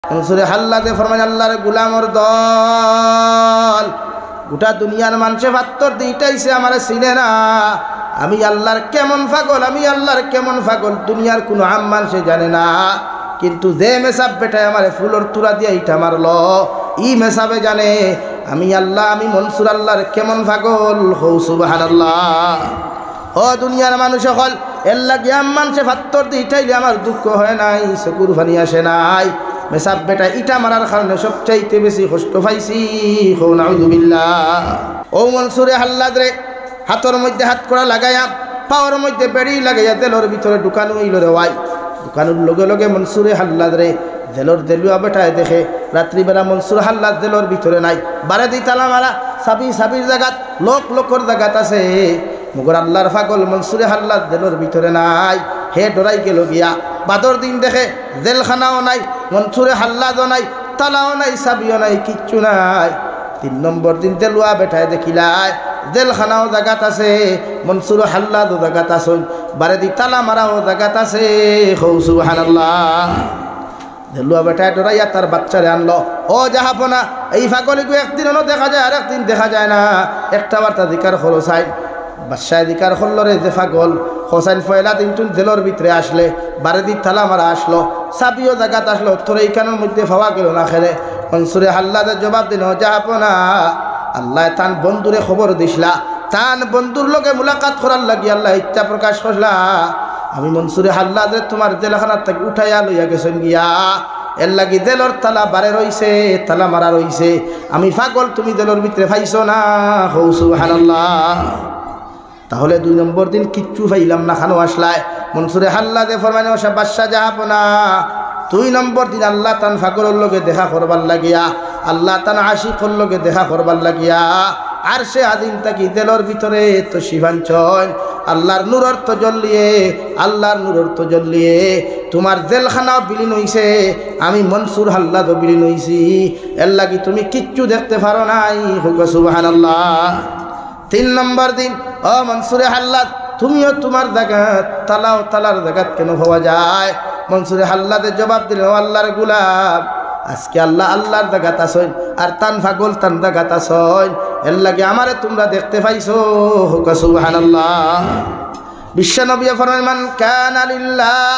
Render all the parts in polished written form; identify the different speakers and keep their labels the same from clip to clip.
Speaker 1: সূরা হাল্লাতে ফরমান আল্লাহর গোলামর দল গোটা দুনিয়ার মানুষে ভাত্তর দিটাইছে আমারে চিনে না। আমি আল্লাহর কেমন পাগল, আমি আল্লাহর কেমন পাগল দুনিয়ার কোনো আম মানুষে জানে না। কিন্তু যে মেসাব বেটায় আমারে ফুলর তুরা দিয়ে ইটা মারল, ই মেসাবে জানে আমি আল্লাহ, আমি মনসুর আল্লাহর কেমন পাগল। হৌ সুবহানাল্লাহ। ও দুনিয়ার মানুষ হল এর লাগে আম মানুষে ভাত্তর দিটাইলে আমার দুঃখ হয় নাই, চকুর পানি আসে নাই। মেসাব বেটা ইটা মারার কারণে সবচাইতে বেশি কষ্ট পাইছি। হৌ নাউযুবিল্লাহ। ও মনসুরে হাল্লাদ রে হাতর মধ্যে হাত করা লাগাইয়া পাওয়ার মধ্যে বেড়ি লাগাইয়া তেলর ভিতরে ঢুকানো হইল রে ওয়াই। ঢুকানোর লগে লগে মনসুরে হাল্লাদ রে জেলর দেলুয়া বেটায় দেখে রাত্রিবেলা মনসুর হাল্লাদ জেলর ভিতরে নাই। বারে দি তালা মারা সাবির জায়গাত লোকর জায়গাত আছে। মগর আল্লাহর পাগল মনসুরে হাল্লাদ জেলর ভিতরে নাই। হে ডরাই গেল গিয়া বাদর দিন দেখে জেলখানাও নাই, মনসুরে হাল্লাদও নাই, তালাও নাই, সাবিও নাই, কিচ্ছু নাই। 3 নম্বর দিন দেলুয়া বেটায় দেখিলায় জেলখানাও জায়গাত আছে, মনসুর হাল্লাদও জায়গাত আছে, বারে দি তালা মারাও জায়গাত আছে। হৌ সুবহানাল্লাহ। দেলুয়া বেটায় ডরাইয়া তার বাচ্চারে আনলো। ও জাহাপনা, এই পাগলিকে একদিনও দেখা যায় আর একদিন দেখা যায় না। একটা বার্তা দিকার খরচাই বাদশাহ দিকার খল্লরে যে পাগল হোসাইন ফয়লা দিন তুন জেলর ভিতরে আসলে বারে দি তালা মারা আসলো, সাবিও জায়গাত আসলো, তোর এইখানের মধ্যে পাওয়া গেল না খেলে। মনসুরে হাল্লাদের জবাব দিন, জাহাপনা আল্লাহ তান বন্ধুরে খবর দিসলা, তান বন্ধুর লোকে মুলাকাত করার লাগি আল্লাহ ইচ্ছা প্রকাশ করলা। আমি মনসুরে হাল্লাদে তোমার জেলখানার থেকে উঠাইয়া লইয়া গেছেন গিয়া, এর লাগি জেলর তালা বারে রইছে, তালা মারা রইছে। আমি পাগল, তুমি জেলর ভিতরে পাইছো না। হৌ সুবহানাল্লাহ। তাহলে 2 নম্বর দিন কিচ্ছু পাইলাম না, খানো আসলায় মনসুরে হাল্লাদে ফরমানে ওসা বাদশা জাহাপনা 2 নম্বর দিন আল্লাহ তান ফাগলের লগে দেখা করবার লাগিয়া, আল্লাহ তান আশিকর লগে দেখা করবার লাগিয়া আর সে আদিম তাকি জেলর ভিতরে তো শিবাঞ্চন আল্লাহর নূরর তো জ্বলিয়ে, আল্লাহর নূরর তো জ্বলিয়ে তোমার জেলখানাও বিলীন হইছে, আমি মনসুর হাল্লাদও বিলীন হইছি। এর লাগি তুমি কিচ্ছু দেখতে পারো নাই। হুক সুবহানাল্লাহ। 3 নম্বর দিন ও মনসুরে হাল্লাদ, তুমিও তোমার জায়গাত তালাও তালার জায়গাত কেন হওয়া যায়? মনসুরে হাল্লাদের জবাব দিলেন, ও আল্লাহর গুলাম, আজকে আল্লাহর জায়গাত আসেন আর তান ফাগল তান জায়গাত আসেন, এর লাগে আমারে তোমরা দেখতে পাইছো। হুক সুবহানাল্লাহ। বিশ্বনবী ফরমান, মান কানা লিল্লাহ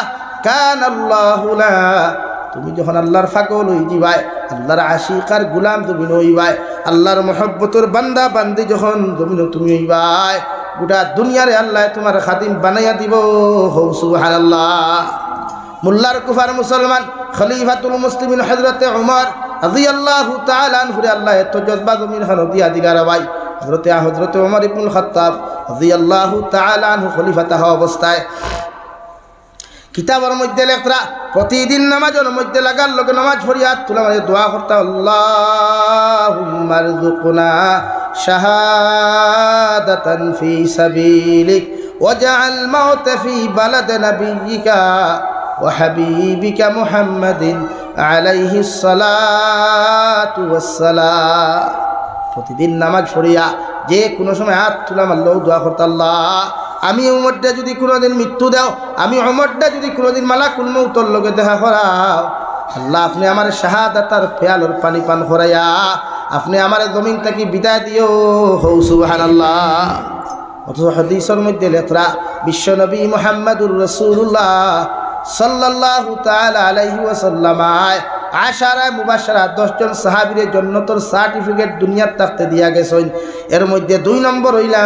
Speaker 1: কানাল্লাহু লা। তুমি যখন আল্লাহর ফাগল হই যাবাই, আল্লাহর আশিক আর গুলাম তুমি হইবাই, আল্লাহর মহব্বতের বান্দা বান্দি যখন তুমি তুমি হইবাই, গোটা দুনিয়ারে আল্লাহ তোমার খাদিম বানাইয়া দিব। হৌ সুবহানাল্লাহ। মুল্লার কুফার মুসলমান খলিফাতুল মুসলিমিন হযরতে উমর রাদিয়াল্লাহু তাআলা আনহুরে আল্লাহ এত জজবা জমিন খানো দিয়া দিলার ভাই। হযরতে উমর ইবনুল খাত্তাব রাদিয়াল্লাহু তাআলা আনহু খলিফাতা হওয়া অবস্থায় কিতাবের মধ্যে লেখরা প্রতিদিন নামাজের মধ্যে লাগার লোকে নামাজ ফরিয়াদ তুলা মানে দোয়া করতে, আল্লাহুম্মা রযুকনা শাহাদাতান ফি সাবিলিক ওয়াজআল মাউতা ফি বালাদ নাবিয়িকা ওয়া হাবিবিকা মুহাম্মাদিন আলাইহিস সালাতু ওয়াস সালাম। প্রতিদিন নামাজ পড়িয়া যে কোনো সময় হাত তুলা মারলেও দোয়া করতে, আল্লাহ আমি উমরটা যদি কোনোদিন মৃত্যু দাও, আমি উমরটা যদি কোনোদিন মালাকুল মউতের লগে দেখা করাও, আল্লাহ আপনি আমার শাহাদাতার ফেয়ালর পানি পান করাইয়া আপনি আমার জমিন থেকে বিদায় দিও। হৌ সুবহানাল্লাহ। অথচ হাদিসের মধ্যে লেখরা বিশ্বনবী মুহাম্মদুর রাসূলুল্লাহ সাল্লাল্লাহু তাআলা আলাইহি ওয়াসাল্লাম আশারা মুবাশশারা 10 জন সাহাবীর জান্নাতের সার্টিফিকেট দুনিয়ার থাকতে দিয়া গেছেন। এর মধ্যে 2 নম্বর হইলা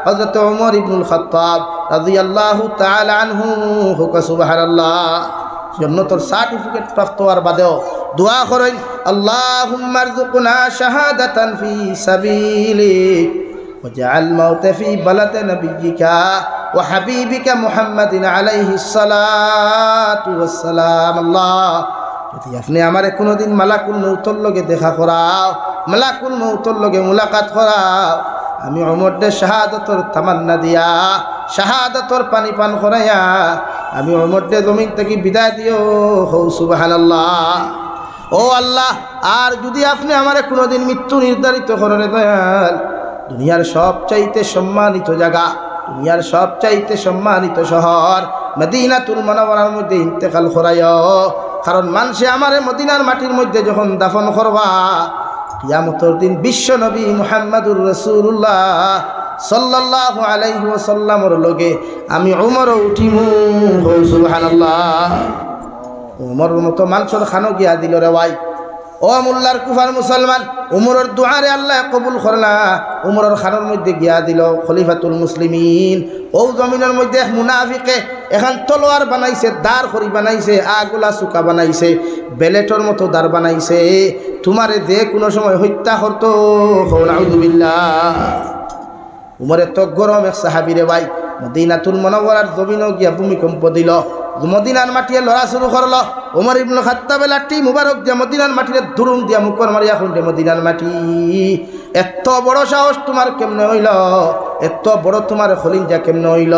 Speaker 1: হযরত ওমর ইবনুল খাত্তাব রাদিয়াল্লাহু তাআলা আনহু। হুক সুবহানাল্লাহ। জান্নাতের সার্টিফিকেট প্রাপ্ত হওয়ার বাদেও দোয়া করেন, আল্লাহুম্মা রযুকনা শাহাদাতান ফি সাবিলিক ওয়াজআল মাউতা ফি বালাদি নাবিয়িকা ওয়া হাবিবিকা মুহাম্মাদিন আলাইহিস সালাতু ওয়াস সালাম। আল্লাহ যদি আপনি আমারে কোনোদিন মালাকুল মউতের লগে দেখা করাও, মালাকুল মউতের লগে মুলাকাত করাও, আমি উমরকে শাহাদাতর তামান্না দিয়া শাহাদাতর পানি পান করাইয়া আমি উমরকে জমিন থেকে বিদায় দিও। হৌ সুবহানাল্লাহ। ও আল্লাহ, আর যদি আপনি আমারে কোনোদিন মৃত্যু নির্ধারিত করেন দয়াল, দুনিয়ার সবচাইতে সম্মানিত জায়গা, দুনিয়ার সবচাইতে সম্মানিত শহর মদিনাতুল মুনাওয়ারার মধ্যে ইন্তেকাল করাইও। কারণ মানুষে আমারে মদিনার মাটির মধ্যে যখন দাফন করবা কিয়ামতের দিন বিশ্ব নবী মুহাম্মদুর রাসূলুল্লাহ সাল্লাল্লাহু আলাইহি ওয়াসাল্লামের লগে আমি উমরও উঠিমু। সুবহানাল্লাহ। উমরের মতো মানুষের খানো গিয়া দিল রে ভাই। ও মোল্লার কুফার মুসলমান, উমরের দুআরে আল্লাহ কবুল করলা। উমরের খানোর মধ্যে গিয়া দিল খলিফাতুল মুসলিমিন। ও জমিনের মধ্যে এক মুনাফিকে এখন তলোয়ার বানাইছে, দাঁড় খড়ি বানাইছে, আগুলা চুকা বানাইছে, বেলেটর মতো দাঁড় বানাইছে, তোমারে যে কোনো সময় হত্যা করতো। নাউযুবিল্লাহ। উমরে তো গরম এক সাহাবী রে ভাই, মদিনাতুল মুনাওয়ারার জমিনও গিয়া ভূমিকম্প দিল, মদিনার মাটিয়ে লড়া শুরু করলো। ওমর ইবনে খাত্তাব লাঠি মুবারক দিয়া মদিনার মাটিরে দুরুম দিয়া মুকর মারিয়া খুঁজে মদিনার মাটি। এত বড় সাহস তোমার কেমনে হইল? এত বড় তোমার খলিঞ্জা কেমনে হইল?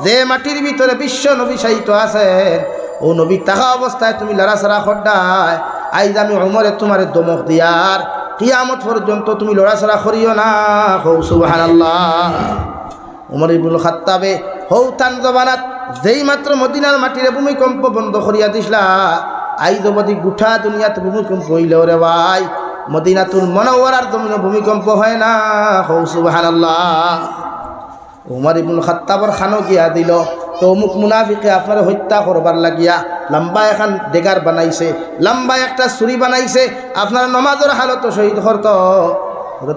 Speaker 1: যে মাটির ভিতরে বিশ্ব নবী শায়িত আছেন, ও নবী তাহা অবস্থায় তুমি লড়াছাড়া খড্ডায়। আইজ আমি উমরে তোমারে দমক দিয়ার কিয়ামত পর্যন্ত তুমি লড়াছাড়া করিও না। সুবহানাল্লাহ। উমর ইবনে খাত্তাবে হৌ তান জবানাত যেই মাত্র মদিনার মাটিরে ভূমিকম্প বন্ধ করিয়া দিসলা, আইজ অবধি গোটা দুনিয়াতে ভূমিকম্প হইল রে ভাই, মদিনাতুল মুনাওয়ারার জমিনে ভূমিকম্প হয় না। সুবহানাল্লাহ। উমর ইবনে খাত্তাবর খানো গিয়া দিল তো অমুক মুনাফিকে আপনার হত্যা করবার লাগিয়া লম্বা এখন ডেগার বানাইছে, লম্বা একটা ছুরি বানাইছে, আপনার নমাজের হালত শহীদ করত।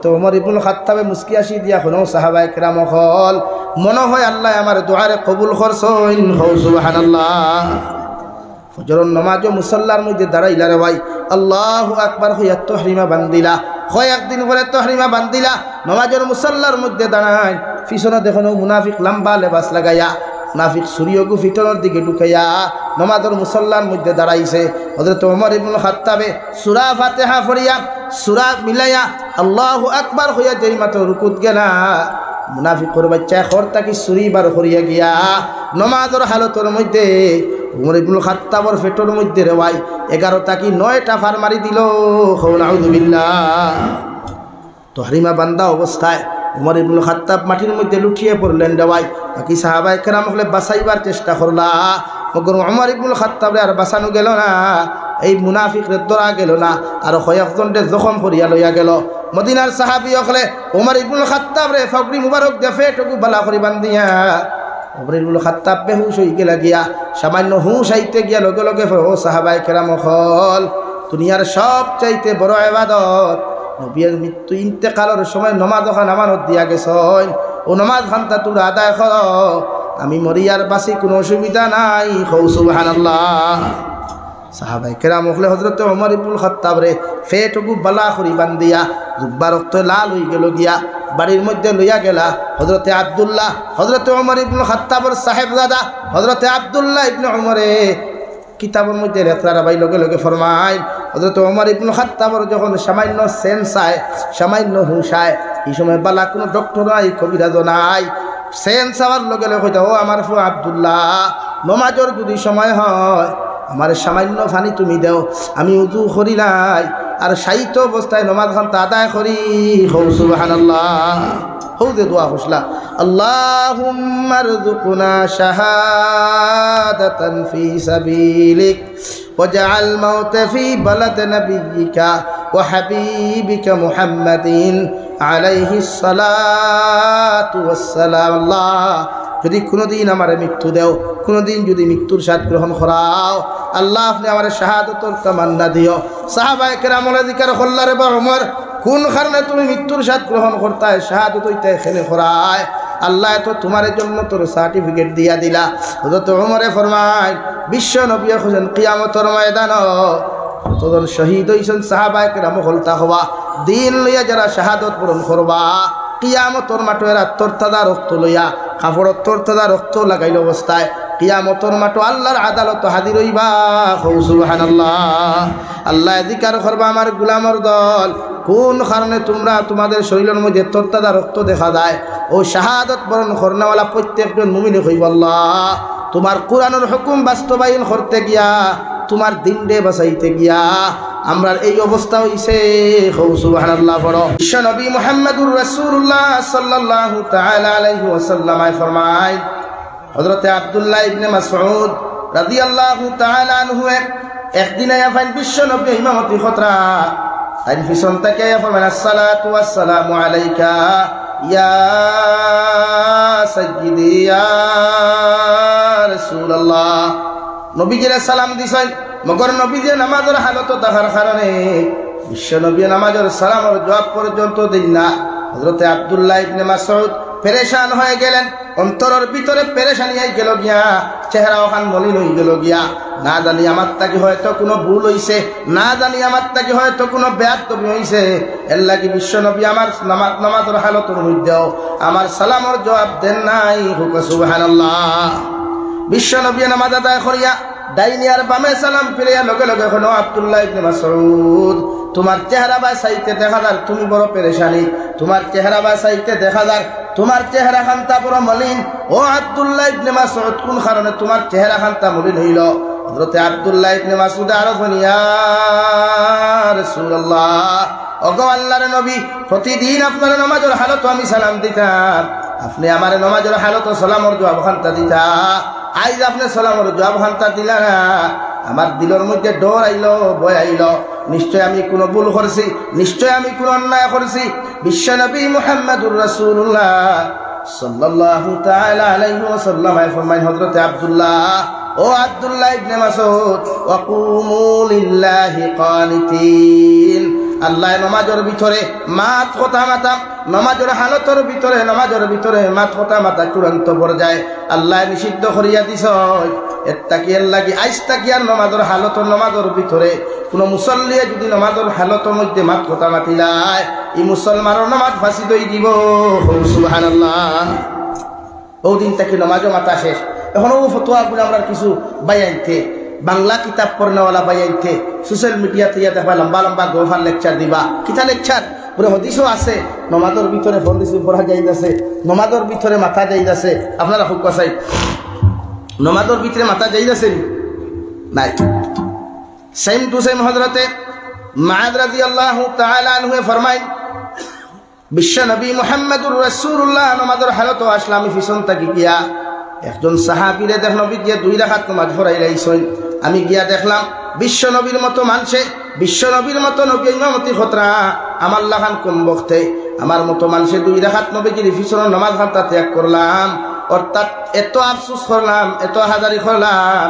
Speaker 1: তো উমর ইবনে খাত্তাবে মুস্কি আসি দিয়া কোনো সাহাবায়ে কেরাম হল মনে হয় আল্লাহ আমার দুআরে কবুল করছেন। সুবহানাল্লাহ। ফজরের নামাজও মুসাল্লার মধ্যে দাঁড়াইলা রে ভাই, আল্লাহু আকবার হইয়া তাহরিমা বান্দিলা, হয় একদিন পরে তাহরিমা বান্দিলা, নামাজের মুসাল্লার মধ্যে দাঁড়ায়, পিছনে দেখুন মুনাফিক লম্বা লেবাস লাগাইয়া, মুনাফিক সূর্যগু ফিটনের দিকে ঢুকাইয়া নামাজের মুসাল্লার মধ্যে দাঁড়াইছে। হযরত ওমর ইবনে খাত্তাবে সূরা ফাতিহা পড়িয়া সূরা মিলাইয়া আল্লাহু আকবার হইয়া যেই মাত্র রুকুত গেলা, মুনাফিকর বাচ্চা খরতা কি ছুরি বার করিয়া গিয়া নমাজের হালতের মধ্যে উমর ইবনে খাত্তাবর পেটের মধ্যে রে ভাই 11টা কি 9টা ফার মারি দিল। নাউযুবিল্লাহ। তাহরিমা বান্দা অবস্থায় উমর ইবনে খাত্তাব মাটির মধ্যে লুটিয়ে পড়লেন রে ভাই। বাকি সাহাবায়ে কেরাম হলে বাঁচাইবার চেষ্টা করলা, মগর উমর ইবনে খাত্তাব আর বাঁচানো গেল না, এই মুনাফিকরে ধরা গেল না, আর কয়েকজনকে জখম করিয়া লইয়া গেল। মদিনার সাহাবী হলে উমর ইবনে খাত্তাব রে ফাগড়ি মুবারক দেফে টুকু বালা করে বান্ধিয়া উমর ইবনে খাত্তাব বেহুশ হয়ে গেলা গিয়া, সামান্য হুঁশ আইতে গিয়া লগে লগে ও সাহাবায়ে কেরাম হল দুনিয়ার সবচাইতে বড় ইবাদত নবীর মৃত্যু ইন্তেকালের সময় নমাজ খান আমানত দিয়া গেছেন, ও নমাজ খানটা তোমরা আদায় কর, আমি মরিয়ার বাসি কোনো অসুবিধা নাই। সুবহানাল্লাহ। সাহাবায়ে কেরাম হলে হযরত ওমর ইবনে খাত্তাব রে ফেটুকু বালা করি বান্ধিয়া জুব্বা রক্ত লাল হয়ে গেল গিয়া বাড়ির মধ্যে লইয়া গেলা হযরতে আব্দুল্লাহ, হযরত ওমর ইবনে খাত্তাবর সাহেবজাদা হযরতে আব্দুল্লাহ ইবনে ওমরে কিতাবের মধ্যে লেখা ভাই লগে লগে ফরমায় হযরত ওমর ইবনে খাত্তাবর যখন সামান্য সেন্স আয়, সামান্য হুঁশ আয়, এই সময় বালা কোনো ডক্টর নাই, কবিরাজ নাই, সেন্স আওয়ার লগে লগে কইতা, ও আমার ফু আব্দুল্লাহ, নমাজের যদি সময় হয় আমার সামান্য পানি তুমি দেও, আমি উযু করি নাই আর সাহিত্য অবস্থায় নমাজ খান আদায় করি। সুবহানাল্লাহ। হৌ যে দোয়া হসলা, আল্লাহুম্মা রযুকনা শাহাদাতান ফি সাবিলিক ওয়াজআল মাউতা ফি বালাদ নাবিয়িকা ওয়া হাবিবিকা মুহাম্মাদিন আলাইহিস সালাতু ওয়াস সালাম। আল্লাহ যদি কোনোদিন আমার মৃত্যু দেও, কোনোদিন যদি মৃত্যুর স্বাদ গ্রহণ করাও, আল্লাহ আপনি আমার শাহাদতর তামান্না দিও। সাহাবায়ে কেরাম জিকির করলা রে ওমর কোন কারণে তুমি মৃত্যুর স্বাদ গ্রহণ করতায়, শাহাদত হইতে এখানে করায়, আল্লাহ তো তোমার জন্য তোর সার্টিফিকেট দিয়া দিলা। হযরত ওমরে ফরমায় বিশ্ব নবী হোসেন কিয়ামতের ময়দান যতজন শহীদ হইছেন সাহাবায়ে কেরাম হলতা হওয়া দিন লইয়া যারা শাহাদত বরণ করবা কিয়ামতর মাঠে এরা তরতাজা রক্ত লইয়া কাপড়ত তরতাজা রক্ত লাগাইল অবস্থায় কিয়ামতর মাঠে আল্লাহর আদালত হাজির হইবা। সুবহানাল্লাহ। আল্লাহ জিকির করবা আমার গোলামর দল কোন কারণে তোমরা তোমাদের শরীরের মধ্যে তরতাজা রক্ত দেখা যায়, ও শাহাদত বরণ করনেওয়ালা প্রত্যেকজন মুমিন হইব আল্লাহ তোমার কোরআনের হুকুম বাস্তবায়ন করতে গিয়া, তোমার দিনরে বাঁচাইতে গিয়া আমরা এই অবস্থা হইছে। সুবহানাল্লাহ। বড় বিশ্ব নবী মুহাম্মদুর রাসূলুল্লাহ সাল্লাল্লাহু তাআলা আলাইহি ওয়াসাল্লাম ফরমায় হযরতে আব্দুল্লাহ ইবনে মাসউদ রাদিয়াল্লাহু তাআলা আনহু একদিন আয়া ফাইন বিশ্ব নবী ইমামতি খতরা আইন পিছন থেকে ফরমান আসসালাতু ওয়াসসালামু আলাইকা ইয়া সাইয়্যিদি ইয়া রাসূলুল্লাহ। নবীজির সালাম দিছেন, মগর নবীজি নামাজের হালত দেখার কারণে বিশ্ব নবী নামাজের সালামের জবাব পর্যন্ত দিন না। হযরতে আব্দুল্লাহ ইবনে মাসউদ পেরেশান হয়ে গেলেন, অন্তরের ভিতরে পেরেশানি হয়ে গেল গিয়া, চেহারা ওখান মলিন হয়ে গেল গিয়া। না জানি আমার তাকে হয়তো কোনো ভুল হইছে, না জানি আমার তাকে হয়তো কোনো বেয়াদবি হইছে, এর লাগি বিশ্ব নবী আমার নামাজের হালতের মধ্যেও আমার সালামের জবাব দেন নাই। হুক সুবহানাল্লাহ। বিশ্ব নবী নামাজ আদায় করিয়া ডাইনি আর বামে সালাম ফিরিয়া লগে লগে হলো আব্দুল্লাহ ইবনে মাসউদ, তোমার চেহারা বা সাইতে দেখা যার তুমি বড় পেরেশানি, তোমার চেহারা বা সাইতে দেখা যার তোমার চেহারা খান্তা বড় মলিন। ও আব্দুল্লাহ ইবনে মাসউদ, কোন কারণে তোমার চেহারা খান্তা মলিন হইল? হযরতে আব্দুল্লাহ ইবনে মাসউদ আরো ইয়া রাসূলুল্লাহ, ওগো আল্লাহর নবী, প্রতিদিন আপনার নামাজের হালত আমি সালাম দিতাম, আপনি আমার নামাজের হালত সালামের জবাব খান্তা দিতা, আইজ আপনি সালামের জবাব খান্তা দিলা না, আমার দিলের মধ্যে ডর আইলো, ভয় আইলো, নিশ্চয় আমি কোনো ভুল করছি, নিশ্চয় আমি কোনো অন্যায় করছি। বিশ্বনবী মুহাম্মদুর রাসূলুল্লাহ সাল্লাল্লাহু তাআলা আলাইহি ওয়াসাল্লাম ফরমায়, হযরতে আব্দুল্লাহ, ও আব্দুল্লাহ ইবনে মাসউদ, ওয়াকুমু লিল্লাহি কানিতিন, আল্লাহ নামাজের ভিতরে মাত কথা মাতা, নামাজের হালতের ভিতরে, নামাজের ভিতরে মাত কথা মাতা চূড়ান্ত পর্যায়ে আল্লাহ নিষিদ্ধ করিয়া দিছ। এর তাকিয়ার লাগি আইস তাকিয়ার নামাজের হালতের, নামাজের ভিতরে কোনো মুসল্লিয়ে যদি নামাজের হালতের মধ্যে মাত কথা মাতিলায়, এই মুসলমানের নামাজ ফাঁসি দই দিব। সুবহানাল্লাহ। ওই দিন থেকে নামাজও মাতা শেষ। এখনো ফতোয়াগুলো আমরা কিছু বাইয়াইতে, বাংলা কিতাব পড়নেওয়ালা বাইয়াইতে, সোশ্যাল মিডিয়াতে ইয়া দেখবা লম্বা লম্বা গোফার লেকচার দিবা, কিতা লেকচার পুরো হদিসও আছে, নমাজের ভিতরে ফন্দিসি পড়া যাইতাছে, নমাজের ভিতরে মাথা যাইতাছে। আপনারা খুব কথাই নমাজের ভিতরে মাথা যাইতাছে নাই? সেম টু সেম হযরতে মুআয রাদিয়াল্লাহু তাআলা আনহু ফরমায়, বিশ্ব নবী মুহাম্মদুর রাসূলুল্লাহ নামাজের হালত আসলাম, আমি পিছন থাকি গিয়া একজন সাহাবীরে দেখ নবী গিয়া 2 রাকাত নামাজ পড়াই লাইছেন। আমি গিয়া দেখলাম বিশ্ব নবীর মতো মানুষে, বিশ্ব নবীর মতো নবী ইমামতি খতরা আমার লাগান কম বক্তে, আমার মতো মানুষে 2 রাকাত নবীজির পিছনে নামাজ হাঁটা ত্যাগ করলাম, অর্থাৎ এত আফসোস করলাম, এত হাজারি করলাম।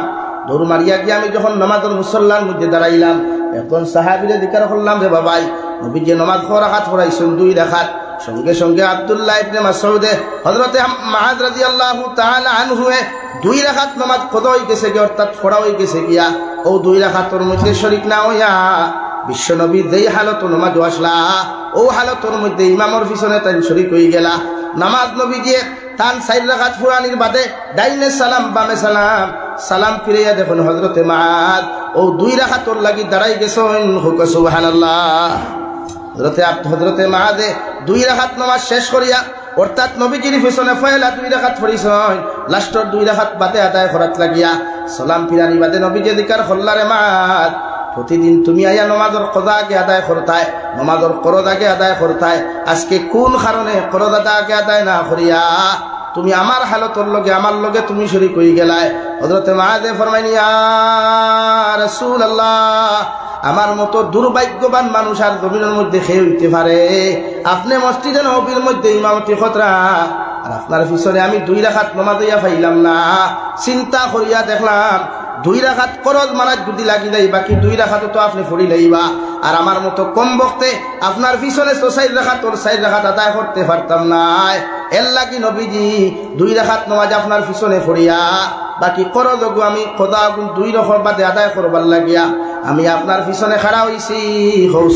Speaker 1: দৌড় মারিয়া গিয়ে আমি যখন নামাজের মুসল্লার মধ্যে দাঁড়াইলাম, একজন সাহাবীরে জিজ্ঞাসা করলাম, রে বাবাই, নবীজি নামাজ 4 রাকাত পড়াইছেন 2 রাকাত। সঙ্গে সঙ্গে আব্দুল্লাহ ইবনে মাসউদ হযরতে মুআয রাদিয়াল্লাহু তাআলা আনহু 2 রাকাত নামাজ কদা হয়ে গেছে গিয়া, অর্থাৎ পড়া হয়ে গেছে গিয়া, ও 2 রাকাতের মধ্যে শরীক না হইয়া বিশ্ব নবী যেই হালত নামাজ আসলা, ও হালতের মধ্যে ইমামের পিছনে তাই শরীক হয়ে গেলা। নামাজ নবী গিয়ে তান 4 রাকাত ফুরানির বাদে ডাইনে সালাম বামে সালাম, সালাম ফিরাইয়া দেখুন হযরতে মুআয ও 2 রাকাতর লাগি দাঁড়াই গেছেন। হুক সুবহানাল্লাহ। হযরতে মুআয 2 রাকাত নামাজ শেষ করিয়া, অর্থাৎ নবীজির পিছনে পয়লা 2 রাকাত পড়িছেন, লাস্টর 2 রাকাত বাদে আদায় করাত লাগিয়া সালাম ফিরানি বাদে নবীজি জিকার হল্লারে মুআয, প্রতিদিন তুমি আয়া নামাজের কদা আগে আদায় করতায়, নামাজের করদ আগে আদায় করতায়, আজকে কোন কারণে করদ আগে আদায় না করিয়া তুমি আমার হালতর লগে, আমার লগে তুমি শরীক হয়ে গেলায়? হযরতে মুআয ফরমাইনি, ইয়া রাসূলুল্লাহ, আমার মতো দুর্ভাগ্যবান মানুষ আর জমিনের মধ্যে খেয়ে হইতে পারে? আপনি মসজিদে নববীর মধ্যে ইমামতি খতরা, আর আপনার পিছনে আমি 2 রাকাত নামাজ ইয়া পাইলাম না। চিন্তা করিয়া দেখলাম 2 রাকাত করজ মারাত যদি লাগি যাই, বাকি 2 রাকাত তো আপনি পড়ি লইবা, আর আমার মতো কম বক্তে আপনার পিছনে তো 4 রাকাত আদায় করতে পারতাম না। এর লাগি নবীজি 2 রাকাত নামাজ আপনার পিছনে পড়িয়া বাকি করজগু আমি খোদা 2 রাকাত বাদে আদায় করবার লাগিয়া আমি আপনার পিছনে খাড়া হইছি।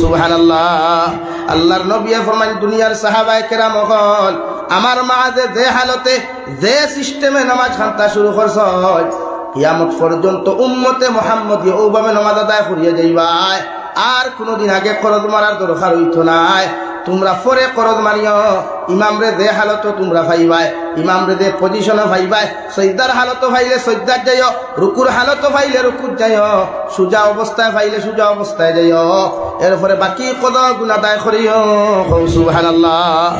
Speaker 1: সুবহানাল্লাহ। আল্লাহর নবী ফরমান, দুনিয়ার সাহাবায়ে কেরাম হল আমার মুআয যে হালতে যে সিস্টেমে নামাজ খান্তা শুরু করছ, কিয়ামত পর্যন্ত উম্মতে মুহাম্মদী ওভাবে নামাজ আদায় করিয়া যাইবা, আর কোনদিন আগে করজ মারার দরকার হইতো নাই। তোমরা পরে করজ মারিও, ইমামরে যে হালত তোমরা পাইবাই, ইমামরে যে পজিশনে পাইবাই, সজদার হালত পাইলে সজদার যাইও, রুকুর হালত পাইলে রুকুর যাইও, সুজা অবস্থায় পাইলে সুজা অবস্থায় যাইও, এরপরে বাকি কদ গুণ আদায় করিও। সুবহানাল্লাহ।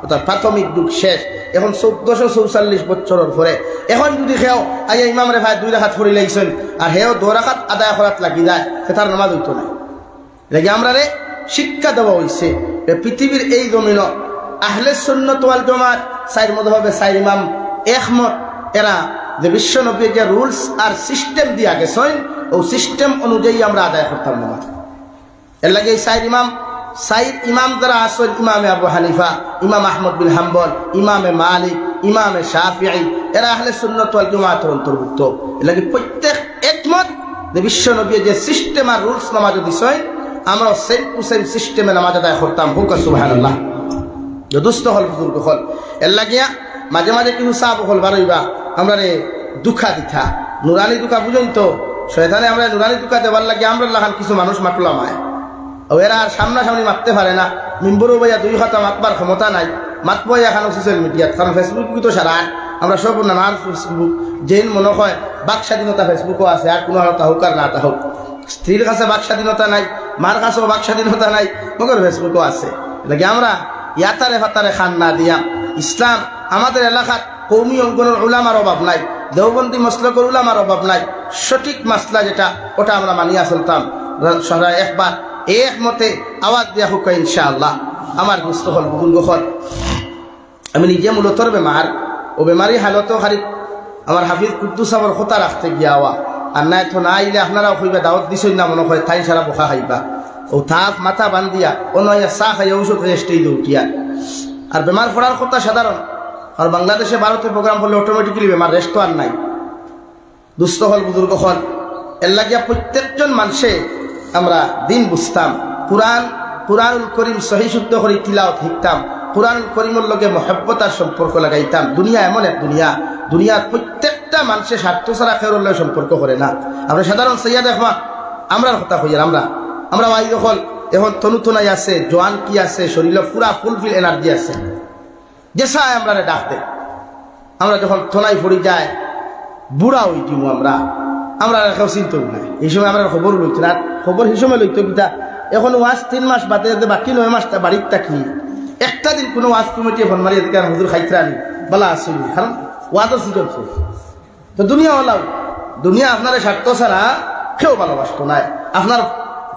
Speaker 1: অর্থাৎ প্রাথমিক যুগ শেষ। এখন 1444 বছরের পরে এখন যদি সেও আইয়া ইমাম রে ভাই 2 রাকাত পড়ি লাইছেন আর হেও 2 রাকাত আদায় করাত লাগি যায় তার নামাজ হইতো না। লাগে আমরা রে শিক্ষা দেওয়া হইছে পৃথিবীর এই জমিন আহলে সুন্নাত ওয়াল জামাত চার মাযহাবে চার ইমাম একমত এরা যে বিশ্ব নবী যে রুলস আর সিস্টেম দিয়া গেছেন ও সিস্টেম অনুযায়ী আমরা আদায় করতাম নামাজ। এর লাগে চার ইমাম যারা আসল ইমামে আবু হানিফা, ইমাম আহমদ বিন হাম্বল, ইমামে মালিক, ইমামে শাফিঈ এরা আহলে সুন্নাত ওয়াল জামাতের অন্তর্ভুক্ত। এর লাগে প্রত্যেক একমত যে বিশ্ব নবী যে সিস্টেম আর রুলস নামাজ দিছেন আমরা সেম টু সেম সিস্টেমে নামাজ আদায় করতাম। হুক সুবহানাল্লাহ। দুস্থ হল বুজুর্গ হল এর লাগিয়া মাঝে মাঝে কিছু সাহাব হল বারইবা আমরা রে দুঃখা দিথা নুরানি দুঃখা বুঝেন তো শয়তানে আমরা নুরানি দুঃখা দেওয়ার লাগে আমরা লাগান কিছু মানুষ মাতলাম আয় ও এরা আর সামনাসামনি মারতে পারে না। মিম্বরও ভাইয়া 2 খাতা মাতবার ক্ষমতা নাই, মাতব এখন সোশ্যাল মিডিয়াত, কারণ ফেসবুক তো সারা আমরা সব নানার ফেসবুক যেন মনে হয় বাক স্বাধীনতা ফেসবুকও আছে আর কোনো তা হোক আর না তা হোক। স্ত্রীর কাছে বাক স্বাধীনতা নাই, মার কাছেও বাক স্বাধীনতা নাই, মগর ফেসবুকও আছে। এটাকে আমরা ইয়াতারে ফাতারে খান না দিয়া ইসলাম আমাদের এলাকার কৌমি অঙ্গনের উলামার অভাব নাই, দেওবন্দি মসলকের উলামার অভাব নাই, সঠিক মাসলা যেটা ওটা আমরা মানিয়া চলতাম। একবার এক মতে আওয়াজ দিয়া হোক ইনশাআল্লাহ। আমার গুস্ত হল বুজুর্গ হল আমি নিজে মূলতর বেমার ও বেমারি হালতও খালি আমার হাফিজ কুদ্দুস সাহর কথা রাখতে গিয়া আওয়া আর নাই তো না আইলে আপনারাও কইবা দাওয়াত দিছেন না মনে হয় তাই সারা বোকা খাইবা ও থাপ মাথা বান্ধিয়া ও নয় চা খাইয়া ঔষধ খাইয়া স্টেই উঠিয়া আর বেমার পড়ার কথা সাধারণ। আর বাংলাদেশে ভারতে প্রোগ্রাম করলে অটোমেটিক্যালি বেমার রেস্ট তো আর নাই। দুস্থ হল বুজুর্গ হল এর লাগিয়া প্রত্যেকজন মানুষে আমরা দিন বুঝতাম, কুরআনুল করিম সহি শুদ্ধ করে তিলাওয়াত শিখতাম, কুরআনুল করিমের লগে মহব্বতার সম্পর্ক লাগাইতাম। দুনিয়া এমন এক দুনিয়ার প্রত্যেকটা মানুষের স্বার্থ ছাড়া খেরোর লগে সম্পর্ক করে না। আমরা সাধারণ সৈয়াদ এখন আমরার কথা কইয়ার আমরা ওয়াই হল এখন তনুতনাই আছে, জোয়ান কি আছে, শরীরে পুরা ফুলফিল এনার্জি আছে, যে চায় আমরা ডাক দে। আমরা যখন থনাই পড়ি যায় বুড়া হই দিমু আমরা কেউ চিন্তা নাই। এই সময় আমরা খবর লইত না, খবর সেই সময় লইত কিতা এখন ওয়াজ 3 মাস বাদে বাকি 9 মাসটা বাড়ির থাকি একটা দিন কোনো ওয়াজ কমিটি ফোন মারি এদিকে হুজুর খাইত্রানি বলা আসুন, কারণ ওয়াজও সুযোগ তো দুনিয়া হলাও দুনিয়া আপনার স্বার্থ ছাড়া কেউ ভালোবাসত নাই। আপনার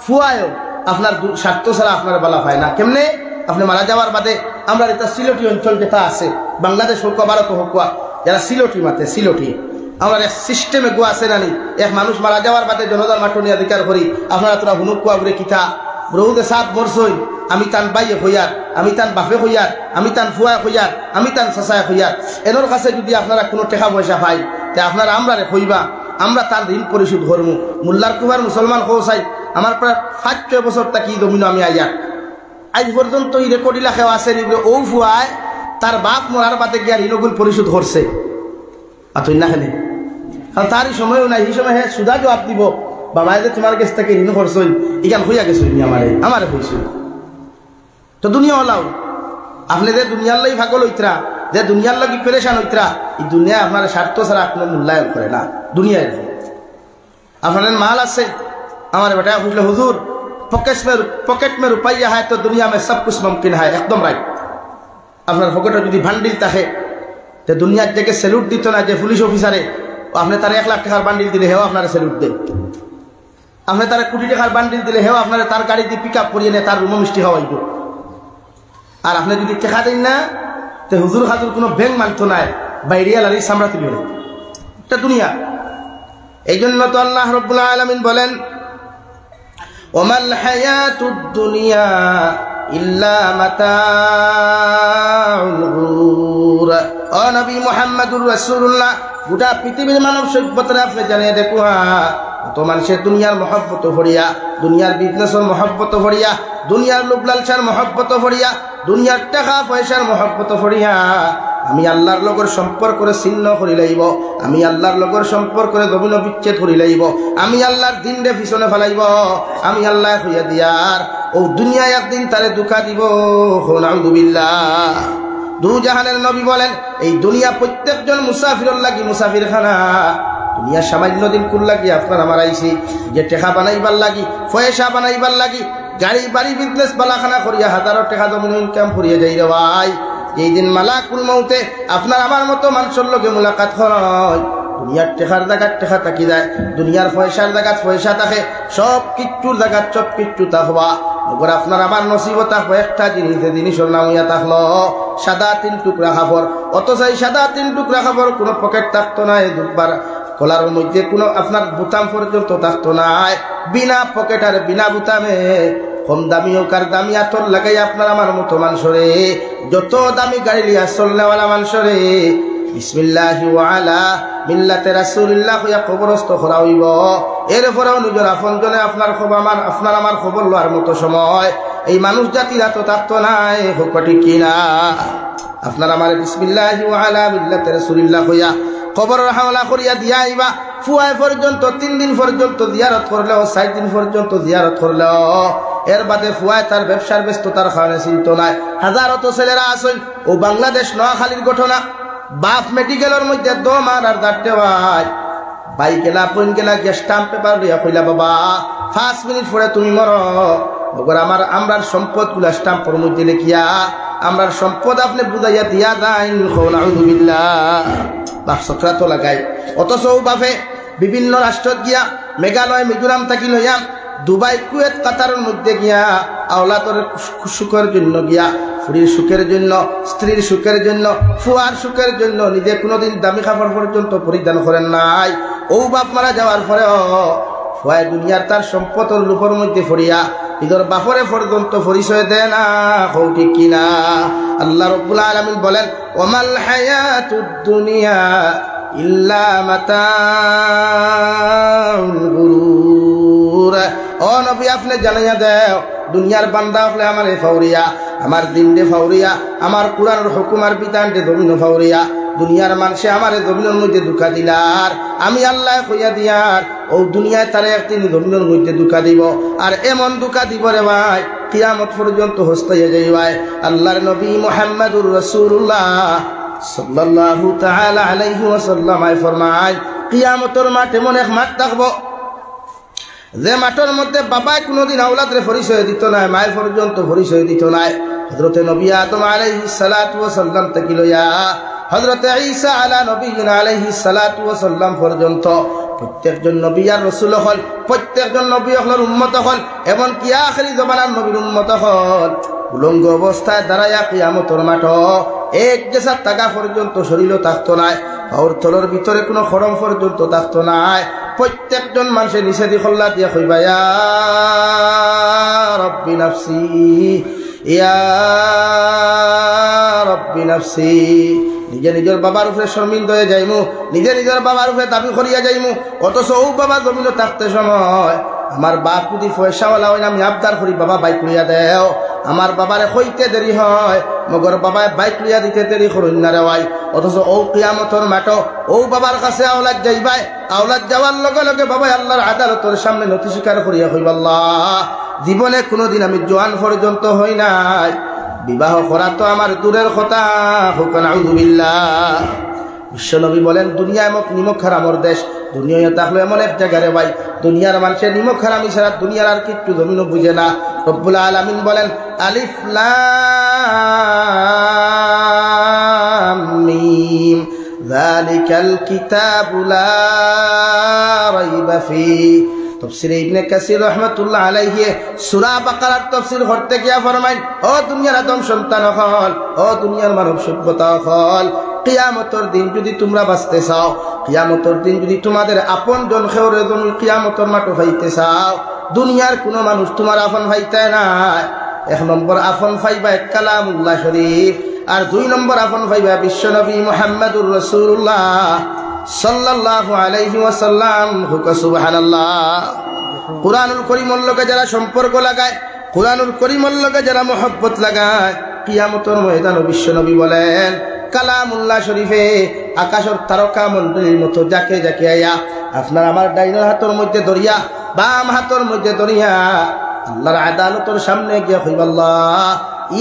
Speaker 1: ফুয়ায়ও আপনার স্বার্থ ছাড়া আপনার বলা পায় না। কেমনে আপনি মারা যাওয়ার বাদে আমরা এটা সিলেটি অঞ্চল যেটা আছে বাংলাদেশ হোক ভারত হোক যারা সিলটি মাতে সিলটি আমরা এক সিস্টেমে গোয়া আছে নানি এক মানুষ মারা যাওয়ার বাদে জনতার মাঠনি অধিকার করি আপনারা তোরা হুনুক কুয়া ঘুরে কিতা রৌদে সাত মরছই আমি তান বাইয়ে হইয়ার, আমি তান বাপে হইয়ার, আমি তান ফুয়ায় হইয়ার, আমি তান চাচায় হইয়ার। এনোর কাছে যদি আপনারা কোনো টাকা পয়সা পাই তে আপনারা আমরা হইবা আমরা তার ঋণ পরিশোধ করবো। মোল্লার কুমার মুসলমান খোসাই আমার প্রায় 5-6 বছর তাকি জমিন আমি আইয়ার আজ পর্যন্ত এই রেকর্ড ইলাকাও আছে ও ফুয়ায় তার বাপ মরার বাদে গিয়া ঋণগুল পরিশোধ করছে তুই না খেলে, কারণ তারই সময়ও নাই। এই সময় হ্যাঁ সুদা জবাব দিব বাবাই যে তোমার কাছ থেকে ঋণ করছই ইগান হইয়া গেছই আমারে হইছই। তো দুনিয়া হলাও আপনি যে দুনিয়ার লাই ভাগল হইতরা, যে দুনিয়ার লাগি পেরেশান হইতরা, এই দুনিয়া আপনার স্বার্থ ছাড়া কোনো মূল্যায়ন করে না। দুনিয়ায় আপনার মাল আছে আমার বেটা বুঝলে হুজুর পকেট মে রুপাইয়া হয় তো দুনিয়া মে সব কুছ মুমকিন হয়। একদম রাইট। আপনার পকেটে যদি বান্ডিল থাকে তো দুনিয়ার থেকে স্যালুট দিত না যে পুলিশ অফিসারে আপনি তার 1 লাখ টাকার বান্ডিল দিলে হেও আপনারা স্যালুট দেয়, আপনি তার 1 কোটি টাকার বান্ডিল দিলে হেও আপনারা তার গাড়ি দিয়ে পিক আপ করিয়ে নেয় তার রুমো মিষ্টি হওয়াইব। আর আপনি যদি টেকা দেন না তো হুজুর হাজুর কোনো ব্যাংক মানত নাই বাইরিয়া লারি সামরা তুলি না। এটা দুনিয়া। এই জন্য তো আল্লাহ রাব্বুল আলামিন বলেন ওমাল হায়াতুদ দুনিয়া ইল্লা মাতাউল গুরুর। ও নবী মুহাম্মদুর রাসূলুল্লাহ গোটা পৃথিবীর মানব সভ্যতা আপনি জানিয়ে দেখো তো মানুষের দুনিয়ার মহব্বত ভরিয়া, দুনিয়ার বিজনেসের মহব্বত ভরিয়া, দুনিয়ার লোভ লালসার মহব্বত ভরিয়া, দুনিয়ার টাকা পয়সার মহব্বত ভরিয়া আমি আল্লাহর লগর সম্পর্করে ছিন্ন করি লাইব, আমি আল্লাহর লগর সম্পর্করে গভীর বিচ্ছেদ করি লাইব, আমি আল্লাহর দিনরে পিছনে ফেলাইব, আমি আল্লাহ হইয়া দিয়ার ও দুনিয়ায় একদিন তারে দুঃখা দিব। নাউযুবিল্লাহ। দুজাহানের নবী বলেন এই দুনিয়া প্রত্যেকজন মুসাফিরের লাগি মুসাফির খানা। দুনিয়া সামান্য দিন কুল লাগি আপনার আমার আইসি যে টেকা বানাইবার লাগি, পয়সা বানাইবার লাগি, গাড়ি বাড়ি বিজনেস বালাখানা করিয়া হাজারো টাকা জমিন ইনকাম করিয়া যাই রে ভাই। এই দিন মালাকুল মউতে আপনার আমার মতো মানুষের লগে মুলাকাত হয়। দুনিয়ার টেকার জায়গার টেকা থাকি যায়, দুনিয়ার পয়সার জায়গাত পয়সা থাকে, সব কিচ্ছুর জায়গাত সব কিচ্ছু থাকবা। এবার আপনার আমার নসিবত থাকবো একটা জিনিসের নাম ইয়া থাকলো সাদা 3 টুকরা কাপড়। অথচ এই সাদা 3 টুকরা কাপড় কোনো পকেট থাকতো না, এই দুবার কলার মধ্যে কোনো আপনার বুতাম পর্যন্ত থাকতো না, বিনা পকেট আর বিনা বুতামে কম দামি হোক আর দামি আতর লাগাই আপনার আমার মতো মানুষরে, যত দামি গাড়ি লিয়া চলনেওয়ালা মানুষরে বিসমিল্লাহি ওয়া আলা মিল্লাতে রাসূলুল্লাহ হইয়া কবরস্থ করা হইব। এরপরেও নিজের আপনজনে আপনার আপনার আমার খবর লওয়ার মতো সময় এই মানুষ জাতিরা তো থাকতো না, হোকটি কিনা। আপনার আমার বিসমিল্লাহি ওয়া আলা মিল্লাতে রাসূলুল্লাহ হইয়া কবরের হাওলা করিয়া দিয়া আইবা। ফুয়ায় পর্যন্ত 3 দিন পর্যন্ত জিয়ারত করলেও, 4 দিন পর্যন্ত জিয়ারত করলেও এর বাদে ফুয়ায় তার ব্যবসার ব্যস্ততার কারণে চিন্ত নাই। হাজারত ছেলেরা আসেন ও বাংলাদেশ নোয়াখালীর ঘটনা, বাপ মেডিকেলের মধ্যে দম আর 4টে ভাই গেলা বোন গেলা গ্যাস স্টাম্প পেপার দিয়া কইলা বাবা 5 মিনিট পরে তুমি মরো। আমার আমরার সম্পদ গুলা স্টাম্পের মধ্যে লিখিয়া আমরার সম্পদ আপনি বুঝাইয়া দিয়া দেন। বাপ সক্রাত লাগাই, অথচ ও বাপে বিভিন্ন রাষ্ট্রত গিয়া মেঘালয় মিজোরাম থাকি লইয়া দুবাই কুয়েত কাতারের মধ্যে গিয়া আওলাদর সুখের জন্য গিয়া, ফুরির সুখের জন্য, স্ত্রীর সুখের জন্য, ফুয়ার সুখের জন্য নিজে কোনোদিন দামি খাবার পর্যন্ত পরিধান করেন নাই। ও বাপ মারা যাওয়ার পরে ফুয়ায় দুনিয়ার তার সম্পদের লুপের মধ্যে ফরিয়া ইদর বাপরে পর্যন্ত পরিচয় দেয় না, হও ঠিক কিনা। আল্লাহ রাব্বুল আলামিন বলেন ওয়ামাল হায়াতুদ দুনিয়া ইল্লা মাতাউল গুরুর। ও নবী আপনি জানাইয়া দেও দুনিয়ার বান্দা হলে আমার ফাউরিয়া, আমার দিন দে ফাউরিয়া, আমার কুরআনের হুকুম আর বিধান দে জমিন ফাউরিয়া। দুনিয়ার মানুষে আমার জমিনের মধ্যে দুঃখা দিলার, আমি আল্লাহ কইয়া দিয়ার ও দুনিয়ায় তারা একদিন জমিনের মধ্যে দুঃখা দিব। আর এমন দুঃখা দিব রে ভাই কিয়ামত পর্যন্ত হস্তাইয়া যাই ভাই। আল্লাহর নবী মুহাম্মদুর রাসূলুল্লাহ সাল্লাল্লাহু তাআলা আলাইহি ওয়াসাল্লাম ফরমায় কিয়ামতের মাঠ এমন এক মাঠ থাকবো যে মাঠের মধ্যে বাবাই কোনোদিন আওলাদরে পরিচয় দিত না, মায়ের পর্যন্ত পরিচয় দিত না। হযরতে নবী আদম আলাইহিস সালাতু ওয়াস সালাম থেকে লইয়া হযরতে ঈসা আলা নবীনা আলাইহিস সালাতু ওয়াস সালাম পর্যন্ত প্রত্যেকজন নবী আর রাসূল হল, প্রত্যেকজন নবী হল উম্মত হল, এমন কি আখিরি জমানার নবীর উম্মত হল উলঙ্গ অবস্থায় দাঁড়াইয়া কিয়ামতের মাঠ এক গেছা টাকা পর্যন্ত শরীরও থাকতো না, আর তলর ভিতরে কোনো খরম পর্যন্ত থাকতো না। প্রত্যেকজন মানুষের নিচে দি খল্লা দিয়া কইবা ইয়া রব্বি নাফসি ইয়া রব্বি নাফসি। নিজে নিজের বাবার উপরে শর্মিন্দ হয়ে যাইমু, নিজে নিজের বাবার উপরে দাবি করিয়া যাইমু। অথচ ও বাবা জমিনে থাকতে সময় আমার বাপ যদি পয়সাওয়ালা হয় না আমি আবদার করি বাবা বাইক লইয়া দেও, আমার বাবারে হইতে দেরি হয় মগর বাবায় বাইক লইয়া দিতে দেরি করুন না রে ভাই। অথচ ও কিয়ামতের মাঠ ও বাবার কাছে আওলাদ যাইবাই, আওলাদ যাওয়ার লগে লগে বাবা আল্লাহর আদালতের সামনে নথি স্বীকার করিয়া কইবা আল্লাহ জীবনে কোনোদিন আমি জোয়ান পর্যন্ত হই নাই, বিবাহ করা তো আমার দূরের কথা, হোক নাউযুবিল্লাহ। বিশ্বনবী বলেন দুনিয়া নিমক হারামর দেশ, দুনিয়া থাকলে এমন এক জায়গা রে ভাই দুনিয়ার মানুষের নিমক হারামি ছাড়া দুনিয়ার আর কিচ্ছু জমিনও বুঝে না। রব্বুল আলামিন বলেন আলিফ লাম মিম যালিকাল কিতাবু লা রাইবা ফীহি। তাফসীরে ইবনে কাসির রাহমাতুল্লাহ আলাইহি সূরা বাকারার তাফসীর করতে গিয়া ফরমায় ও দুনিয়ার আদম সন্তান হল, ও দুনিয়ার মানব সভ্যতা হল, কিয়ামতের দিন যদি তোমরা বাঁচতে চাও, কিয়ামতের দিন যদি তোমাদের আপন জন খেউরে তুমি কিয়ামতের মাঠ হইতে চাও, দুনিয়ার কোনো মানুষ তোমার আপন হইতে নাই। 1 নম্বর আপন পাইবা কালামুল্লাহ শরীফ, আর 2 নম্বর আপন পাইবা বিশ্বনবী মুহাম্মদুর রাসূলুল্লাহ সাল্লাল্লাহু আলাইহি ওয়াসাল্লাম। হুকা সুবহানাল্লাহ। কুরআনুল কারীমের লগে যারা সম্পর্ক লাগায়, কুরআনুল কারীমের লগে যারা মহব্বত লাগায়, কিয়ামতের ময়দানে বিশ্বনবী বলেন কালামুল্লাহ শরীফে আকাশের তারকা মণ্ডলীর মতো যাকে যাকে আয়া আপনার আমার ডাইনের হাতের মধ্যে ধরিয়া বাম হাতের মধ্যে ধরিয়া আল্লাহর আদালতের সামনে গিয়া কইবা আল্লাহ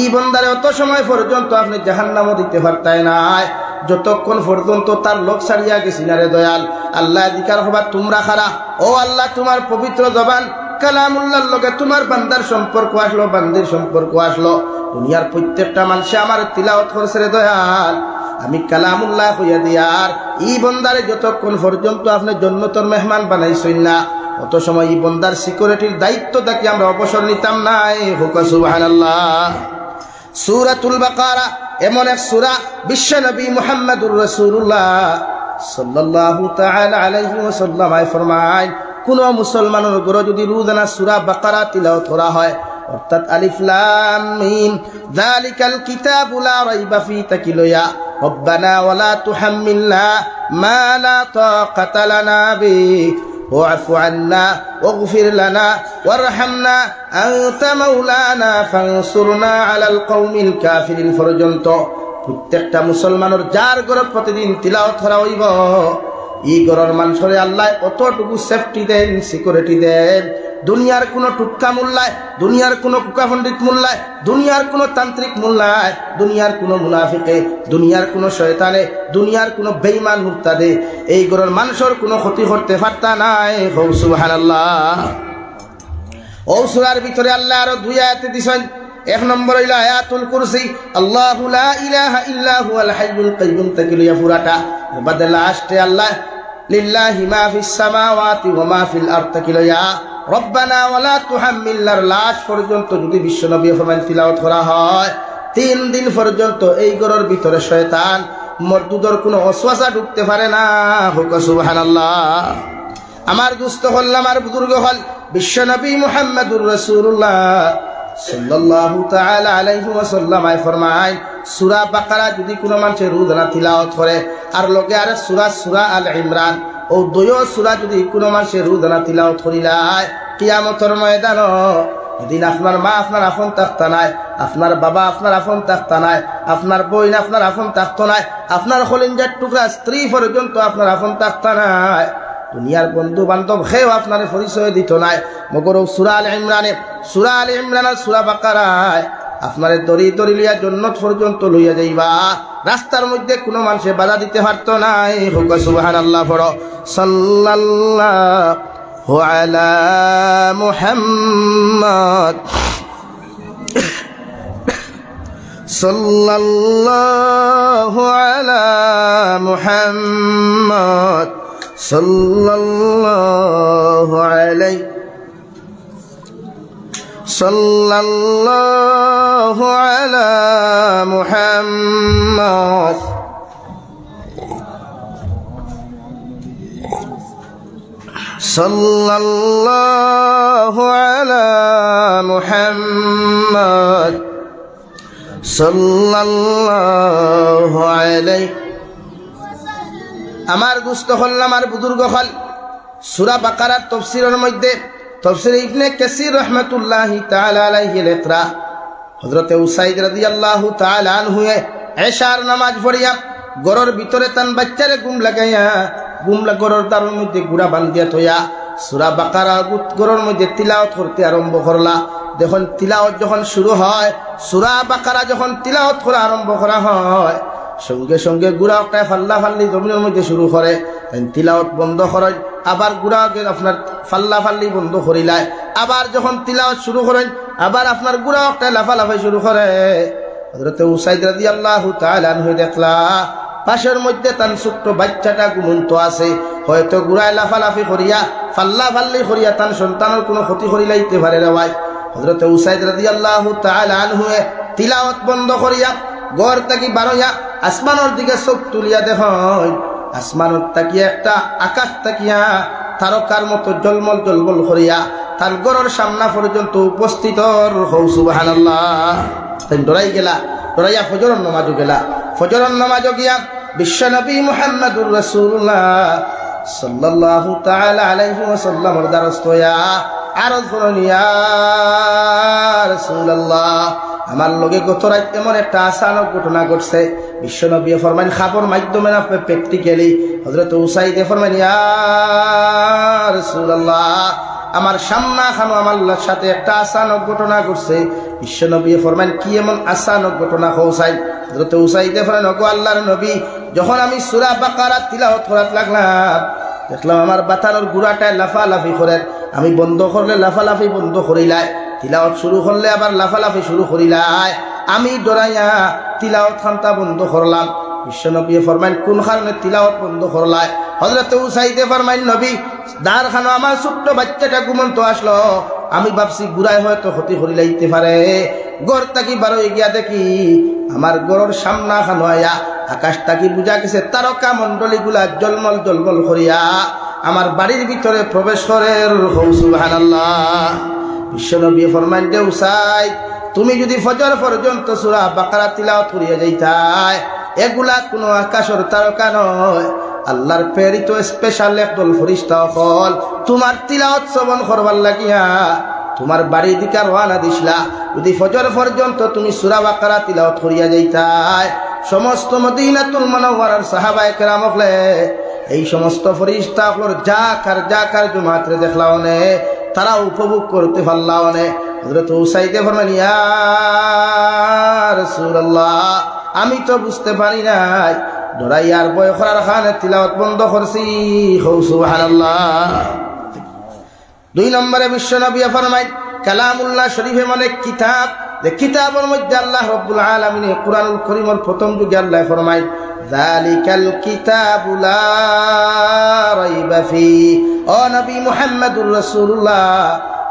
Speaker 1: ই বন্দারে অত সময় পর্যন্ত আপনি জাহান্নামও দিতে পারতাই নাই, যতক্ষণ পর্যন্ত তার লোক ছাড়িয়া গেছি না রে দয়াল। আল্লাহ দিকার হবা তোমরা খারা, ও আল্লাহ তোমার পবিত্র জবান কালামুল্লাহর লগে তোমার বান্দার সম্পর্ক আসলো, বান্দির সম্পর্ক আসলো। দুনিয়ার প্রত্যেকটা মানুষে আমার তিলাওয়াত করছে রে দয়াল, আমি কালামুল্লাহ হইয়া দিয়ার ই বন্দারে যতক্ষণ পর্যন্ত আপনি জন্নতর মেহমান বানাইছেন না, অত সময় ই বন্দার সিকিউরিটির দায়িত্ব থাকি আমরা অবসর নিতাম নাই। হুকা সুবহানাল্লাহ। সূরাতুল বাকারা এমন এক সূরা, বিশ্ব নবী মুহাম্মদুর রাসূলুল্লাহ সাল্লাল্লাহু তাআলা আলাইহি ওয়াসাল্লাম ফরমায়, কোন মুসলমানের ঘরে যদি রোজানা সূরা বাকারা তিলাওয়াত করা হয়, অর্থাৎ আলিফ লাম মিম যালিকাল কিতাবু লা রাইবা ফি তাকিলয়া রব্বানা ওয়ালা তুহাম্মিলনা মা লা তাকাতা লানা বি ওয়াফু আন্না ওয়াগফির লানা ওয়ারহামনা আনতা মাওলানা ফানসুরনা আলাল কওমিল কাফিরিন পর্যন্ত প্রত্যেকটা মুসলমানের যার ঘরে প্রতিদিন তিলাওয়াত করা হইব, এই ঘরের মানুষরে আল্লাহ অতটুকু সেফটি দেন, সিকিউরিটি দেন। দুনিয়ার কোনো টুক্কা মূল্যায়, দুনিয়ার কোনো কুকা পণ্ডিত মূল্যায়, দুনিয়ার কোনো তান্ত্রিক মূল্যায়, দুনিয়ার কোনো মুনাফিকে, দুনিয়ার কোনো শয়তানে, দুনিয়ার কোনো বেঈমান মুরতাদে এই ঘরের মানুষের কোনো ক্ষতি করতে পারতা নাই। সুবহানাল্লাহ। ও সূরার ভিতরে আল্লাহ আরো দুই আয়াতে দিছেন। এক নম্বর হইল আয়াতুল কুরসি, আল্লাহু লা ইলাহা ইল্লা হুয়াল হাইয়ুল কাইয়্যুম তাকিলিয়া পুরাটা। বাদে লাস্টে আল্লাহ লিল্লাহি মা ফিস সামাওয়াতি ওয়া মা ফিল আরদি তাকিলিয়া রব্বানা ওয়ালা তুহাম্মিলনার লাশ পর্যন্ত যদি বিশ্বনবী ফরমান তিলাওয়াত করা হয়, 3 দিন পর্যন্ত এই ঘরের ভিতরে শয়তান মরদুদর কোনো ওয়াসওয়াসা ঢুকতে পারে না। হুকা সুবহানাল্লাহ। আমার দুস্থ হল, আমার বুজুর্গ হল বিশ্বনবী মুহাম্মদুর রাসূলুল্লাহ সাল্লাল্লাহু তাআলা আলাইহি ওয়াসাল্লাম ফরমায়, সূরা বাকারা যদি কোনো মানুষের রোজানা তিলাওয়াত করে আর লগে আর সূরা আল ইমরান ও দুইও সূরা যদি কোনো মানুষের রোজানা তিলাওয়াত করিলায়, কিয়ামতের ময়দান এদিন আপনার মা আপনার আপন থাকতা নাই, আপনার বাবা আপনার আপন থাকতা নাই, আপনার বোন আপনার আপন থাকতো নাই, আপনার খলিঞ্জার টুকরা স্ত্রী পর্যন্ত আপনার আপন থাকতা নাই, দুনিয়ার বন্ধু বান্ধব খেয়েও আপনার পরিচয় দিত নাই। মগর সূরা আল ইমরানে, সূরা আল ইমরান আর সূরা বাকারায় আপনারে দড়ি দড়ি লইয়া জান্নাত পর্যন্ত লইয়া যাইবা, রাস্তার মধ্যে কোনো মানুষে বাধা দিতে পারতো নাই। হুকা সুবহানাল্লাহ। পড়ো সাল্লাল্লাহু আলা মুহাম্মদ সাল্লাল্লাহু আলা মুহাম্মদ সাল্লাল্লাহু আলাইহি সাল্লাল্লাহু আলা মুহাম্মদ সাল্লাল্লাহু আলা মুহাম্মদ সাল্লাল্লাহু আলাইহি। আমার দুস্থ হল, আমার বুজুর্গ হল, সূরা বাকারার তাফসীরের মধ্যে তাফসীর ইবনে কাসীর রাহমাতুল্লাহি তাআলা আলাইহি লিখরা, হযরতে উসাইদ রাদিয়াল্লাহু তাআলা আনহু এশার নামাজ পড়িয়া গরর ভিতরে তান বাচ্চারে ঘুম লাগাইয়া গরর দারুর মধ্যে গুড়া বান্ধিয়া থইয়া সূরা বাকারা গরর মধ্যে তিলাওয়াত করতে আরম্ভ করলা। যখন তিলাওয়াত যখন শুরু হয়, সূরা বাকারা যখন তিলাওয়াত করা আরম্ভ করা হয়, সঙ্গে সঙ্গে গুড়া একটা ফাল্লা ফাল্লি জমিনের মধ্যে শুরু করে, তিলাওয়াত বন্ধ করেন, আবার গুড়াকে আপনার ফাল্লা ফাল্লি বন্ধ করিলায়, আবার যখন তিলাওয়াত শুরু করেন আবার আপনার গুড়া একটা লাফালাফাই শুরু করে। হযরত উসাইদ রাদিয়াল্লাহু তাআলা আনহু দেখলা পাশের মধ্যে তার ছোট্ট বাচ্চাটা ঘুমন্ত আছে, হয়তো গুড়ায় লাফালাফি করিয়া ফাল্লা ফাল্লি করিয়া তার সন্তানের কোনো ক্ষতি করিলাইতে পারে রে ভাই। হযরত উসাইদ রাদিয়াল্লাহু তাআলা আনহু তিলাওয়াত বন্ধ করিয়া ঘর থেকে বারইয়া আসমানের দিকে চোখ তুলিয়া দেখেন, আসমানের তাকিয়া একটা আকাশ তাকিয়া তারকার মতো জলমল জলমল করিয়া তার ঘরের সামনা পর্যন্ত উপস্থিত। সুবহানাল্লাহ। তাই ডরাই গেলা, ডরাইয়া ফজরের নামাজও গেলা। ফজরের নামাজও গিয়া বিশ্বনবী মুহাম্মদুর রাসূলুল্লাহ সাল্লাল্লাহু তাআলা আলাইহি ওয়াসাল্লামের দ্বারস্থ হইয়া আরজ করলেন, ইয়া রাসূলুল্লাহ, আমার লগে গত রাত এমন একটা আচানক ঘটনা ঘটছে। বিশ্বনবী ফরমান খাবর মাধ্যমে না প্র্যাকটিক্যালি। হযরত উসাইদ ফরমান, ইয়া রাসূলুল্লাহ, আমার সামনা খানো আমার সাথে একটা আচানক ঘটনা ঘটছে। বিশ্বনবী ফরমান, কি এমন আচানক ঘটনা হৌসাই? হযরত উসাইদ ফরমান, ওগো আল্লাহর নবী, যখন আমি সূরা বাকারা তিলাওয়াত করতে লাগলাম, দেখলাম আমার বাতানোর গুড়াটায় লাফালাফি করেন, আমি বন্ধ করলে লাফালাফি বন্ধ করিলাই, তিলাওয়াত শুরু করলে আবার লাফালাফি শুরু করিলাই। আমি ডরাইয়া তিলাওয়াত খানটা বন্ধ করলাম। বিশ্বনবী ফরমাইন কোন কারণে তিলাওয়াত বন্ধ করলাই? হযরত উসাইদে ফরমাইন নবী দার খানো আমার ছোট্ট বাচ্চাটা ঘুমন্ত আসলো, আমি ভাবছি গুড়াই হয়তো ক্ষতি করি লাইতে পারে। গড় তাকি বারো গিয়া দেখি আমার গড়ের সামনা খানো আয়া আকাশ তাকি বুঝা গেছে তারকা মন্ডলী গুলা জলমল জলমল করিয়া আমার বাড়ির ভিতরে প্রবেশ করে। সুবহানাল্লাহ। বিশ্বনবী ফরমাইন যে উসাইদ তুমি যদি ফজর পর্যন্ত সূরা বাকারা তিলাওয়াত করিয়া যাইতাই, এগুলা কোনো আকাশের তারকা নয়, আল্লাহর প্রেরিত স্পেশাল একদল ফেরেশতা হল তোমার তিলাওয়াত শ্রবণ করবার লাগিয়া তোমার বাড়ির দিকে রওনা দিছিলা। যদি ফজর পর্যন্ত তুমি সূরা বাকারা তিলাওয়াত করিয়া যাইতাই, সমস্ত মদিনাতুল মুনাওয়ারার সাহাবায়ে কেরাম হলে এই সমস্ত ফেরেশতা হলর যা জমাতরে দেখলাওনে তারা উপভোগ করতে পারলাওনে। হযরত উসাইদে ফরমান ইয়া রাসূলুল্লাহ আমি তো বুঝতে পারি নাই, ডরাইয়ার বয় করার খানে তিলাওয়াত বন্ধ করছি। সুবহানাল্লাহ। 2 নম্বরে বিশ্বনবী ফরমায় কালামুল্লাহ শরীফে মানে কিতাব, যে কিতাবের মধ্যে আল্লাহ রাব্বুল আলামিন কুরআনুল কারীমের প্রথম যুগে আল্লাহ ফরমায় যালিকাল কিতাবু লা রাইবা ফি। ও নবী মুহাম্মদুর রাসূলুল্লাহ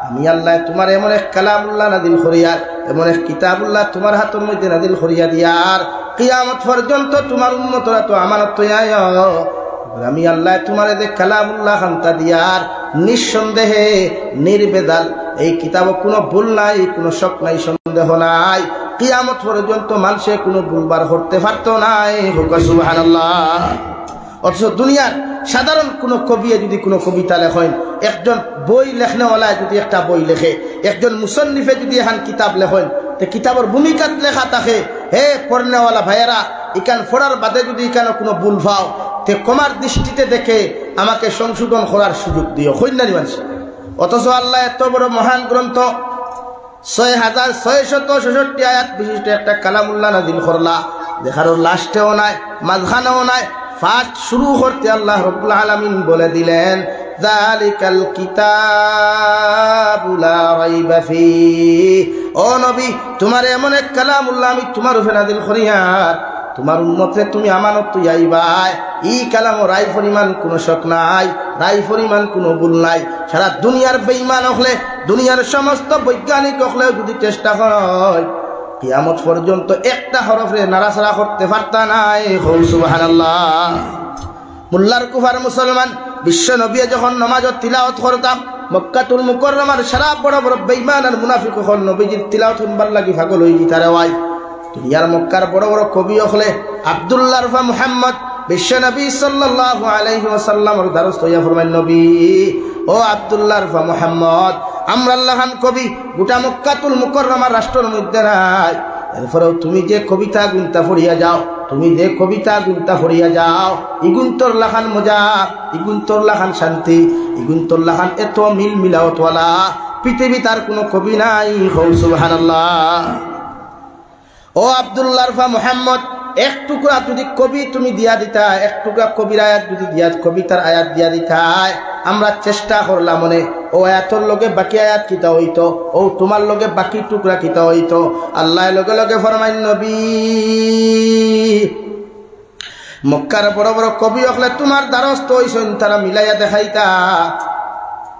Speaker 1: আমি আল্লাহ তোমার এমন এক কালামুল্লাহ নাযিল করিয়ার, এমন এক কিতাবুল্লাহ তোমার হাতের মধ্যে নাযিল করিয়া দিয়ার, কিয়ামত পর্যন্ত তোমার উম্মতরা তো আমানত তৈয়ায়। আমি আল্লাহ তোমার যে কালামুল্লাহ খান্তা দিয়ার নিঃসন্দেহে নির্বেদাল, এই কিতাবে কোনো ভুল নাই, কোনো শক নাই, সন্দেহ নাই, কিয়ামত পর্যন্ত মানুষে কোনো ভুলবার করতে পারতো নাই। সুবহানাল্লাহ। অথচ দুনিয়ার সাধারণ কোনো কবি যদি কোনো কবিতা লেখেন, একজন বই লেখনেওয়ালা যদি একটা বই লেখে, একজন মুসন্নিফে যদি এখন কিতাব লেখেন, তো কিতাবের ভূমিকাত লেখা থাকে হে পড়নেওয়ালা ভাইয়েরা ইকান পড়ার বাদে যদি ইকানো কোনো ভুল পাও তে কমার দৃষ্টিতে দেখে আমাকে সংশোধন করার সুযোগ দিও, কইনারি মানুষ। অথচ আল্লাহ এত বড় মহান গ্রন্থ 6666 আয়াত বিশিষ্ট একটা কালামুল্লাহ নাযিল করলা, দেখার লাস্টেও নাই মাঝখানেও নাই, ফার্স্ট শুরু করতে আল্লাহ রাব্বুল আলামিন বলে দিলেন যালিকাল কিতাবু লা রাইবা ফি। ও নবী তোমার এমন এক কালামুল্লাহ আমি তোমার উপরে নাযিল করিয়ার, তোমার উম্মতরে তুমি আমানত আইবাই, এই কালাম রাই পরিমাণ কোনো শক নাই, রাই পরিমাণ কোনো ভুল নাই। সারা দুনিয়ার বেঈমান হলে, দুনিয়ার সমস্ত বৈজ্ঞানিক হলেও যদি চেষ্টা হয় কিয়ামত পর্যন্ত একটা হরফে নাড়াচাড়া করতে পারতা নাই। সুবহানাল্লাহ। মুল্লার কুফার মুসলমান বিশ্ব নবী যখন নামাজত তিলাওয়াত করতাম, মক্কাতুল মুকাররমার সারা বড় বড় বেঈমান আর মুনাফিক হল নবীজির তিলাওয়াত শুনবার লাগি পাগল হয়ে যেতারে। ওয়াই দুনিয়ার মক্কার বড় বড় কবি হলে আব্দুল্লাহ রফা মুহাম্মদ বিশ্ব নবী সাল্লাল্লাহু আলাইহি ওয়াসাল্লামের দ্বারস্থ হইয়া ফরমায় নবী ও আব্দুল্লাহ রফা মুহাম্মদ আমরা আল্লাহান কবি গোটা মক্কাতুল মুকাররমার রাষ্ট্রের মধ্যে নাই, এরপরেও তুমি যে কবিতা গুনতা পড়িয়া যাও, তুমি যে কবিতা গুনতা পড়িয়া যাও, ইগুন তোর লাখান মজা, ইগুন তোর লাখান শান্তি, ইগুন তোর লাখান এত মিল মিলাওয়াতওয়ালা পৃথিবী তার কোনো কবি নাই। সুবহানাল্লাহ। ও আব্দুল্লাহ রফা মুহাম্মদ এক টুকরা যদি কবি তুমি দিয়া দিতা, এক টুকরা কবির আয়াত যদি দিয়া কবিতার আয়াত দিয়া দিতাই, আমরা চেষ্টা করলাম মনে ও আয়াতর লগে বাকি আয়াত কিতা হইতো, ও তোমার লগে বাকি টুকরা কিতা হইতো। আল্লাহ লগে লগে ফরমাইন নবী মক্কার বড় বড় কবি হলে তোমার দ্বারস্থ হইছেন, তারা মিলাইয়া দেখাইতা।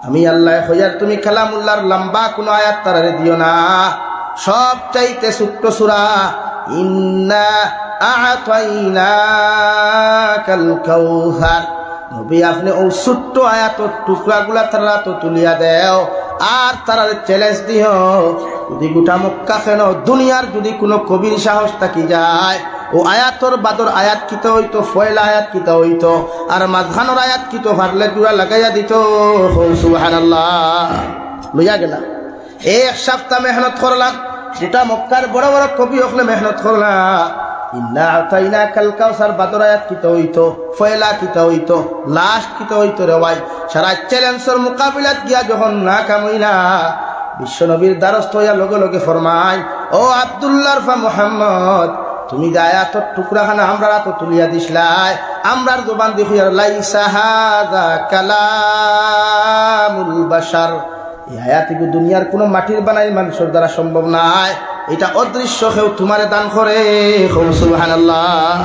Speaker 1: আমি আল্লাহ হইয়ার তুমি কালামুল্লাহর লম্বা কোনো আয়াত তারারে দিও না, সব চাইতে ছোট্ট সূরা ইন্না আ'তাইনাকাল কাউসার, নবী আপনি ও ছোট্ট আয়াতর টুকরাগুলা তারা তো তুলিয়া দেও, আর তারা চ্যালেঞ্জ দিও যদি গোটা মক্কা কেন দুনিয়ার যদি কোনো কবির সাহস থাকি যায়, ও আয়াতর বাদর আয়াত কিতা হইতো, ফয়লা আয়াত কিতা হইতো, আর মাঝখানোর আয়াত কিতো ভারলে জোড়া লাগাইয়া দিত। সুবহানাল্লাহ। লইয়া গেলা এক সপ্তাহ মেহনত করলাম, গোটা মক্কার বড় বড় কবি হলে মেহনত করলাম, ইন্না আ'তাইনাকাল কাউসার বাদর আয়াত কিতা হইতো, ফয়লা কিতা হইতো, লাস্ট কিতা হইতো রে ভাই। সারা চ্যালেঞ্জের মোকাবিলাত গিয়া যখন না কামইনা বিশ্ব নবীর দ্বারস্থ হইয়া লগে লগে ফরমায় ও আব্দুল্লাহ রফা মুহাম্মদ তুমি যে আয়াতর টুকরাখানা আমরা তো তুলিয়া দিসলাই, আমরার জবান দেখি আর লাইসা হাযা কালামুল বাশার, এই আয়াত দুনিয়ার কোনো মাটির বানাই মানুষের দ্বারা সম্ভব নয়, এটা অদৃশ্য কেউ তোমারে দান করে। সুবহানাল্লাহ।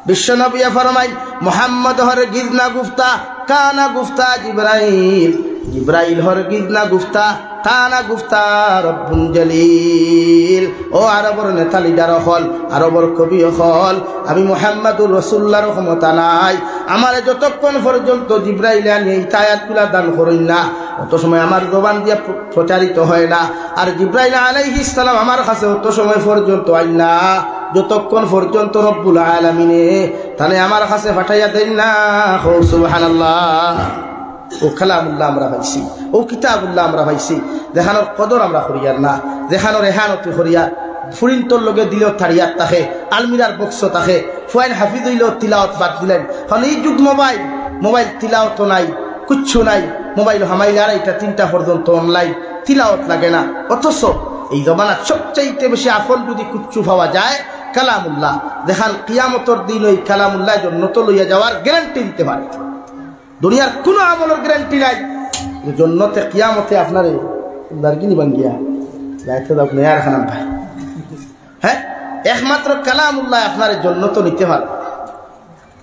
Speaker 1: বিশ্বনবী ফরমাই মুহাম্মদ হরগিজ না গুফতা কানা গুফতা জিবরাইল, জিবরাইল হরগিজ না গুফতা কানা গুফতা রব্বুল জলিল। ও আরবর নেতা লিডার হল, আরবর কবি হল, আমি মুহাম্মাদুর রাসূলুল্লাহর ক্ষমতা নাই আমারে যতক্ষণ পর্যন্ত জিবরাইল আনি এই আয়াতগুলা দান করেন না, অত সময় আমার জবান দিয়ে প্রচারিত হয় না। আর জিবরাইল আলাইহিস সালাম আমার কাছে অত সময় পর্যন্ত আইন না যতক্ষণ পর্যন্ত রব্বুল আলামিনে তাহলে আমার কাছে পাঠাইয়া দেন না। সুবহানাল্লাহ। ও কালামুল্লাহ আমরা পাইছি, ও কিতাবুল্লাহ আমরা পাইছি, দেখানোর কদর আমরা করিয়ার না, দেখানোর এহানতি করিয়ার ফুরিন্তর লগে দিলেও থারিয়ার তাকে, আলমিরার বক্স তাকে, ফুয়াইন হাফিজ হইলেও তিলাওয়াত বাদ দিলেন। কারণ এই যুগ মোবাইল, মোবাইল তিলাওয়াত নাই, কিচ্ছু নাই, মোবাইল হামাইলে আর এটা 3টা পর্যন্ত অনলাইন, তিলাওয়াত লাগে না। অথচ এই জমানার সবচাইতে বেশি আফল যদি কুচ্ছু পাওয়া যায় কালামুল্লাহ, দেখান কিয়ামতের দিন ওই কালামুল্লাহ জন্নত লইয়া যাওয়ার গ্যারান্টি দিতে পারে। দুনিয়ার কোনো আমলের গ্যারান্টি নাই, জন্নতে কিয়ামতে আপনার দারকিনি বান গিয়া যাইতে দাও নেয়ার খানাম ভাই। হ্যাঁ, একমাত্র কালামুল্লাহ আপনার জন্নত নিতে পারে।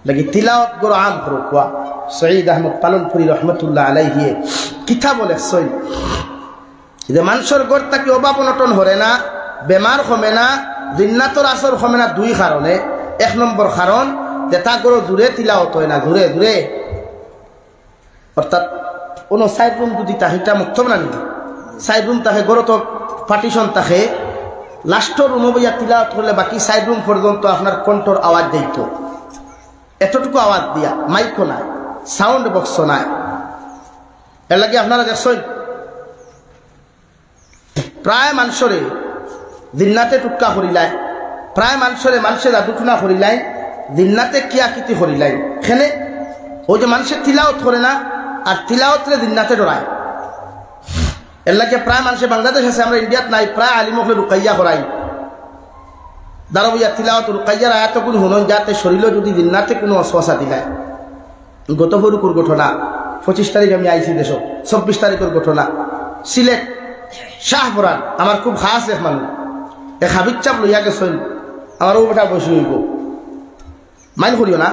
Speaker 1: লাগি তিলাওয়াত গরো আম করো কোয়া সঈদ আহমদ পালনপুরি রহমতুল্লাহ আলাইহি কিতাব লেখছেন যে মানুষের গড় তাকে অভাব অনটন হরে না, বেমার কমে না, জিন্নাতর আসর কমে না 2 কারণে। 1 নম্বর কারণ যে তা গরো দূরে তিলাওয়াত হয় না, দূরে দূরে, অর্থাৎ কোনো সাইড রুম যদি তাহিটা মুক্ত না নি সাইড রুম তাকে গড় তো পার্টিশন তাকে লাস্টর রুম বইয়া তিলাওয়াত করলে বাকি সাইড রুম পর্যন্ত আপনার কণ্ঠর আওয়াজ দিত, এতটুকু আওয়াজ দিয়া, মাইকও নাই, সাউন্ড বক্স নাই। এর লাগে আপনারা দেখছেন প্রায় মানুষরে জিন্নাতে টুটকা করিলাই, প্রায় মানুষের আদুটুনা করিলাই, জিন্নাতে কিয়াকিতি করিলাই। এখানে ওই যে মানুষের তিলাওয়াত করে না, আর তিলাওয়াতরে জিন্নাতে ডরায়। এর লাগে প্রায় মানুষের বাংলাদেশ আছে, আমরা ইন্ডিয়াত নাই, প্রায় আলিমকে রুকাইয়া করাই, দাঁড়াবইয়া তিলাওয়াত রুকাইয়ার আয়াত কোন হনন যাতে শরীরে যদি জিন্নাতে কোনো অসুবিধা দিলায়। গত ফরুকুর ঘটনা, 25 তারিখ আমি আইসি দেশ, 26 তারিখের ঘটনা, সিলেট শাহপুরান, আমার খুব খাস এক মানুষ, এক হাবিজ চাপ লইয়া গেছেন, আমার ও বেটা বসে হইব, মাইন করিও না।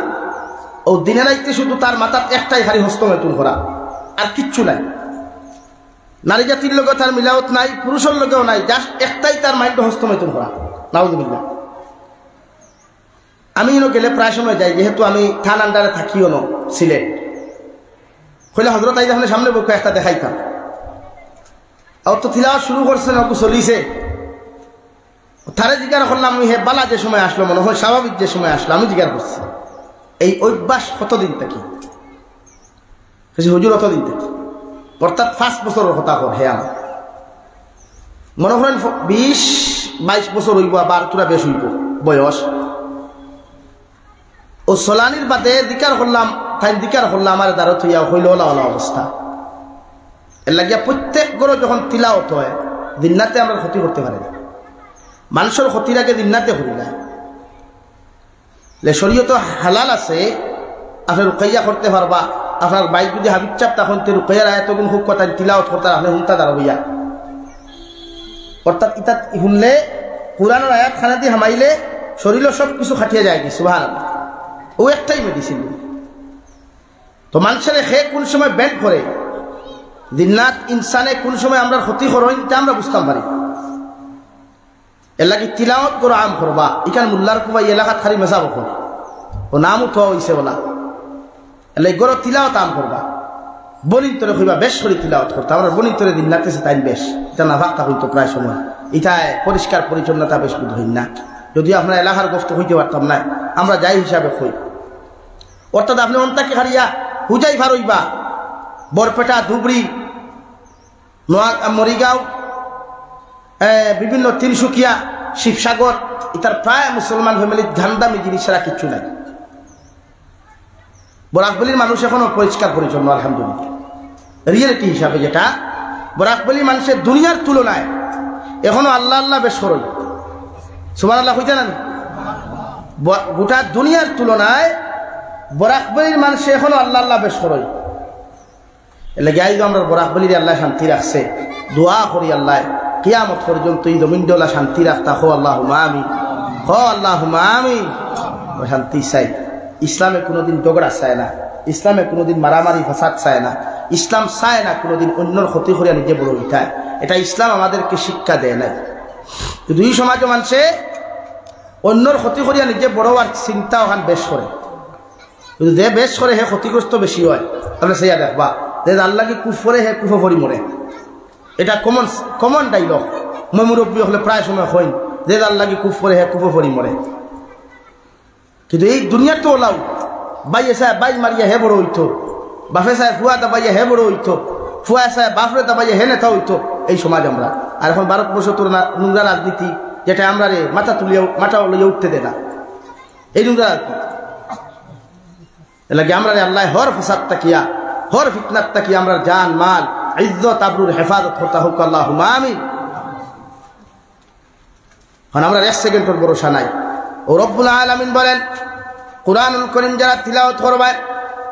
Speaker 1: ও দিনে রাইতে শুধু তার মাথার একটাই খালি হস্তমৈথুন করা, আর কিচ্ছু নাই। নারী জাতির লগে তার মিলাওত নাই, পুরুষের লগেও নাই, জাস্ট একটাই তার মাইন্ড হস্তমৈথুন করা। নাউযুবিল্লাহ। আমি গেলে প্রায় সময় যাই, যেহেতু আমি থান আন্ডারে থাকিও ন সিলেট, কইলে হজরত আই যখন সামনে বউকে একটা দেখাইতাম, আর তো তিলাওয়াত শুরু করছে না, চলিছে, তারে জিজ্ঞাসা করলাম আমি হে বালা যে সময় আসলো, মনে হয় স্বাভাবিক যে সময় আসলো, আমি জিজ্ঞাসা করছি এই অভ্যাস কতদিন থেকে? হুজুর অতদিন থেকে, অর্থাৎ 5 বছরের কথা কর। হে আমার মনে করেন 20-22 বছর হইব, আবার তোরা বেশ হইব বয়স। ও সোলানির বাদে দিকার করলাম, তাই দিকার করলাম আমার দ্বারা থইয়া হইল ওলা ওলা অবস্থা। এর লাগিয়া প্রত্যেক গরো যখন তিলাওয়াত হয় দিননাতে আমরা ক্ষতি করতে পারি না, মানুষের ক্ষতির আগে দিননাতে করি না। শরীয়ত হালাল আছে, আপনি রুকাইয়া করতে পারবা। আপনার বাইক যদি হাবিব চাপ তখন তে রুকাইয়ার আয়াতগুন খুব কথা তিলাওয়াত করতে আপনি হুনতা দাঁড়াইয়া, অর্থাৎ ইতা শুনলে কোরআনের আয়াত খানা দিয়ে হামাইলে শরীরের সব কিছু খাটিয়ে যায় কি। সুবহানাল্লাহ। ও একটাই মেডিসিন। তো মানুষের সে কোন সময় ব্যান্ড করে দিননাথ ইনসানে কোন সময় আমরা ক্ষতি করেন তা আমরা বুঝতাম পারি। এর লাগে তিলাওয়াত করো আম করবা, ইখান মুল্লার কুবা এলাকাত খালি মেসাব করে ও নামও তো হইছে বলা, এলে গরো তিলাওয়াত আম করবা, বনিন তরে কইবা বেশ করে তিলাওয়াত করতে। আমরা বনিন তরে দিননাথে তাই বেশ এটা না ভাগতা হইতো প্রায় সময়, ইটায় পরিষ্কার পরিচ্ছন্নতা বেশ বুধ হইন না। যদি আপনার এলাকার গস্ত হইতে পারতাম না, আমরা যাই হিসাবে কই। অর্থাৎ আপনি অন্তাকে হারিয়া হুজাই ভারইবা, বরপেটা, ধুবড়ি, মরিগাঁও, বিভিন্ন তিনসুকিয়া, শিবসাগর, ইতার প্রায় মুসলমান ফ্যামিলির ধান্দামি জিনিস ছাড়া কিচ্ছু নাই। বরাকবলির মানুষ এখনো পরিষ্কার পরিচ্ছন্ন আলহামদুলিল্লাহ। রিয়েলিটি হিসাবে যেটা, বরাকবলি মানুষের দুনিয়ার তুলনায় এখনো আল্লাহ আল্লাহ বেশ করই। সুবহানাল্লাহ হইতে না, গোটা দুনিয়ার তুলনায় বরাকবলির মানুষ এখনো আল্লাহ আল্লাহ বেশ করই এলে গাই আমরা বরাকবলির আল্লাহ শান্তি রাখছে দোয়া করি আল্লাহ কিয়ামত পর্যন্ত এই জমিনডোলা শান্তি রাখতা হো আল্লাহুম্মা আমিন হো আল্লাহুম্মা আমিন শান্তি চাই ইসলামে কোনোদিন ঝগড়া চায় না ইসলামে কোনোদিন মারামারি ফাসাদ চায় না ইসলাম চায় না কোনোদিন অন্যর ক্ষতি করিয়া নিজে বড় উঠায় এটা ইসলাম আমাদেরকে শিক্ষা দেয় না দুই সমাজ মানুষে অন্যর ক্ষতি করিয়া নিজে বড় আর চিন্তা ওখান বেশ করে কিন্তু যে বেশ করে হে ক্ষতিগ্রস্ত বেশি হয় তাহলে সেইয়া দেখবা যে আল্লাহ কি কুফ করে হে কুফ ফরি মরে এটা কমন ডাইলগ মই মুরব্বী হলে প্রায় সময় হইন যে আল্লাহ কি কুফ করে হে কুফ ফরি মরে কিন্তু এই দুনিয়ার তো ওলাও বাইয়ে সাহেব বাই মারিয়া হে বড় হইতো বাফে সাহেব ফুয়া দাবাইয়া হে বড় হইতো ফুয়া সাহেব বাফরে দাবাইয়া হে নেতা হইতো এই সমাজ আমরা আর এখন ভারতবর্ষ তোর নোংরা রাজনীতি যেটা আমরা রে মাথা লইয়া উঠতে দে না এই নোংরা রাজনীতি এলাকি আমরা রে আল্লাহ হর ফাসাদ তাকিয়া হর ফিতনাত তাকিয়া আমরা জান মাল ইজ্জত আবরুর হেফাজত হতা হোক আল্লাহুম্মা আমিন এখন আমরা 1 সেকেন্ডের ভরসা নাই ও রব্বুল আলামিন বলেন কুরআনুল কারীম যারা তিলাওয়াত করবে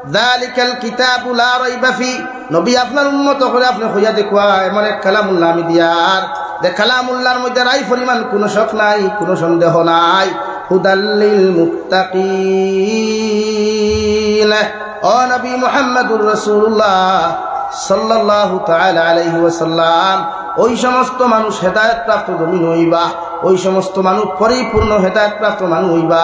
Speaker 1: যালিকাল কিতাবু লা রাইবা ফি নবী আপনার উম্মত করে আপনি হইয়া দেখুয়া এমন এক কালামুল্লাহ আমি দিয়ার যে কালামুল্লাহর মধ্যে রাই পরিমাণ কোনো শক নাই কোনো সন্দেহ নাই হুদাল্লিল মুত্তাকিন ও নবী মুহাম্মদুর রাসূলুল্লাহ সাল্লাল্লাহু তাআলা আলাইহি ওয়াসাল্লাম ওই সমস্ত মানুষ হেদায়েত প্রাপ্ত জমিন হইবা ওই সমস্ত মানুষ পরিপূর্ণ হেদায়েত প্রাপ্ত মানুষ হইবা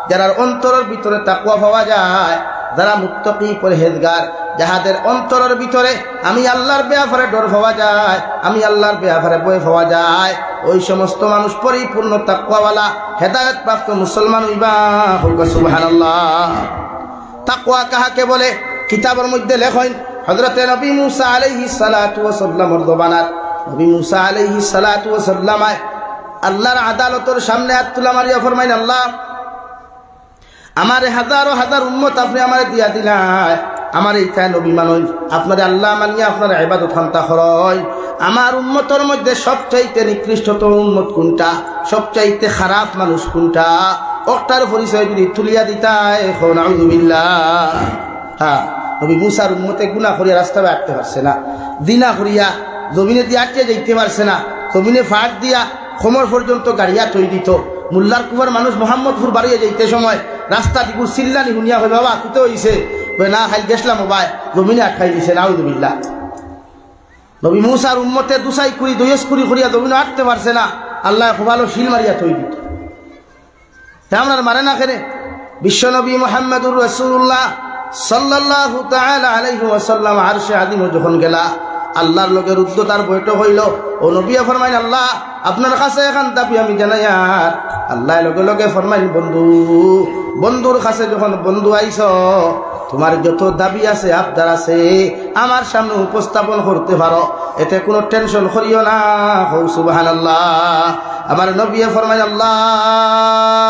Speaker 1: যারা অন্তরের ভিতরে তাকওয়া পাওয়া যায় যারা মুত্তাকি পরহেজগার যাহাদের অন্তরের ভিতরে আমি আল্লাহর ব্যাপারে ডর পাওয়া যায় আমি আল্লাহর ব্যাপারে ভয় পাওয়া যায় ওই সমস্ত মানুষ পরিপূর্ণ তাকওয়াওয়ালা হেদায়েত প্রাপ্ত মুসলমান হইবা সুবহানাল্লাহ তাকওয়া কাহাকে বলে কিতাবের মধ্যে লেখেন হযরতে নবী মুসা আলাইহিস সালাতু ওয়াস সালামের জবানাত নবী মুসা আলাইহিস সালাতু ওয়াস সালাম আল্লাহর আদালতের সামনে হাত তুলে মারিয়া ফরমাইন আল্লাহ আমার হাজারো হাজার উম্মত আপনি আমারে দিয়া দিলাই আমার এইটা নবী মানুষ আপনার আল্লাহ মানিয়া আপনার ইবাদত খান্তা করই আমার উম্মতের মধ্যে সবচাইতে নিকৃষ্টতম উম্মত কোনটা সবচাইতে খারাপ মানুষ কোনটা ওটার পরিচয় যদি তুলিয়া দিতাই নাউযুবিল্লাহ হ্যাঁ নবী মুসার উম্মতে গুনাহ করিয়া রাস্তায় আটতে পারছে না জিনা করিয়া জমিনে দিয়ে আটকে যাইতে পারছে না জমিনে ফাঁক দিয়া কোমর পর্যন্ত গাড়িয়া তৈ দিত মোল্লার কুফার মানুষ মোহাম্মদপুর বাড়িয়ে যাইতে সময় রাস্তা দিকুর চিল্লানি শুনিয়া হয় বাবা কুতে হইছে না খাই গেছলাম বাবা জমিনে আটকাই দিছে নাউযুবিল্লাহ নবী মুসার উম্মতে দুসাই কুড়ি দয়েস কুড়ি করিয়া জমিনে আটতে পারছে না আল্লাহ ভালো শিল মারিয়া তৈ দিত আমরা মারে না খেলে বিশ্ব নবী মুহাম্মদুর রাসূলুল্লাহ সাল্লাল্লাহু তাআলা আলাইহি ওয়াসাল্লাম আরশে আযীম যখন গেলা আল্লাহর লোকের উদ্যতার বৈঠক হইল ও নবী ফরমাইন আল্লাহ আপনার কাছে এখন দাবি আমি জানাই আর আল্লাহ লগে লগে ফরমাইন বন্ধু বন্ধুর কাছে যখন বন্ধু আইছ তোমার যত দাবি আছে আবদার আছে আমার সামনে উপস্থাপন করতে পারো এতে কোনো টেনশন করিও না সুবহানাল্লাহ আমার নবী ফরমাইন আল্লাহ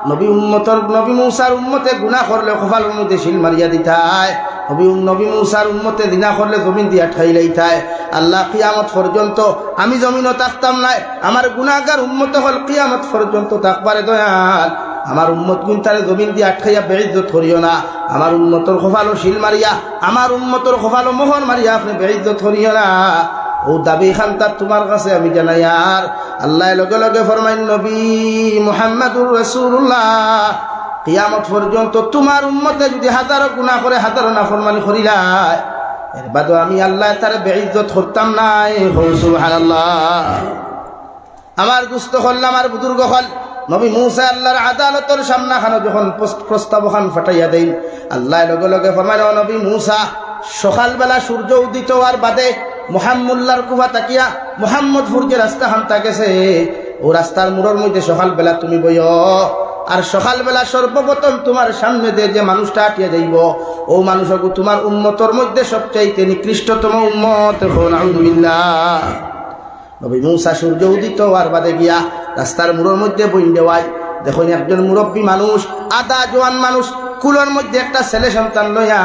Speaker 1: নবী মুসার উম্মতে গুনাহ করলে কপালের মধ্যে শিল মারিয়া দিতায় নবী মুসার উম্মতে দিনা করলে জমিন দিয়া ঠাইলাইতায় আল্লাহ কিয়ামত পর্যন্ত আমি জমিনও থাকতাম নাই আমার গুনাহগার উম্মত হল কিয়ামত পর্যন্ত থাকবারে দয়াল আমার উম্মত গুনতারে জমিন দিয়ে আটকাইয়া বেইজ্জত করিও না আমার উম্মতর কপালও শিল মারিয়া আমার উম্মতর কপালও মোহর মারিয়া আপনি বেইজ্জত করিও না ও দাবি খান্তার তোমার কাছে আমি জানাই আর আল্লাহ লগে লগে ফরমাইন নবী মুহাম্মদুর রাসূলুল্লাহ কিয়ামত পর্যন্ত তোমার উম্মতে যদি হাজারো গুনাহ করে হাজারো নাফরমানি করিলাই এর বাদও আমি আল্লাহ তারে বেইজ্জত করতাম না সুবহানাল্লাহ আমার দুস্থ হল আমার বুজুর্গ হল নবী মুসা আল্লাহর আদালতের সামনাখানে যখন প্রস্তাবখান ফাটাইয়া দেন আল্লাহ লগে লগে ফরমাইল নবী মুসা সকালবেলা সূর্য উদিত হওয়ার বাদে মুহাম্মদুল্লাহর কুফা তাকিয়া মুহাম্মদপুর যে রাস্তা খান্তা গেছে ও রাস্তার মোড়ের মধ্যে সকালবেলা তুমি বইও আর সকালবেলা সর্বপ্রথম তোমার সামনে দিয়ে যে মানুষটা আটিয়া যাইব ও মানুষকে তোমার উম্মতর মধ্যে সবচাইতে নিকৃষ্টতম উম্মত নাউযুবিল্লাহ নবী মুসা সূর্য উদিত হওয়ার বাদে গিয়া রাস্তার মোড়ের মধ্যে বইন দেওয়ায় দেখুন একজন মুরব্বী মানুষ আদা জোয়ান মানুষ কুলোর মধ্যে একটা ছেলে সন্তান লইয়া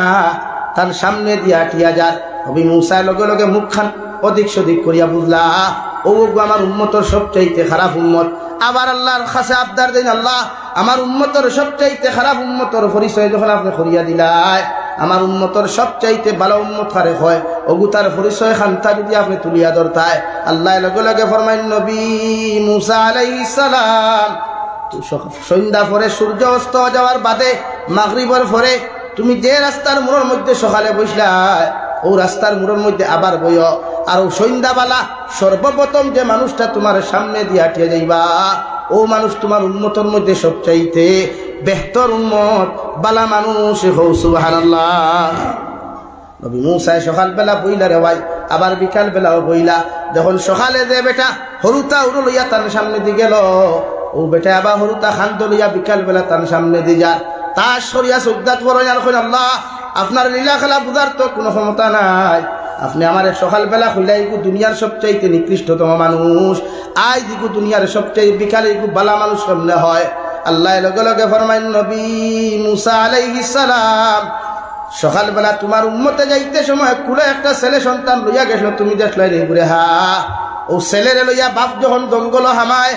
Speaker 1: তার সামনে দিয়া আটিয়া যার নবী মুসা লগে লগে মুখখান অধিক সদিক করিয়া বুঝলা ও গো আমার উম্মতর সবচাইতে খারাপ উম্মত। আবার আল্লাহর কাছে আবদার দেন, আল্লাহ আমার উম্মতর সবচাইতে খারাপ উম্মতর পরিচয় যখন আপনি করিয়া দিলাই, আমার উম্মতর সবচাইতে ভালো উম্মত কারে হয় ওগু তার পরিচয় খান্তা যদি আপনি তুলিয়া ধরতায়। আল্লাহ লগে লগে ফরমাইন নবী মুসা আলাইহিস সালাম, সন্ধ্যা পরে সূর্য অস্ত যাওয়ার বাদে মাগরিবের পরে তুমি যে রাস্তার মোড়ের মধ্যে সকালে বসলাই ও রাস্তার মোড়ের মধ্যে আবার বইও। আর সন্ধ্যাবেলা সর্বপ্রথম যে মানুষটা তোমার সামনে দিয়ে হাঁটিয়ে যাইবা ও মানুষ তোমার উম্মতের মধ্যে সবচাইতে বেহতর উম্মত বালা মানুষ হও। সুবহানাল্লাহ। নবী মুসা সকালবেলা বইলা রে ভাই, আবার বিকাল বেলাও বইলা। যখন সকালে যে বেটা হরুতা উড়ো লইয়া তার সামনে দিয়ে গেল, ও বেটা আবার হরুতা খান্ত লইয়া বিকাল বেলা তার সামনে দিয়ে যা। তার সরিয়া সজ্জাত পড়ে আর কই, আল্লাহ আপনার লীলা খেলা বুঝার তো কোনো ক্ষমতা নাই। আপনি আমার সকালবেলা হইলাই দুনিয়ার সবচাইতে নিকৃষ্টতম মানুষ, আজ দিকু দুনিয়ার সবচাইতে বিকালে বালা মানুষ সামনে হয়। আল্লাহ লগে লগে ফরমাইন নবী মুসা আলাইহিস সালাম, সকালবেলা তোমার উম্মতে যাইতে সময় কুলে একটা ছেলে সন্তান লইয়া গেছিল, তুমি দেখলাই রে ঘুরে হা। ও ছেলেরে লইয়া বাপ যখন জঙ্গল হামায়,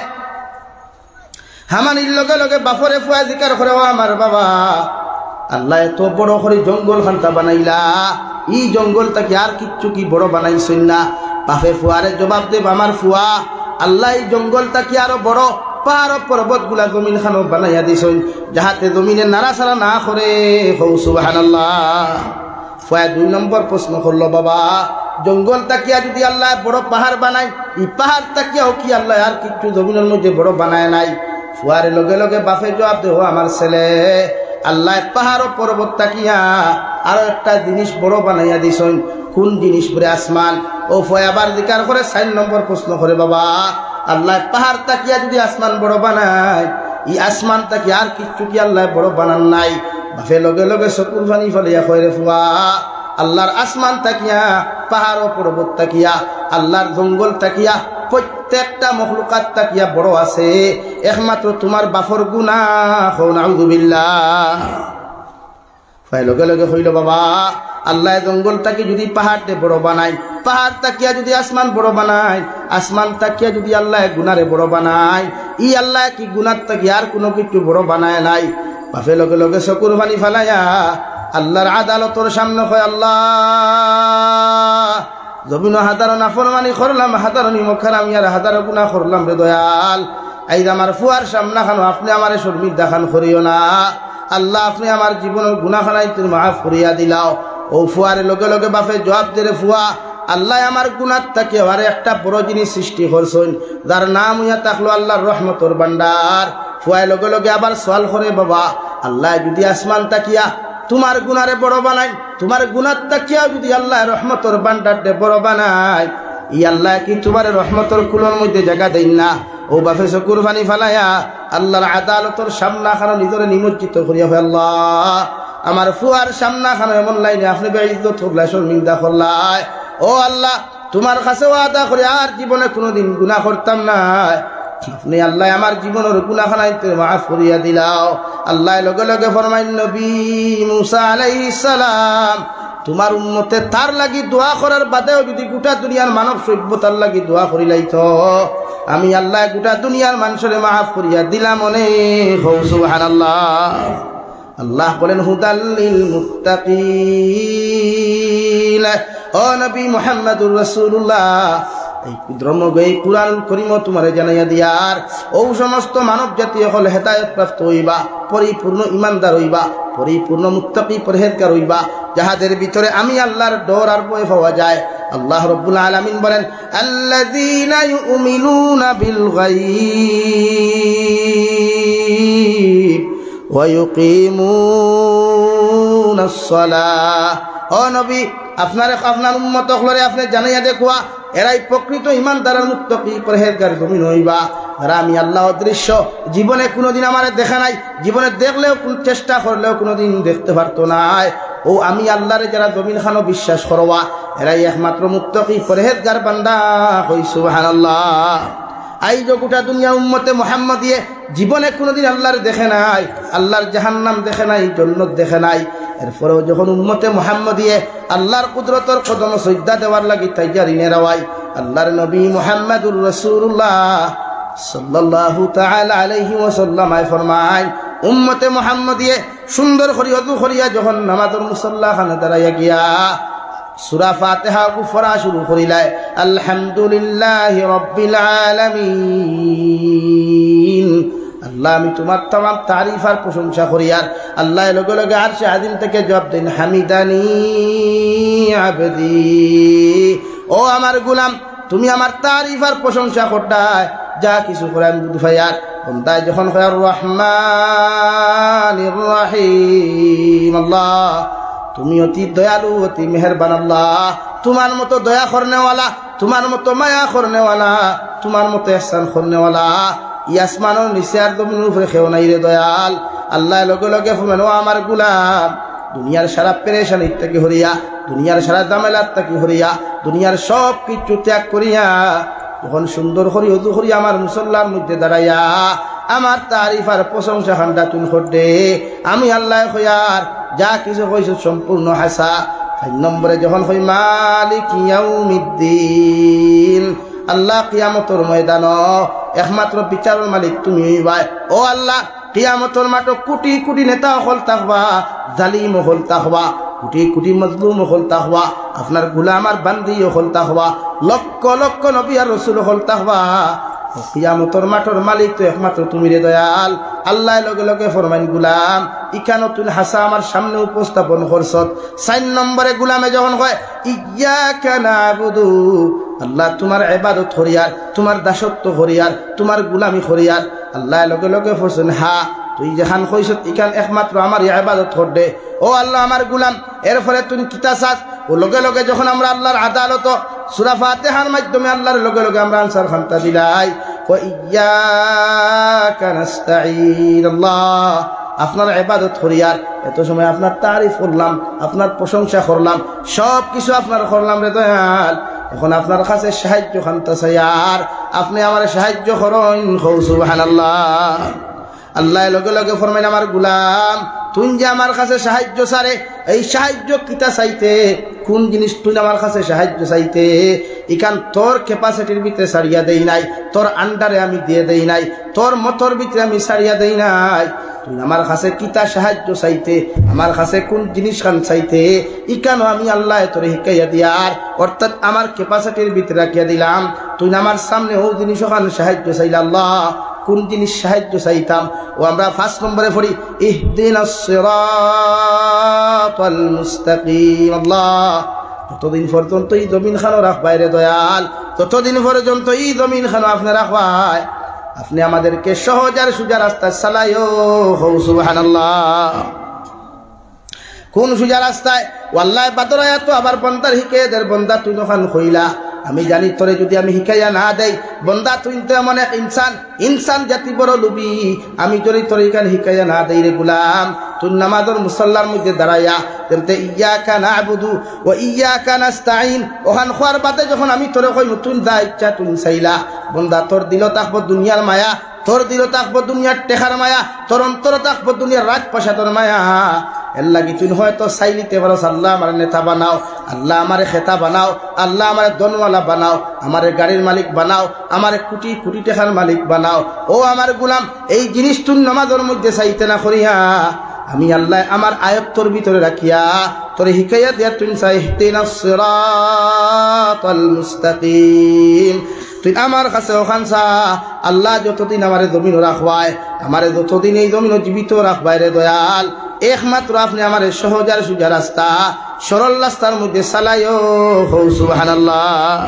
Speaker 1: হামানির লগে লগে বাপরে ফুয়া জিকার করে, ও আমার বাবা আল্লাহ এত বড় করে জঙ্গল খান্তা বানাইলা, এই জঙ্গলটা কি আর কিচ্ছু কি বড় বানাইছেন না? বাপে ফুয়ারে জবাব দেব, আমার ফুয়া আল্লাহ এই জঙ্গলটা কি আরো বড় পাহাড় পর্বত গুলা জমিন খানো বানাইয়া দিছেন যাহাতে জমিনে নাড়াচাড়া না করে। সুবহানাল্লাহ। ফুয়া 2 নম্বর প্রশ্ন করলো, বাবা জঙ্গল তাকিয়া যদি আল্লাহ বড় পাহাড় বানায়, এই পাহাড় তাকিয়াও কি আল্লাহ আর কিচ্ছু জমিনের মধ্যে বড় বানায় নাই? ফুয়ারে লগে লগে বাপে জবাব দেব, আমার ছেলে আল্লাহ পাহাড় পর্বত তাকিয়া আরো একটা জিনিস বড় বানাইয়া দিছেন। কোন জিনিস? বলে আসমান। ও ফুয়া আবার জিকার করে 4 নম্বর প্রশ্ন করে, বাবা আল্লাহ পাহাড় তাকিয়া যদি আসমান বড় বানায়, এই আসমান তাকি আর কিচ্ছু কি আল্লাহ বড় বানান নাই? বাপে লগে লগে চকুর পানি ফেলিয়া কয়, রে ফুয়া আল্লাহর আসমান তাকিয়া, পাহাড় পর্বত তাকিয়া, আল্লাহর জঙ্গল তাকিয়া, প্রত্যেকটা মখলুকাত তাকিয়া বড় আছে, একমাত্র তোমার বাফর গুনাহ। নাউযুবিল্লাহ। ফাই লগে লগে হইল, বাবা আল্লাহ জঙ্গল তাকি যদি পাহাড়ে বড় বানায়, পাহাড় তাকিয়া যদি আসমান বড় বানায়, আসমান তাকিয়া যদি আল্লাহ গুনারে বড় বানায়, ই আল্লাহ কি গুনার তাকি আর কোনো কিছু বড় বানায় নাই? বাপে লগে লগে চকুর পানি ফেলাইয়া আল্লাহর আদালতর সামনে কয়, আল্লাহ জমিন হাজারো নাফরমানি করলাম, হাজারো নিমখান আমি আর হাজারো গুনাহ করলাম রে দয়াল। এই আমার ফুয়ার সামনা খানো আপনি আমার শর্মিন্দা খান করিও না। আল্লাহ আপনি আমার জীবনের গুনাহখানাই তুমি মাফ করিয়া দিলাও। ও ফুয়ারে লগে লগে বাপে জবাব দে, ফুয়া আল্লাহ আমার গুনাহ তাকে আর একটা বড় জিনিস সৃষ্টি করছেন, যার নাম হইয়া থাকলো আল্লাহর রহমতর ভান্ডার। ফুয়ায় লগে লগে আবার সওয়াল করে, বাবা আল্লাহ যদি আসমান তাকিয়া তোমার গুনারে বড় বানায়, তোমার গুনার তাকিয়াও যদি আল্লাহ রহমতর ভান্ডারটা বড় বানায়, ই আল্লাহ কি তোমার রহমতর কুলোর মধ্যে জায়গা দেন না? ও বাপে চকুর পানি ফালাইয়া আল্লাহর আদালতর সামনা খানো নিজরে নিমজ্জিত করিয়া, আল্লাহ আমার ফুয়ার সামনা খানো এমন লাইনে আপনি বেইজ্জত করলাই, শর্মিন্দা করলাই। ও আল্লাহ তোমার কাছে ওয়াদা করে আর জীবনে কোনোদিন গুনাহ করতাম না, আপনি আল্লাহ আমার জীবনের গুনাহখানাই মাফ করিয়া দিলাও। আল্লাহ লগে লগে ফরমাইন নবী মুসা আলাইহিস সালাম, তোমার উম্মতে তার লাগি দোয়া করার বাদেও যদি গোটা দুনিয়ার মানব সভ্যতার লাগি দোয়া করিলাই তো আমি আল্লাহ গোটা দুনিয়ার মানুষের মাফ করিয়া দিলাম। অনেক সুবহানাল্লাহ। আল্লাহ বলেন হুদাল্লিল মুত্তাকিন, ও নবী মুহাম্মদুর রাসূলুল্লাহ এই ধর্মগ্রহী কুরআন কারীম তোমারে জানাইয়া দিয়ার ও সমস্ত মানব জাতি হল হেদায়েত প্রাপ্ত হইবা, পরিপূর্ণ ঈমানদার হইবা, পরিপূর্ণ মুত্তাকি পরহেজগার হইবা, যাহাদের ভিতরে আমি আল্লাহর ডর আর ভয় পাওয়া যায়। আল্লাহ রাব্বুল আলামিন বলেন আল্লাযীনা ইউমিনুনা বিল গায়ব ওয়া ইউকিমুনাস সালাহ। ও নবী আপনার উম্মত হলরে আপনি জানাইয়া দেখুয়া এরাই প্রকৃত ঈমানদার আর মুত্তাকি পরহেজগার জমিন হইবা। আর আমি আল্লাহ অদৃশ্য, জীবনে কোনোদিন আমারে দেখা নাই, জীবনে দেখলেও চেষ্টা করলেও কোনোদিন দেখতে পারতো না। ও আমি আল্লাহরে যারা জমিন খানো বিশ্বাস করবা এরাই একমাত্র মুত্তাকি পরহেজগার বান্দা হই। সুবহানাল্লাহ। এই যে গোটা দুনিয়া উম্মতে মুহাম্মদিয়ে জীবনে কোনোদিন আল্লাহর দেখে নাই, আল্লাহর জাহান্নাম দেখে নাই, জান্নাত দেখে নাই। এরপরেও যখন উম্মতে মুহাম্মদিয়ে আল্লাহর কুদরতর কদম সজদা দেওয়ার লাগি তাইয়ারি নেরাওয়াই, আল্লাহর নবী মুহাম্মদুর রাসূলুল্লাহ সাল্লাল্লাহু তাআলা আলাইহি ওয়াসাল্লাম ফরমায় উম্মতে মুহাম্মদিয়ে সুন্দর করে ওযু করিয়া যখন নামাজের মুসাল্লা খানে দাঁড়াইয়া গিয়া সূরা ফাতিহা পড়া শুরু করিলাই আলহামদুলিল্লাহি রাব্বিল আলামিন আল্লাহ আমি তোমার तमाम তারিফ আর প্রশংসা করি আর আল্লাহ লগে লগে আরশে আযীম থেকে জবাব দেন হামিদানি আবদি ও আমার গোলাম তুমি আমার তারিফ আর প্রশংসা করতাই যা কিছু করে আমি বুঝ ভাই আর বন্দাই যখন কয় আর রহমানির রহিম আল্লাহ তুমি অতি দয়ালু অতি মেহেরবান আল্লাহ তোমার মতো দয়া করনেওয়ালা তোমার মতো মায়া করনেওয়ালা তোমার মতো ইহসান করনেওয়ালা ইয়াসমানের নিচে আর জমিনের উপরে কেউ নাই রে দয়াল আল্লাহ লগে লগে ফরমান ও আমার গোলাম দুনিয়ার সারা পেরেশানির থেকে হরিয়া দুনিয়ার সারা ঝামেলার থেকে হরিয়া দুনিয়ার সব কিছু ত্যাগ করিয়া যখন সুন্দর করি ওযু করি আমার মুসল্লার মধ্যে দাঁড়াইয়া আমার তারিফ আর প্রশংসা খান্ডা তুল করতে আমি আল্লাহ কয়ার যা কিছু কইছো সম্পূর্ণ হাসা 4 নম্বরে যখন কই মালিক ইয়াউমিদ্দিন আল্লাহ কিয়ামতের ময়দান একমাত্র বিচারের মালিক তুমি ভাই ও আল্লাহ কিয়ামতের মাঠে কোটি কোটি নেতা হল থাকবা জালিম হল থাকবা কোটি কোটি মজলুম হল থাকবা আপনার গোলাম আর বান্দি হল থাকবা লক্ষ লক্ষ নবী আর রাসূল হল থাকবা কিয়ামতের মাঠের মালিক তো একমাত্র তুমি রে দয়াল আল্লাহ লগে লগে ফরমান গোলাম ইকানতুল হাসা আমার সামনে উপস্থাপন করছত 4 নম্বরে গোলামে যখন কয় ইয়াকা নাবুদু আল্লাহ তোমার ইবাদত করিয়ার তোমার দাসত্ব করিয়ার তোমার গোলামি করিয়ার আল্লাহ লগে লগে ফরছেন হ্যাঁ তুই যেখান কইছত ইকান একমাত্র আমার ইবাদত করবে ও আল্লাহ আমার গোলাম এরপরে তুমি কিতা চাস ও লগে লগে যখন আমরা আল্লাহর আদালত সূরা ফাতিহার মাধ্যমে আল্লাহর লগে লগে আমরা আনসার খান্তা দিলাই ওয়া ইয়াকা নাস্তাঈন আল্লাহ আপনার ইবাদত করিয়ার এত সময় আপনার তারিফ করলাম আপনার প্রশংসা করলাম সব কিছু আপনার করলাম রে দয়াল এখন আপনার কাছে সাহায্য খান্তা চাই আর আপনি আমার সাহায্য করেন সুবহানাল্লাহ আল্লাহ লগে লগে ফরমাইন আমার গোলাম তুই যে আমার কাছে সাহায্য চারে এই সাহায্য কিতা চাইতে কোন জিনিস তুই আমার কাছে সাহায্য চাইতে ইকান তোর ক্যাপাসিটির ভিতরে ছাড়িয়া দেই নাই তোর আন্ডারে আমি দিয়ে দেই নাই তোর মতর ভিতরে আমি ছাড়িয়া দেই নাই তুই আমার কাছে কিতা সাহায্য চাইতে আমার কাছে কোন জিনিস খান চাইতে ইকানো আমি আল্লাহ তোরে শিখাইয়া দিয়ার অর্থাৎ আমার ক্যাপাসিটির ভিতরে রাখিয়া দিলাম তুই আমার সামনে ও জিনিস খান সাহায্য চাইলে আল্লাহ কোন জিনিস সাহায্য চাইতাম ও আমরা 5 নম্বরে পড়ি ইহদিনাস সিরাতাল মুস্তাকিম আল্লাহ ততদিন পর্যন্ত এই জমিন খানো রাখবাই রে দয়াল ততদিন পর্যন্ত এই জমিন খানো আপনি রাখবাই আপনি আমাদেরকে সহজ আর সোজা রাস্তা চালাইও সুবহানাল্লাহ কোন সোজা রাস্তায় ওয়াল্লাহি বাদরায়া তো আবার বন্দার হিকেদের বন্দা তুই নখান কইলা আমি জানি তোরে যদি আমি শিখাইয়া না দেই বন্দা তুই তো এমন এক ইনসান জাতি বড় লুবি আমি যদি তোর এখানে শিখাইয়া না দেই রে গোলাম তুই নামাজের মুসাল্লার মধ্যে দাঁড়াইয়া তেমতে ইয়াকা নাবুদু ওয়া ইয়াকা নাস্তাঈন ওখান খোয়ার বাদে যখন আমি তোরে কই তুই যা ইচ্ছা তুই চাইলা বন্দা তোর দিল থাকবো দুনিয়ার মায়া তোর দিল থাকবো দুনিয়ার টেকার মায়া তোর অন্তর থাকবো দুনিয়ার রাজপ্রাসাদের মায়া এর লাগি তুই হয়তো চাইলিতে পারো আল্লাহ আমার নেতা বানাও আল্লাহ আমারে খেতা বানাও আল্লাহ আমারে দনওয়ালা বানাও আমারে গাড়ির মালিক বানাও আমারে কোটি কোটি টাকার মালিক বানাও ও আমার গোলাম এই জিনিস তুই নামাজের মধ্যে চাইতে না করিয়া আমি আল্লাহ আমার আয়ত্তর ভিতরে রাখিয়া তোরে হিকাইয়া দিয়া তুই চাই ইহদিনাস সিরাতাল মুস্তাকিম তুই আমার কাছে ওখান চা আল্লাহ যতদিন আমারে জমিন রাখবায় আমারে যতদিন এই জমিন জীবিত রাখবায় রে দয়াল একমাত্র আপনি আমার সহজ আর সোজা রাস্তা সরল রাস্তার মধ্যে চালাইও সুবহানাল্লাহ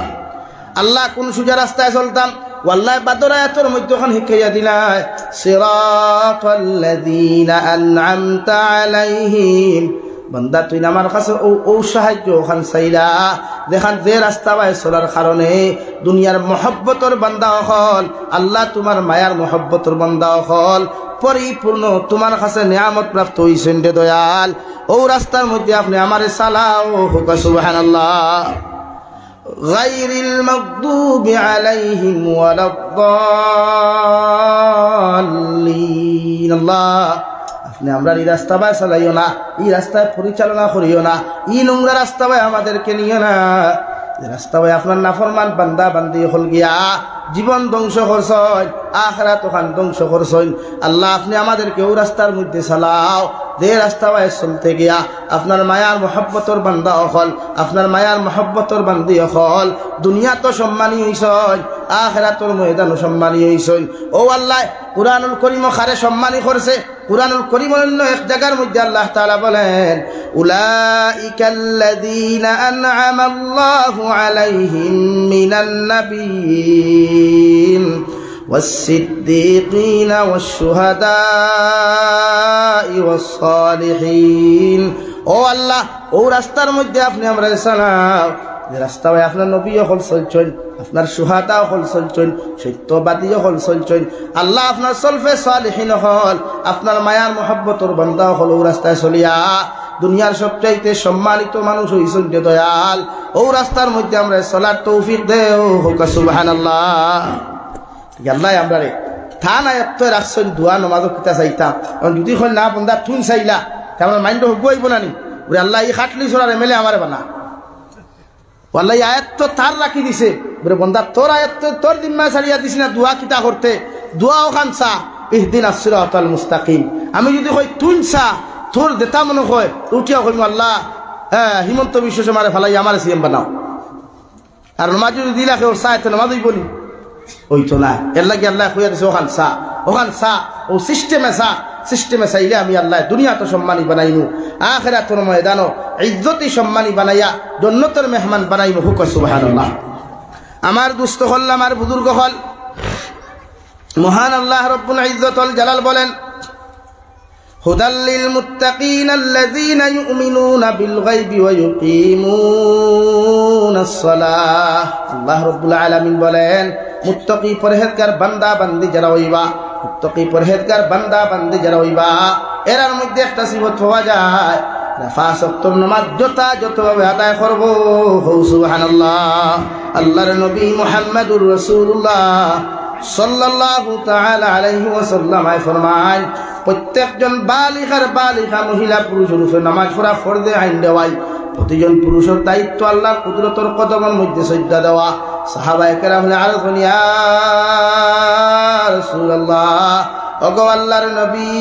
Speaker 1: আল্লাহ কোন সোজা রাস্তায় চলতাম ওয়াল্লাহি বাদরায়াতের মধ্যে ওখান শিখাইয়া দিলাই সিরাতাল্লাযীনা আন'আমতা আলাইহিম বন্দা তুই আমার কাছে ও সাহায্য ওখান চাইলা দেখান যে রাস্তা বাই চলার কারণে দুনিয়ার মহব্বতর বান্দা হল আল্লাহ তোমার মায়ার মহব্বতর বান্দা হল পরিপূর্ণ তোমার কাছে নিয়ামত প্রাপ্ত হইছেন রে দয়াল ও রাস্তার মধ্যে আপনি আমারে চালাও সুবহানাল্লাহ গায়রিল মাগদুবি আলাইহিম ওয়ালাদ-দাল্লিন আল্লাহ আপনি আমরা এই রাস্তা বাই চালাইও না এই রাস্তায় পরিচালনা করিও না এই নোংরা রাস্তা বাই আমাদেরকে নিও না যে রাস্তায় আপনার নাফরমান বান্দা বান্দি হল গিয়া জীবন ধ্বংস করছেন, আখিরাত ওখান ধ্বংস করছেন। আল্লাহ আপনি আমাদেরকেও রাস্তার মধ্যে চালাও, যে রাস্তায় চলতে গিয়া আপনার মায়ার মহব্বতর বান্দা হল, আপনার মায়ার মহব্বতর বান্দি হল দুনিয়া তো সম্মানী হইছেন, আখিরাতের ময়দানও সম্মানী হইছেন। ও আল্লাহ কুরআনুল কারীম খারে সম্মানী করছে। কুরআনুল কারীমের অন্য এক জায়গার মধ্যে আল্লাহ তাআলা বলেন, উলাইকাল্লাযীনা আন'আমাল্লাহু আলাইহিম মিনান নাবিয়্যিন والصديقين والشهداء والصالحين। ও আল্লাহ ও রাস্তার মধ্যে আপনি আমরা চালাও, যে রাস্তায় আপনার নবী হল চলছেন, আপনার সুহাদা হল চলছেন, সত্যবাদী হল চলছেন। আল্লাহ আপনার সলফে সালিহিন হল, আপনার মায়ার মহব্বতর বান্দা হল ও রাস্তায় চলিয়া দুনিয়ার সবচাইতে সম্মানিত মানুষ হইছেন যে দয়াল। ও রাস্তার মধ্যে আমরা চলার তৌফিক দেও, হোক সুবহানাল্লাহ। আল্লাহ আমরা রে থান আয়ত্ত রাখছেন দোয়া নমাজ কিতা চাইতাম, যদি হল না বন্ধা থুন চাইলা আমার মাইন্ড হব আইব না নি, ওরে আল্লাহ এই খাটলি সরার এমএলএ আমার বানা, আল্লাহ আয়াত তার রাখি দিছে, বলে বন্ধা তোর আয়াত তোর জিম্মা ছাড়িয়া দিস না দোয়া কিতা করতে, দোয়াও খানসা ইহদিনাস সিরাতাল মুস্তাকিম। আমি যদি কই তুনসা তোর দেতা মনে হয় উঠিয়া কইম আল্লাহ হিমন্ত বিশ্ব মারে ফালাই আমার সিএম বানাও, আর নমাজ যদি দিলা কেউ চায় নমাজই বলি ওই তো না। এর লাগে আল্লাহ কইয়া দিছে ওখান সা ও সিস্টেমে চাইলে আমি আল্লাহ দুনিয়া তো সম্মানী বানাইমু, আখিরাতের ময়দানও ইজ্জতি সম্মানী বানাইয়া জন্নতের মেহমান বানাইমু, হুক সুবহানাল্লাহ। আমার দুস্থ হল, আমার বুজুর্গ হল, মহান আল্লাহ রব্বুল ইজ্জতুল জালাল বলেন, হুদাল লিল মুত্তাকিন আল্লাযীনা ইউমিনুনা বিল গায়বি ওয়া ইউকিমুনাস সালাহ। আল্লাহ রব্বুল আলামিন বলেন, মুত্তাকি পরহেজগার বান্দা বান্দি যারা হইবা, মুত্তাকি পরহেজগার বান্দা বান্দি যারা হইবা, এরার মধ্যে একটা সিফত পাওয়া যায়, পাঁচ ওয়াক্ত নামাজ যথাযথভাবে আদায় করব, সুবহানাল্লাহ। আল্লাহর নবী মুহাম্মদুর রাসূলুল্লাহ সাল্লাল্লাহু তাআলা আলাইহি ওয়াসাল্লাম ফরমান, প্রত্যেকজন বালিগা মহিলা পুরুষের উপর নামাজ পড়া ফরজে আইন দেওয়াই। প্রতিজন পুরুষের দায়িত্ব আল্লাহর কুদরতের কদমের মধ্যে সজদা দেওয়া। সাহাবায়ে কেরাম আরজ করেন, ইয়া রাসূলুল্লাহ, ওগো আল্লাহর নবী,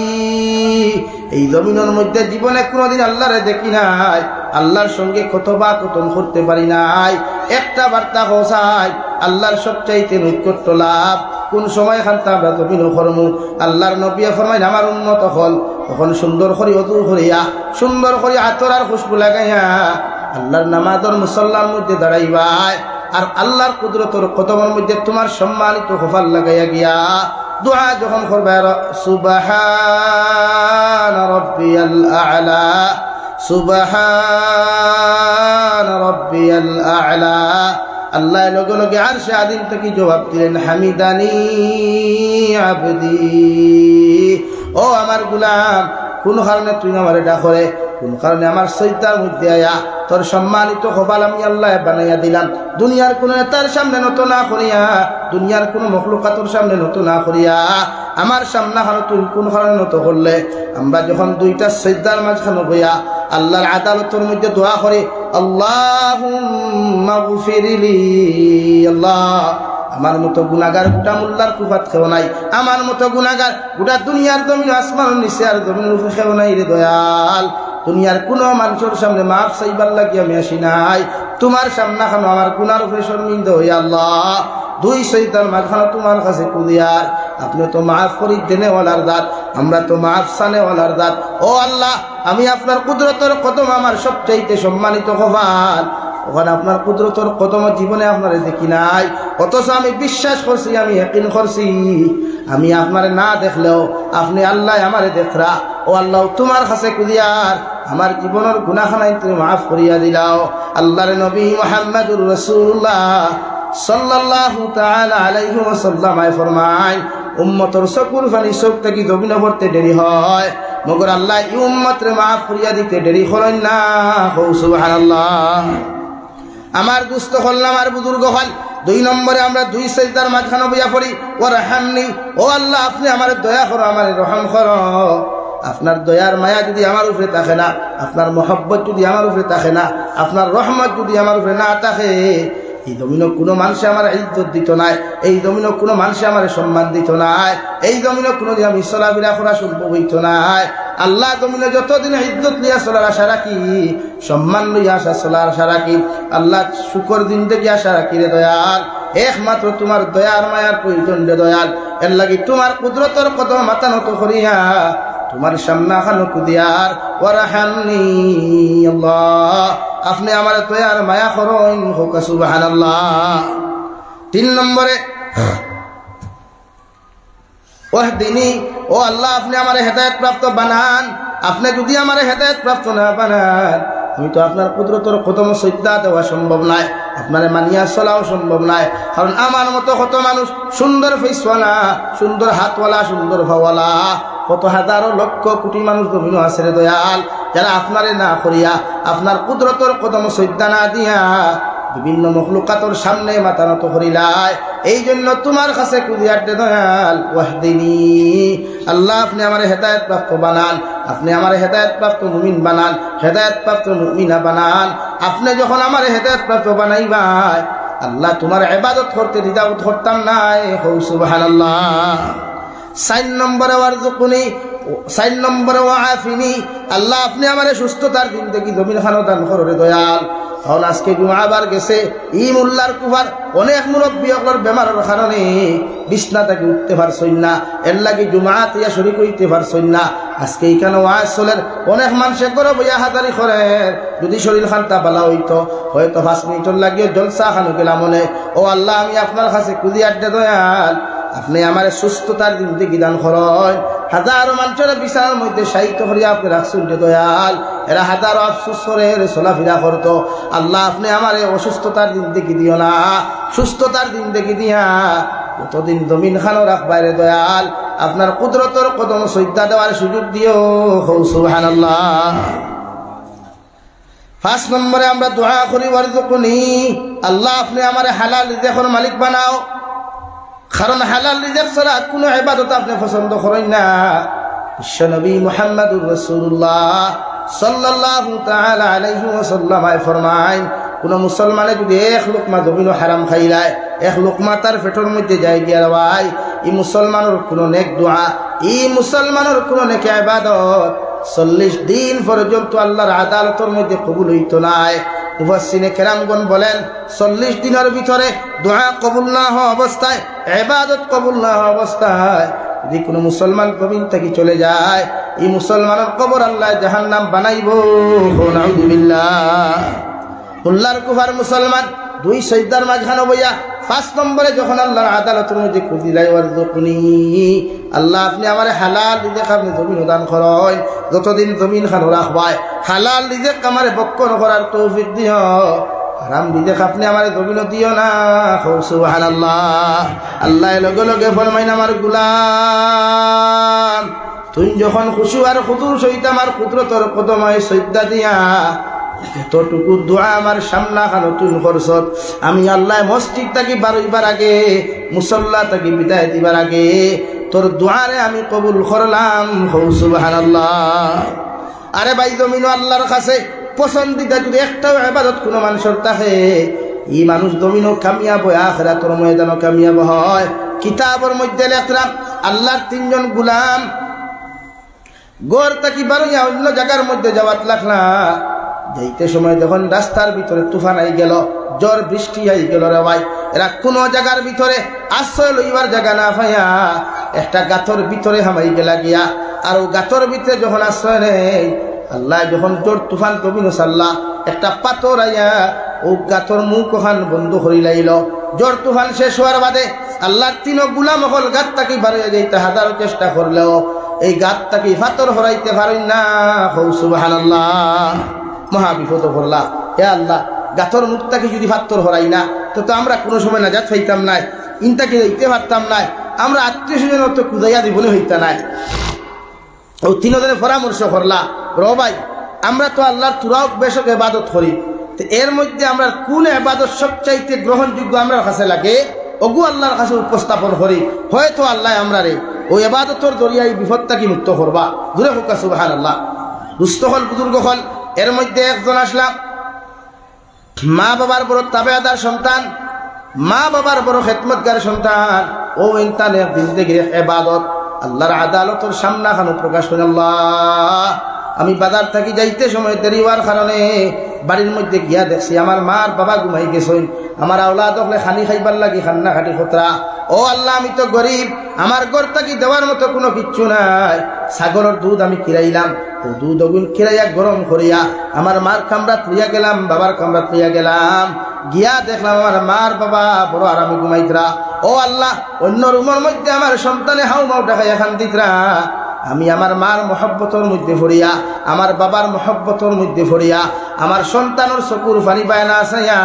Speaker 1: এই জমিনের মধ্যে জীবনে কোনোদিন আল্লাহরে দেখি নাই, আল্লাহর সঙ্গে কতবা কথন করতে পারি নাই, একটা বার্তা পৌঁছাই আল্লাহর সবচাইতে নৈকট্য লাভ কোন সময় খান্তা আমরা জমিন করমু। আল্লাহর নবী ফরমাইন, আমার উন্নত হল তখন সুন্দর করে অজু করিয়া সুন্দর করে আতর আর খুশবু লাগাইয়া আল্লাহর নামাজের মুসল্লার মধ্যে দাঁড়াইবাই, আর আল্লাহর কুদরতের কদমের মধ্যে তোমার সম্মানিত খোফাল লাগাইয়া গিয়া দোয়া যখন করবে, সুবহান রাব্বিয়াল আ'লা, সুবহান রাব্বিয়াল আ'লা, আল্লাহ লগে লগে আরশে আযীম থেকে জবাব দিলেন, হামিদানি আবদি। ও আমার গোলাম, কোন কারণে তুই আমারে ডাকরে, কোন কারণে আমার সৈতার মধ্যে আয়া তোর সম্মানিত কপাল আমি আল্লাহ বানাইয়া দিলাম। দুনিয়ার কোন নেতার সামনে নত না করিয়া, দুনিয়ার কোন মখলুকাতের সামনে নত না করিয়া আমার সামনে হারো তুই কোন কারণে নত করলে। আমরা যখন দুইটা সৈদার মাঝখানে বইয়া আল্লাহর আদালতের মধ্যে দোয়া করি, আল্লাহুম্মা গফিরলি, আল্লাহ আমার মতো গুনাহগার গোটা মোল্লার কুফাত খেও নাই, আমার মতো গুনাহগার গোটা দুনিয়ার জমিন আসমানের নিচে আর জমিনের উপরে খেও নাই রে দয়াল। দুনিয়ার কোনো মানুষের সামনে মাফ চাইবার লাগি আমি আসি নাই, তোমার সামনে খানো আমার গুনার উপরে শর্মিন্দ হইয়া আল্লাহ দুই শয়তান মাঝখানে তোমার কাছে কুদিয়ার, আপনি তো মাফ করি দেনেওয়ালার দাঁত, আমরা তো মাফ সানেওয়ালার দাঁত। ও আল্লাহ, আমি আপনার কুদরতের কদম আমার সবচাইতে সম্মানিত কপাল, ওখানে আপনার কুদরতের কদম জীবনে আপনারে দেখি নাই, অথচ আমি বিশ্বাস করছি, আমি ইয়াকিন করছি আমি আপনারে না দেখলেও আপনি আল্লাহ আমারে দেখরা। ও আল্লাহ, তোমার কাছে কুদিয়ার আমার জীবনের গুনাহখানাই তুমি মাফ করিয়া দিলাও। আল্লাহর নবী মুহাম্মদুর রাসূলুল্লাহ সাল্লাল্লাহু তাআলা আলাইহি ওয়াসাল্লাম ফরমায়, উম্মতের চকুর পানি চোখ থেকে জমিনে পড়তে দেরি হয়, মগর আল্লাহ এই উম্মতরে মাফ করিয়া দিতে দেরি করেন না। সুবহানাল্লাহ। আমার দুস্থ হল, আমার বুজুর্গ হল, দুই নম্বরে আমরা দুই সাজদার মাঝখানে বইয়া পড়ি, ওয়ারহামনি, ও আল্লাহ আপনি আমার দয়া করো, আমার রহম করো। আপনার দয়ার মায়া যদি আমার উপরে থাকে না, আপনার মহব্বত যদি আমার উপরে থাকে না, আপনার রহমত যদি আমার উপরে না থাকে, এই জমিনে কোনো মানুষে আমার ইজ্জত দিত নাই, এই জমিনে কোনো মানুষে আমার সম্মান দিত নাই, এই জমিনে কোনোদিন আমি চলাফেরা করা সম্ভব হইত নাই। আল্লাহ জমিনে যতদিন ইজ্জত লিয়া চলার আশা রাখি, সম্মান লইয়া আসা চলার আশা রাখি, আল্লাহ শুকর দিন থেকে আশা রাখি রে দয়াল। একমাত্র তোমার দয়ার মায়ার প্রয়োজন রে দয়াল। এর লাগি তোমার কুদরতর কত মাথা নত করিয়া তোমার সামনে খানো কুদিয়ার ওয়ারহামনি আল্লাহ, আপনি আমার দয়ার মায়া করুন, হোক সুবহানাল্লাহ। 3 নম্বরে ওয়াহদিনী, ও আল্লাহ আপনি আমার হেদায়েত প্রাপ্ত বানান। আপনি যদি আমার হেদায়েত প্রাপ্ত না বানান, আমি তো আপনার কুদরতর কদম সজ্জা দেওয়া সম্ভব নাই, আপনার মানিয়া চলাও সম্ভব নাই। কারণ আমার মতো কত মানুষ সুন্দর ফেসওয়ালা, সুন্দর হাতওয়ালা, সুন্দর ভাওয়ালা, কত হাজারো লক্ষ কোটি মানুষ জমিন আছে রে দয়াল, যারা আপনারে না করিয়া, আপনার কুদরতর কদম সজ্জা না দিয়া বিভিন্ন মখলুকাতর সামনে মাথা নত করিলাই। এই জন্য তোমার কাছে কুদিয়ার দে দয়াল, ওয়াহদিনী আল্লাহ আপনি আমার হেদায়েত প্রাপ্ত বানান, আপনি আমার হেদায়েত প্রাপ্ত মুমিন বানান, হেদায়েত প্রাপ্ত মুমিনা বানান। আপনি যখন আমার হেদায়েত প্রাপ্ত বানাইবাই, আল্লাহ তোমার ইবাদত করতে দ্বিধাবোধ করতাম না, সুবহানাল্লাহ। 4 নম্বরে ওয়ারযুকুনি, 4 নম্বরে ওয়াআফিনি, আল্লাহ আপনি আমার সুস্থতার জিন্দেগি জমিন খানো দান করো রে দয়াল। কারণ আজকে জুমাবার গেছে, ই মোল্লার কুফার অনেক মুরব্বী অগলর বেমারের কারণে বিছনা থেকে উঠতে পারছই না, এর লাগি জুমাত ইয়া শরীক হইতে পারছই না। আজকে এইখানে ওয়াজ চলের, অনেক মানুষে করে বইয়া হাজারি করে, যদি শরীর খানটা ভালো হইতো হয়তো 5 মিনিটের লাগিয়ে জলসা খানো গেলাম মনে। ও আল্লাহ আমি আপনার কাছে কুদিয়ার দে দয়াল, আপনি আমার সুস্থতার জিন্দেগি দান করেন। হাজারো মানুষের বিছানার মধ্যে সাহিত্য করিয়া আপনি রাখছেন রে দয়াল, এরা হাজারো আফসোস করে চলাফেরা করতো। আল্লাহ আপনি আমার অসুস্থতার জিন্দেগি দিও না, সুস্থতার জিন্দেগি দিয়া কতদিন জমিন খানো রাখবাই রে দয়াল, আপনার কুদরতর কদম সজ্জা দেওয়ার সুযোগ দিও, সুবহানাল্লাহ। 5 নম্বরে আমরা দোয়া করি ওয়ারযুকুনি, আল্লাহ আপনি আমার হালাল রিজিকের মালিক বানাও। কারণ হালাল রিজিক ছাড়া কোনো ইবাদত আপনি পছন্দ করেন না। বিশ্বনবী মুহাম্মদুর রাসূলুল্লাহ সাল্লাল্লাহু তাআলা আলাইহি ওয়াসাল্লাম ফরমায়, কোন মুসলমানে যদি 1 লোকমা জমিন হারাম খাইলায়, 1 লোকমা তার পেটের মধ্যে যাই গিয়া ভাই, এই মুসলমানের কোনো নেক দোয়া, এই মুসলমানের কোনো নেক ইবাদত 40 দিন পর্যন্ত আল্লাহর আদালতের মধ্যে কবুল হইতো নাই। মুফাসসিরে কেরামগণ বলেন 40 দিনের ভিতরে দোয়া কবুল না হওয়া অবস্থায়, ইবাদত কবুল না হওয়া অবস্থায় যদি কোনো মুসলমান জমিন থেকে চলে যায়, এই মুসলমানের কবর আল্লাহ জাহান্নাম বানাইবো, নাউযুবিল্লাহ। মুল্লার কুফার মুসলমান 2 সজদার মাঝখানে বইয়া 5 নম্বরে যখন আল্লাহর আদালতের মধ্যে কুদিলাই ওয়ারযুকুনি, আল্লাহ আপনি আমার হালাল রিজিক আপনি জমিন দান করেন, যতদিন জমিন খানো রাখবাই হালাল রিজিক আমার বক্ষণ করার তৌফিক দিও, হারাম রিজিক আপনি আমার জমিন দিও না, সুবহানাল্লাহ। আল্লাহ লগে লগে ফরমাইন, আমার গোলাম তুই যখন খুশি আর খুদুর সহিত আমার কুদরতর কদমে সজদা দিয়া যতটুকু দোয়া আমার সামনা খানো তুই করছত, আমি আল্লাহ মসজিদ থাকি বারইবার আগে, মুসল্লা থাকি বিদায় দিবার আগে তোর দোয়ারে আমি কবুল করলাম, সুবহানাল্লাহ। আরে ভাই জমিন আল্লাহর কাছে পছন্দিদা যদি একটাও ইবাদত কোনো মানুষের থাকে, এই মানুষ জমিনও কামিয়াব হয়, আখিরাতের ময়দানও কামিয়াব হয়। কিতাবের মধ্যে লেখলাম আল্লাহর 3 জন গোলাম গড় থাকি বারইয়া অন্য জায়গার মধ্যে যাওয়াত লাগলা, যাইতে সময় যখন রাস্তার ভিতরে তুফান আই গেল, জ্বর বৃষ্টি আই গেল রে ভাই, এরা কোন জায়গার ভিতরে আশ্রয় লইবার জায়গা না পাইয়া একটা গাতর ভিতরে হামাই গেলা গিয়া, আর ও গাতর ভিতরে যখন আশ্রয় নেই, আল্লাহ যখন জ্বর তুফান কমিল সাল্লাহ, একটা পাথর আইয়া ও গাতর মুখ ওখান বন্ধ করি লাইল। জ্বর তুফান শেষ হওয়ার বাদে আল্লাহর 3 গোলাম হল গাত তাকে বাড়িয়ে যাইতে হাজারো চেষ্টা করলেও এই গাত তাকে পাথর হরাইতে পারেন না, সুবহানাল্লাহ। মহাবিপদ করলা, হে আল্লাহ গাথর মুখটাকে যদি পাথর হরাই না তো আমরা কোনো সময় নাজাত পাইতাম নাই, ইনটাকে যাইতে পারতাম নাই, আমরা আত্মীয় স্বজন তো কুদাইয়া দিবনে হইতা নাই। ও 3 জনের পরামর্শ করলা, র ভাই আমরা তো আল্লাহর তুরাও বেশক ইবাদত করি, তো এর মধ্যে আমরা কোন ইবাদত সবচাইতে গ্রহণযোগ্য আমরা কাছে লাগে, ওগু আল্লাহর কাছে উপস্থাপন করি, হয়তো আল্লাহ আমরা রে ও ইবাদতর জরিয়ায় বিপদ থেকে মুক্ত করবা। জোরে হোক সুবহানাল্লাহ। দুস্থ হল বুজুর্গ হল, এর মধ্যে একজন আসলাম মা বাবার বড় তাবেদার সন্তান, মা বাবার বড় খেদমতগার সন্তান। ও ইনসান একদিন দেখি ইবাদত আল্লাহর আদালতের সামনা খানো প্রকাশ করে, আল্লাহ আমি বাজার থাকি যাইতে সময় দেরি হওয়ার কারণে বাড়ির মধ্যে গিয়া দেখছি আমার মার বাবা ঘুমাই গেছেন, আমার আওলাদ হলে খানি খাইবার লাগি খান্না খাটি খতরা। ও আল্লাহ আমি তো গরিব, আমার ঘর থাকি দেওয়ার মতো কোনো কিচ্ছু নাই। ছাগলের দুধ আমি কিরাইলাম, ও দুধ ওগুন কিরাইয়া গরম করিয়া আমার মার কামরা তুইয়া গেলাম, বাবার কামরা তুইয়া গেলাম, গিয়া দেখলাম আমার মার বাবা বড় আরামে ঘুমাইতরা। ও আল্লাহ অন্য রুমের মধ্যে আমার সন্তানে হাউ মাউ ডাকাইয়া খান দিতরা। আমি আমার মার মহব্বতর মধ্যে ভরিয়া, আমার বাবার মহব্বতর মধ্যে ভরিয়া, আমার সন্তানের চকুর পানি পায় না আসাইয়া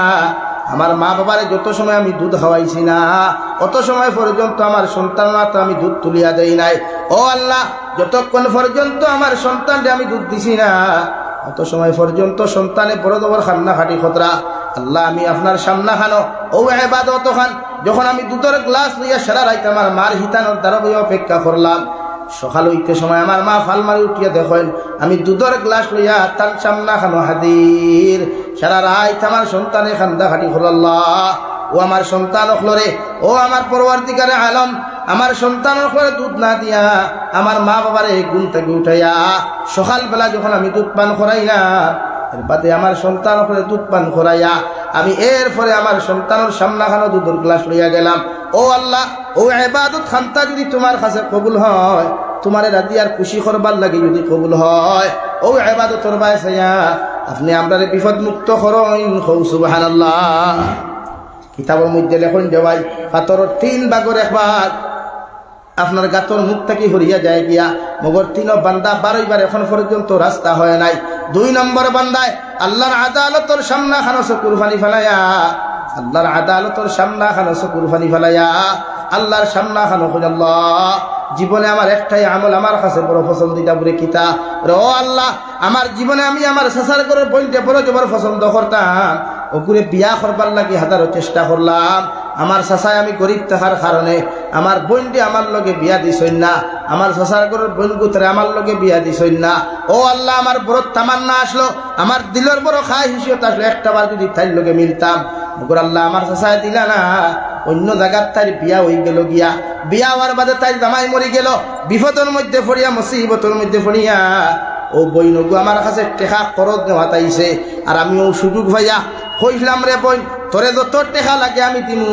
Speaker 1: আমার মা বাবারে যত সময় আমি দুধ খাওয়াইছি না, অত সময় পর্যন্ত আমার সন্তান তো আমি দুধ তুলিয়া দেই নাই। ও আল্লাহ যতক্ষণ পর্যন্ত আমার সন্তানকে আমি দুধ দিছি না, অত সময় পর্যন্ত সন্তানে বড় দবর খান্না খাটি খতরা। আল্লাহ আমি আপনার সামনা খানো ও ইবাদত খান, যখন আমি দুধের গ্লাস লইয়া সারা রাইত আমার মার হিতানোর দ্বারা অপেক্ষা করলাম, সকাল হইতে সময় আমার মা ফাল মারি উঠিয়া দেখেন আমি দুধের গ্লাস লইয়া তার সামনা খানো হাদির। সারা রাইত আমার সন্তানে খান্দা খাটি আল্লাহ ও আমার সন্তান অখলরে, ও আমার পরওয়ারদিগারে আলম আমার সন্তান অখলরে দুধ না দিয়া আমার মা বাবারে ঘুম থেকে উঠাইয়া সকালবেলা যখন আমি দুধ পান করাইলাম, এর বাদে আমার সন্তান অখলরে দুধ পান করাইয়া আমি এরপরে আমার সন্তানের সামনা খানো দুধের গ্লাস লইয়া গেলাম। ও আল্লাহ ও ইবাদত খানটা যদি তোমার কাছে কবুল হয়, তোমারে রাজি আর খুশি করবার লাগে যদি কবুল হয়, ও ইবাদতর বাইসাইয়া আপনি আমরারে বিপদ মুক্ত করেন। সুবহানাল্লাহ। কিতাবের মধ্যে লেখন দেওয়াই পাথরের 3 ভাগের 1 ভাগ আপনার গাতর মুখ থেকে হরিয়া যায় গিয়া, মগর 3 বান্দা 12 বার এখন পর্যন্ত রাস্তা হয় নাই। 2 নম্বর বান্দায় আল্লাহর আদালতের সামনা খানো চকুর পানি ফেলাইয়া, আল্লাহর আদালতের সামনা খানো চকুর পানি ফেলাইয়া আল্লাহর সামনা খানো আল্লাহ জীবনে আমার একটাই আমল আমার কাছে বড় পছন্দিতা বলে কিতা ও আল্লাহ, আমার জীবনে আমি আমার সাসার করে বইতে বড় জবর পছন্দ করতাম, ওগুলো বিয়া করবার লাগি হাজারো চেষ্টা করলাম। আমার সাসায় আমি গরিব থাকার কারণে আমার বোনটি আমার লগে বিয়া দিছইন না, আমার সাসার ঘরের বোন গুতরে আমার লগে বিয়া দিছইন না। ও আল্লাহ আমার বড় তামান্না আসলো, আমার দিলের বড় খাই হিসেবে আসলো একটা বার যদি তাই লগে মিলতাম, মগর আল্লাহ আমার সাসায় দিলা না, অন্য জায়গার তাই বিয়া হয়ে গেল গিয়া, বিয়া হওয়ার বাদে তাই জামাই মরি গেল, বিপদের মধ্যে পড়িয়া মুসিবতের মধ্যে পড়িয়া ও বইনগু আমার কাছে টেকা খরচ নেওয়া তাইছে। আর আমিও সুযোগ ভাইয়া কইলাম রে বই তোরে যত টেকা লাগে আমি দিমু,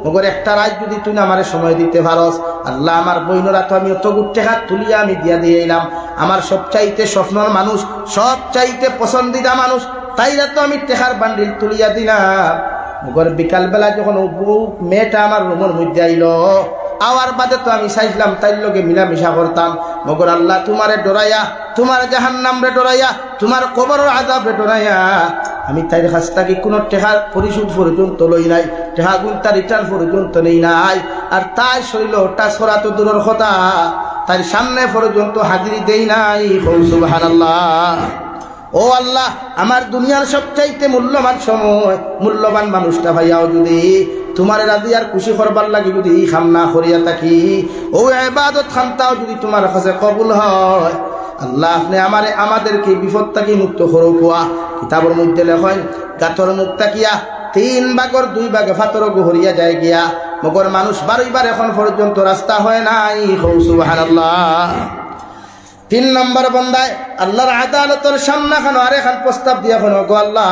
Speaker 1: মগর একটা রাত যদি তুই আমার সময় দিতে পারস। আল্লাহ আমার বইনরা তো আমি অত গুট টেকা তুলিয়া আমি দিয়া দিয়ে এলাম, আমার সবচাইতে স্বপ্নর মানুষ, সবচাইতে পছন্দিদা মানুষ, তাইরা তো আমি টেকার বান্ডিল তুলিয়া দিলাম। মগর বিকালবেলা যখন ও বউ মেয়েটা আমার রুমের মধ্যে আইলো, আওয়ার বাদে তো আমি চাইছিলাম তাইর লগে মিলামিশা করতাম, মগর আল্লাহ তোমারে ডরাইয়া, তোমার জাহান্নাম রে ডরাইয়া, তোমার কবরের আযাব রে ডরাইয়া আমি তাইর কাছ থেকে কোনো টেকার পরিশোধ পর্যন্ত লই নাই, টেকা গুনটা রিটার্ন পর্যন্ত নেই নাই। আর তাই শরীর টাচ করা তো দূরের কথা, তার সামনে পর্যন্ত হাজিরি দেই নাই। সুবহানাল্লাহ। ও আল্লাহ আমার দুনিয়ার সবচাইতে মূল্যবান সময়, মূল্যবান মানুষটা ভাইয়াও যদি তোমার রাজি আর খুশি করবার লাগে যদি খাম না করিয়া থাকি, ও ইবাদত খানটাও যদি তোমার কাছে কবুল হয়, আল্লাহ আপনি আমাদেরকে বিপদ থেকে মুক্ত করো কোয়া। কিতাবের মধ্যে লেখেন গাতর মুখ তাকিয়া 3 ভাগের 2 ভাগে ফাতর হরিয়া যায় গিয়া, মগর মানুষ 12 বার এখন পর্যন্ত রাস্তা হয় নাই। সুবহানাল্লাহ। 3 নম্বর বন্দায় আল্লাহর আদালতের সামনা খানো আর এখন প্রস্তাব দিয়া খানো, গো আল্লাহ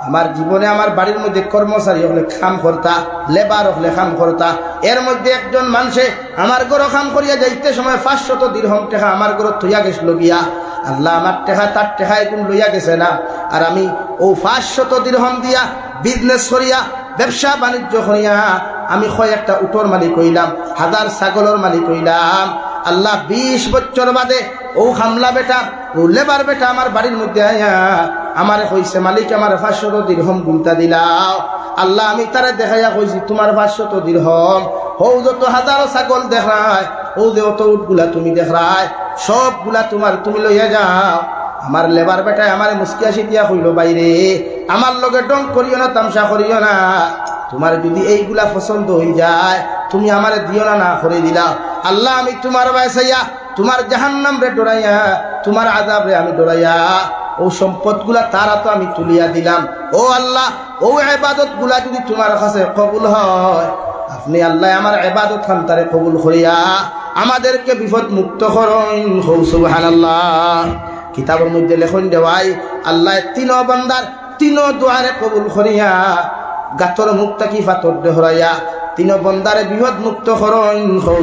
Speaker 1: আমার জীবনে আমার বাড়ির মধ্যে কর্মচারী হলে কাম করতা, লেবার হলে কাম করতা, এর মধ্যে একজন মানুষে আমার ঘর কাম করিয়া যাইতে সময় 500 দিরহাম টাকা আমার ঘর থইয়া গেছিল গিয়া, আল্লাহ আমার টাকা তার টাকা এখন লইয়া গেছে না, আর আমি ও 500 দিরহাম দিয়া বিজনেস করিয়া ব্যবসা বাণিজ্য করিয়া আমি কয়েকটা উটোর মালিক হইলাম, 1000 ছাগলের মালিক হইলাম। আল্লাহ 20 বছর বাদে ও হামলা বেটা, ও লেবার বেটা আমার বাড়ির মধ্যে আয়া আমারে কইছে মালিক আমার 500 দিরহাম গুনতা দিলাও। আল্লাহ আমি তারে দেখাইয়া কইছি তোমার 500 দিরহাম, হৌ যত 1000 ছাগল দেখায়, ও যে অত উটগুলা তুমি দেখায় সবগুলা তোমার, তুমি লইয়া যাও। আমার লেবার বেটায় আমার মুস্কিয়া সিটিয়া কইল, বাইরে আমার লগে ডং করিও না, তামসা করিও না, তোমার যদি এইগুলা পছন্দ হয়ে যায় তুমি আমারে দিও না, না করে দিলা। আল্লাহ আমি তোমার বাসাইয়া তোমার জাহান্নাম রে ডরাইয়া তোমার আযাব রে আমি ডরাইয়া ও সম্পদগুলা তারা তো আমি তুলিয়া দিলাম। ও আল্লাহ, ও ইবাদত গুলা যদি তোমার কাছে কবুল হয়, আপনি আল্লাহ আমার ইবাদত খান তারে কবুল করিয়া আমাদেরকে বিপদ মুক্ত করুন। সুবহানাল্লাহ। কিতাবের মধ্যে লেখন দেওয়াই আল্লাহ তিনো বান্দার তিনো দুয়ারে কবুল করিয়া গাতর মুক্তা কি ফাতর দেহরাইয়া তিনো বান্দারে বিপদ মুক্ত করুন।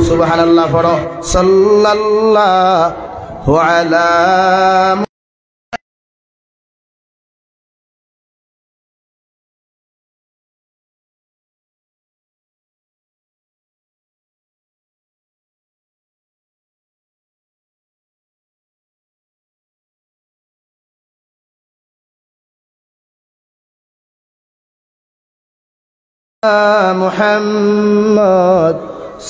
Speaker 1: সুবহানাল্লাহ। পড়ো সাল্লাল্লাহু আলা محمد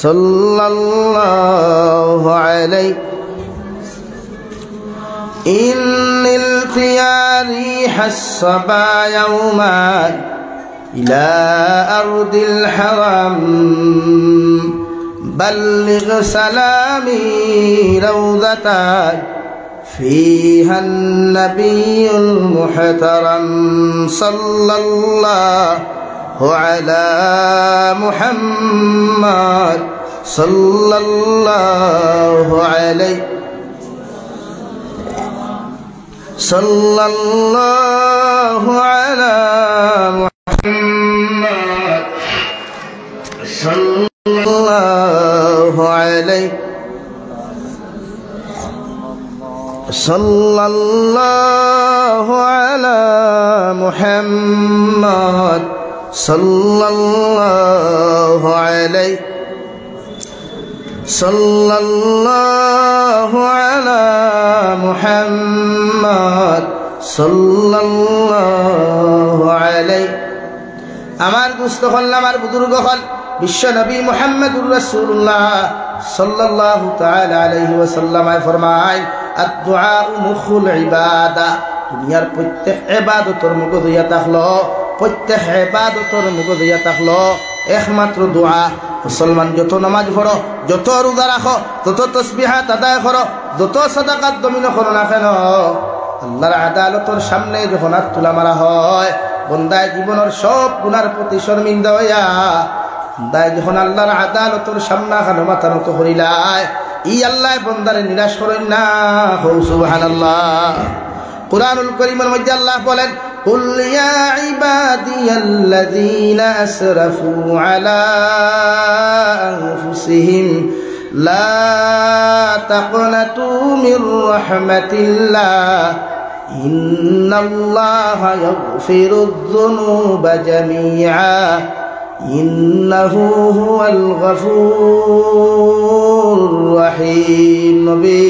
Speaker 1: صلى الله عليه إن القيا ريح الصبا يوما إلى أرض الحرم بلغ سلامي روضة فيها النبي المحترم صلى الله على محمد صلى الله عليه صلى الله على محمد صلى الله عليه صلى الله على محمد صلى الله عليه صلى الله على محمد صلى الله عليه আমার দুস্থ হল আমার বুজুর্গ হল বিশ্ব নবী মুহাম্মদুর রাসূলুল্লাহ সাল্লাল্লাহু তাআলা আলাইহি ওয়াসাল্লাম ফরমায় আদ-দুআ মুখুল ইবাদা। দুনিয়ার প্রত্যেক ইবাদতের মধ্যে দিয়া থাকলো, প্রত্যেক ইবাদতের মধ্যে দিয়া থাকলো একমাত্র দোয়া। মুসলমান যত নামাজ পড়ো, যত রোজা রাখো, যত তাসবিহাত আদায় করো, যত সাদাকাত দমিন করো না কেন, আল্লাহর আদালতের সামনে যখন হাত তুলা মারা হয়, বন্দায় জীবনের সব গুনার প্রতি শর্মিন্দা হইয়া বন্দায় যখন আল্লাহর আদালতের সামনে খানো মাথা নত করিলায়, ই আল্লাহ বন্দারে নিরাশ করেন না। সুবহানাল্লাহ। কুরআনুল কারীমের মধ্যে আল্লাহ বলেন قل يا عبادي الذين أسرفوا على أنفسهم لا تقنطوا من رحمة الله إن الله يغفر الذنوب جميعا إنه هو الغفور الرحيم। নবী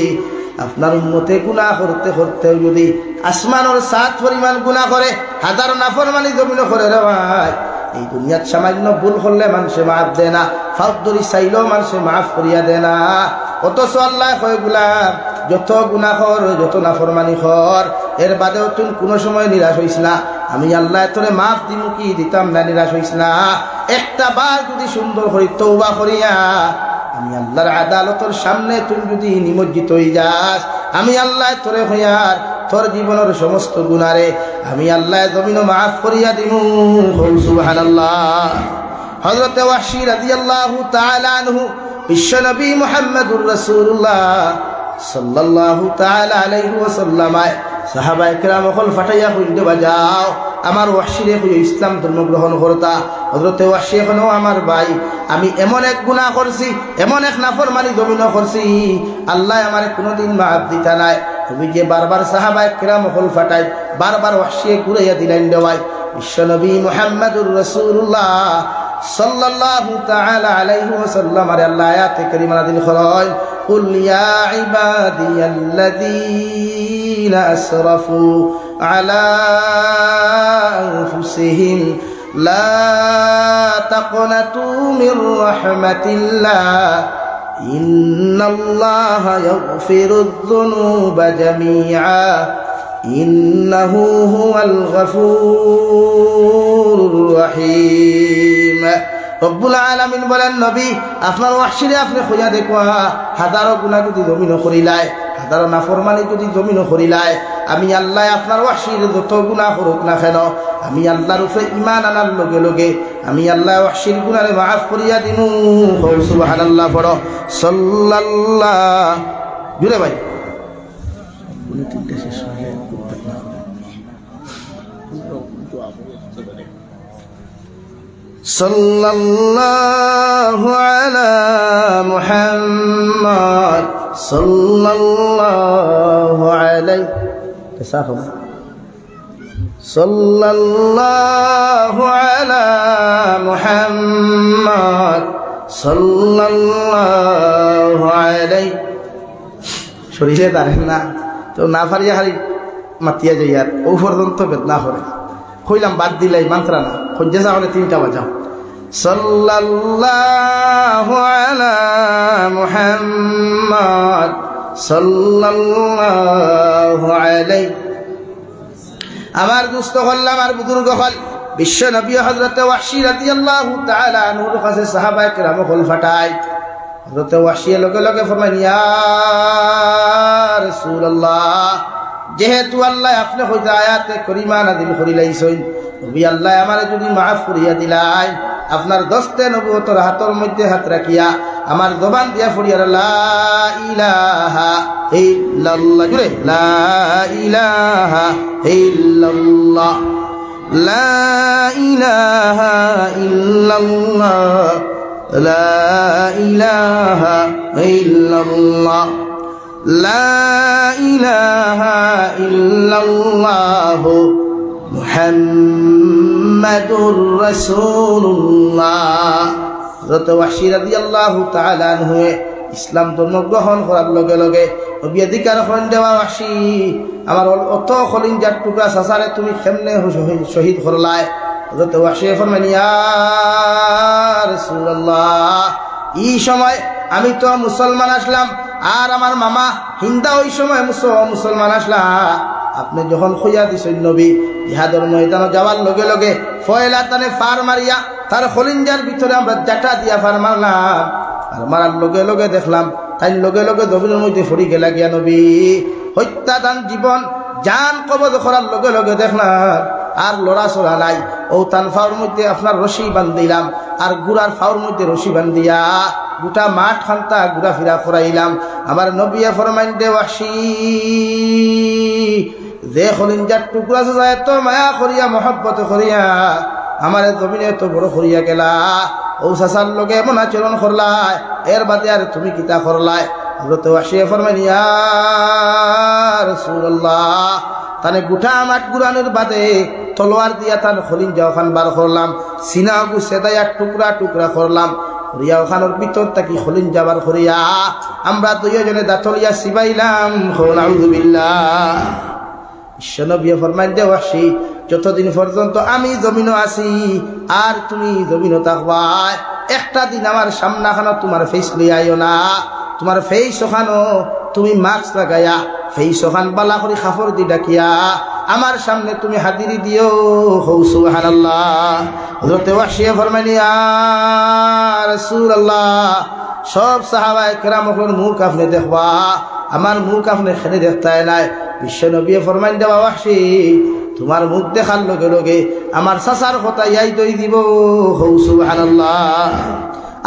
Speaker 1: আপনার উম্মতে গুনাহ করতে করতে যদি আসমানের 7 পরিমাণ গুনাহ করে, হাজার নাফরমানি জমিন করে রে ভাই, এই দুনিয়াত সামান্য ভুল করলে মানুষে মাফ দেয় না, ফাউদরি চাইলেও মানুষে মাফ করিয়া দেয় না। অথচ আল্লাহ কয় গোলাম যত গুনাহ কর, যত নাফরমানি কর, এর বাদেও তুই কোনো সময় নিরাশ হইস না। আমি আল্লাহ তোরে মাফ দিমু কি দিতাম না, নিরাশ হইস না। একটা বার যদি সুন্দর করে তওবা করিয়া আমি আল্লাহর আদালতের সামনে তুই যদি নিমজ্জিত হয়ে যাস, আমি আল্লাহ তোরে হইয়ার তোর জীবনের সমস্ত গুনারে আমি আল্লাহ জমিন মাফ করিয়া দিমু। সুবহানাল্লাহ। হযরত ওয়াহশী রাদিয়াল্লাহু তাআলা আনহু বিশ্ব নবী মুহাম্মদুর রাসূলুল্লাহ সাল্লাল্লাহু তাআলা আলাইহি ওয়াসাল্লাম সাহাবায়ে কেরাম সকল ফাটাইয়া কইতে বাজাও আমার ওয়াহশীরে কই ইসলাম ধর্ম গ্রহণ করতা। হযরত ওয়াহশী এখনো আমার ভাই, আমি এমন এক গুনাহ করছি, এমন এক নাফরমানি জমিন করছি, আল্লাহ আমারে কোনোদিন মাফ দিতা নাই। তুমি যে বারবার সাহাবায়ে কেরাম সকল ফাটাই বারবার ওয়াহশী ঘুরাইয়া দিলেন দেওয়াই বিশ্বনবী মুহাম্মদুর রাসূলুল্লাহ সাল্লাল্লাহু তাআলা আলাইহি ওয়াসাল্লাম আর আল্লাহ আয়াতে কারিমা নাযিল করেন কুল ইয়া ইবাদিয়াল্লাযীনা আসরাফু আলা আনফুসিহিম লা তাকনাতু মির রাহমাতিল্লাহ ইন্নাল্লাহা ইয়াগফিরুয যুনুবা জামিআ ইন্নাহু হুয়াল গফুরুর রহিম। রব্বুল আলামিন বলেন, নবী আপনার ওয়াহশিরে আপনি খুঁজা দেখুয়া, হাজারো গুনাহ যদি জমিন করিলায়, হাজারো নাফরমানি যদি জমিন করিলায়, আমি আল্লাহ আপনার ওয়াহশির যত গুনাহ করুক না কেন, আমি আল্লাহর উপরে ঈমান আনার লগে লগে আমি আল্লাহ ওয়াহশির গুনাহে মাফ করিয়া দিমু। সুবহানাল্লাহ পড়ো। সাল্লাল্লাহু জুড়ে ভাই সাল্লাল্লাহু আলা মুহাম্মদ সাল্লাল্লাহু আলাইহি তাসাফা সাল্লাল্লাহু আলা মুহাম্মদ সাল্লাল্লাহু আলাইহি। শরীরে দাঁড়েন না তো না পারিয়া খালি মাতিয়া যাই, আর ও পর্যন্ত বেদনা করে কইলাম বাদ দিলাই মান্ত্রা না খুঁজে যা হলে 3টা বাজাও। সাল্লাল্লাহু আলা মুহাম্মদ সাল্লাল্লাহু আলাইহি। আমার দুস্থ হল, আমার বুজুর্গ হল, বিশ্ব নবী হযরত ওয়াহশী রাদিয়াল্লাহু তাআলা আনহুর কাছে সাহাবায়ে কেরাম হল ফাটাই। হযরত ওয়াহশী লগে লগে ফরমাইন, ইয়া রাসূলুল্লাহ, যেহেতু আল্লাহ আপনি হইতে আয়াতে করিমা নাযিল করিলাইছেন, নবী আল্লাহ আমারে যদি মাফ করিয়া দিলাই, আপনার দস্তে নবুয়তর হাতের মধ্যে হাত রাখিয়া আমার জবান দিয়া ফরিয়া লা ইলাহা ইল্লাল্লাহ, জুড়ে লা ইলাহা ইল্লাল্লাহ, লা ইলাহা ইল্লাল্লাহ, লা ইলাহা ইল্লাল্লাহ, লা ইলাহা ইল্লাল্লাহ মুহাম্মাদুর রাসূলুল্লাহ। হযরত ওয়াহশী রাদিয়াল্লাহু তাআলা আনহু ইসলাম ধর্ম গ্রহণ করার লগে লগে নবী অধিকার করেন, দেওয়া ওয়াহশী, আমার অত খলিঞ্জার টুকরা সাসারে তুমি কেমনে শহীদ করলাই? হযরত ওয়াহশী ফরমান, ইয়া রাসূলুল্লাহ, এই সময় আমি তো মুসলমান আসলাম, আর আমার মামা হিন্দা ওই সময় মুসলমান আসলা। আপনি যখন খুঁজা দিছেন নবী জিহাদের ময়দানে যাওয়ার লগে লগে ফয়লা তানে ফার মারিয়া তার খলিঞ্জার ভিতরে আমরা জাটা দিয়া ফার মারলাম, আর মারার লগে লগে দেখলাম তাই লগে লগে জমিনের মধ্যে ফড়ি গেলা গিয়া নবী হত্যা দান জীবন জান কবজ করার লগে লগে দেখলাম আর লড়া চড়া নাই। ও তান ফাউর মধ্যে আপনার রশি বান্ধিলাম, আর গুড়ার ফাউর মধ্যে রশি বান্ধিয়া গোটা মাঠ খান্তা ঘুরা ফিরা করাইলাম। আমার নবী ফরমাইন, দে ওয়াহশী, যে খলিঞ্জার টুকরা যায় এত মায়া করিয়া মহব্বত করিয়া আমার জমিনে এত বড় করিয়া গেলা, ও সাসার লগে এমন আচরণ করলাই, এর বাদে আর তুমি কিতা করলাই? হযরত ওয়াহশী ফরমাইন, ইয়া রাসূলুল্লাহ, তানে গোটা মাঠ গুরানোর বাদে তলোয়ার দিয়া তার খলিঞ্জা ওখান বার করলাম, সিনা গুছেদাইয়া টুকরা টুকরা করলাম, করিয়া ওখানোর ভিতর থাকি খলিঞ্জা বার করিয়া আমরা দুইজনে দাঁতলিয়া সিবাইলাম। নাউযুবিল্লাহ। বিশ্বনবী ফরমাইন, দে ওয়াহশী, যতদিন পর্যন্ত আমি জমিনও আছি আর তুমি জমিনও থাকবা, একটা দিন আমার সামনাখানো তোমার ফেস লই আইও না, তোমার ফেস ওখানো তুমি মাস্ক লাগাইয়া ফেস ওখান বালা করে কাপড় দি ডাকিয়া আমার সামনে তুমি হাজিরি দিও। সুবহানাল্লাহ। হযরত ওয়াহশী ফরমাইন, ইয়া রাসূলুল্লাহ, সব সাহাবায়ে কেরামের মুখ আপনি দেখবা, আমার মুখ আপনি খেলে দেখতাই নাই। বিশ্বনবী ফরমাইন, দেওয়া ওয়াহশী, তোমার মুখ দেখার লগে লগে আমার চাচার কথা ইয়াই দই দিব। সুবহানাল্লাহ।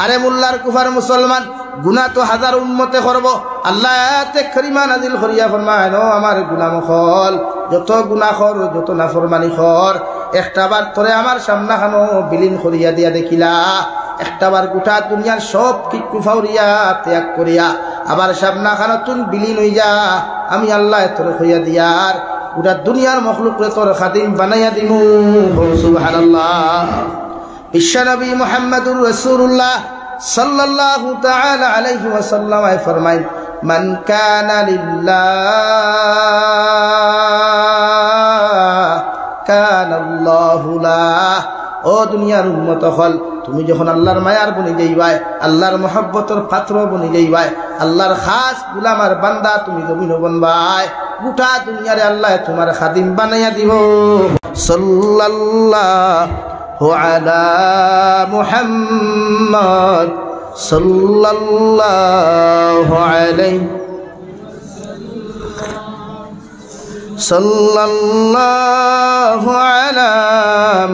Speaker 1: আরে মোল্লার কুফার মুসলমান, গুনাহ তো হাজার উম্মতে করব, আল্লাহ আয়াতে কারিমা নাযিল করিয়া ফরমায়, ও আমার গুলাম হল, যত গুনাহ কর, যত নাফরমানি কর, একটাবার তোরে আমার সামনাখানো বিলীন করিয়া দিয়া দেখিলা, একটাবার গোটা দুনিয়ার সব কিচ্ছু ফাউরিয়া ত্যাগ করিয়া আবার সামনাখানো তুন বিলীন হই যা, আমি আল্লাহ তোরে কইয়া দিয়ার গোটা দুনিয়ার মখলুকরে তোর খাদিম বানাইয়া দিমু। সুবহানাল্লাহ। বিশ্বনবী মুহাম্মদুর রাসূলুল্লাহ সাল্লাল্লাহু তাআলা আলাইহি ওয়াসাল্লাম ফরমাইন, মান কানা লিল্লাহ কানা আল্লাহু লা, ও দুনিয়ার উম্মত হল তুমি যখন আল্লাহর মায়ার বনি যাইবাই আল্লাহর মহব্বতর পাত্র বনি যাইবাই আল্লাহর খাস গুলাম আর বান্দা তুমি জমিন বনবাই গোটা দুনিয়ারে আল্লাহ তোমার খাদিম বানাইয়া দিব সাল্লাল্লাহু আলা মুহাম্মদ সাল্লাল্লাহু আলাইহি সাল্লাল্লাহু আলা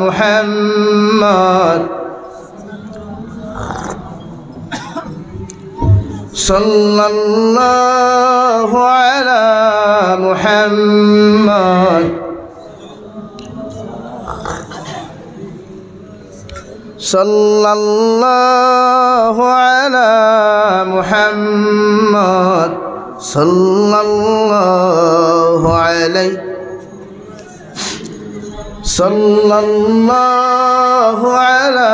Speaker 1: মুহাম্মদ সাল্লাল্লাহু আলা মুহাম্মদ সাল্লাল্লাহু আলা মুহাম্মদ সাল্লাল্লাহু আলাইহি সাল্লাল্লাহু আলা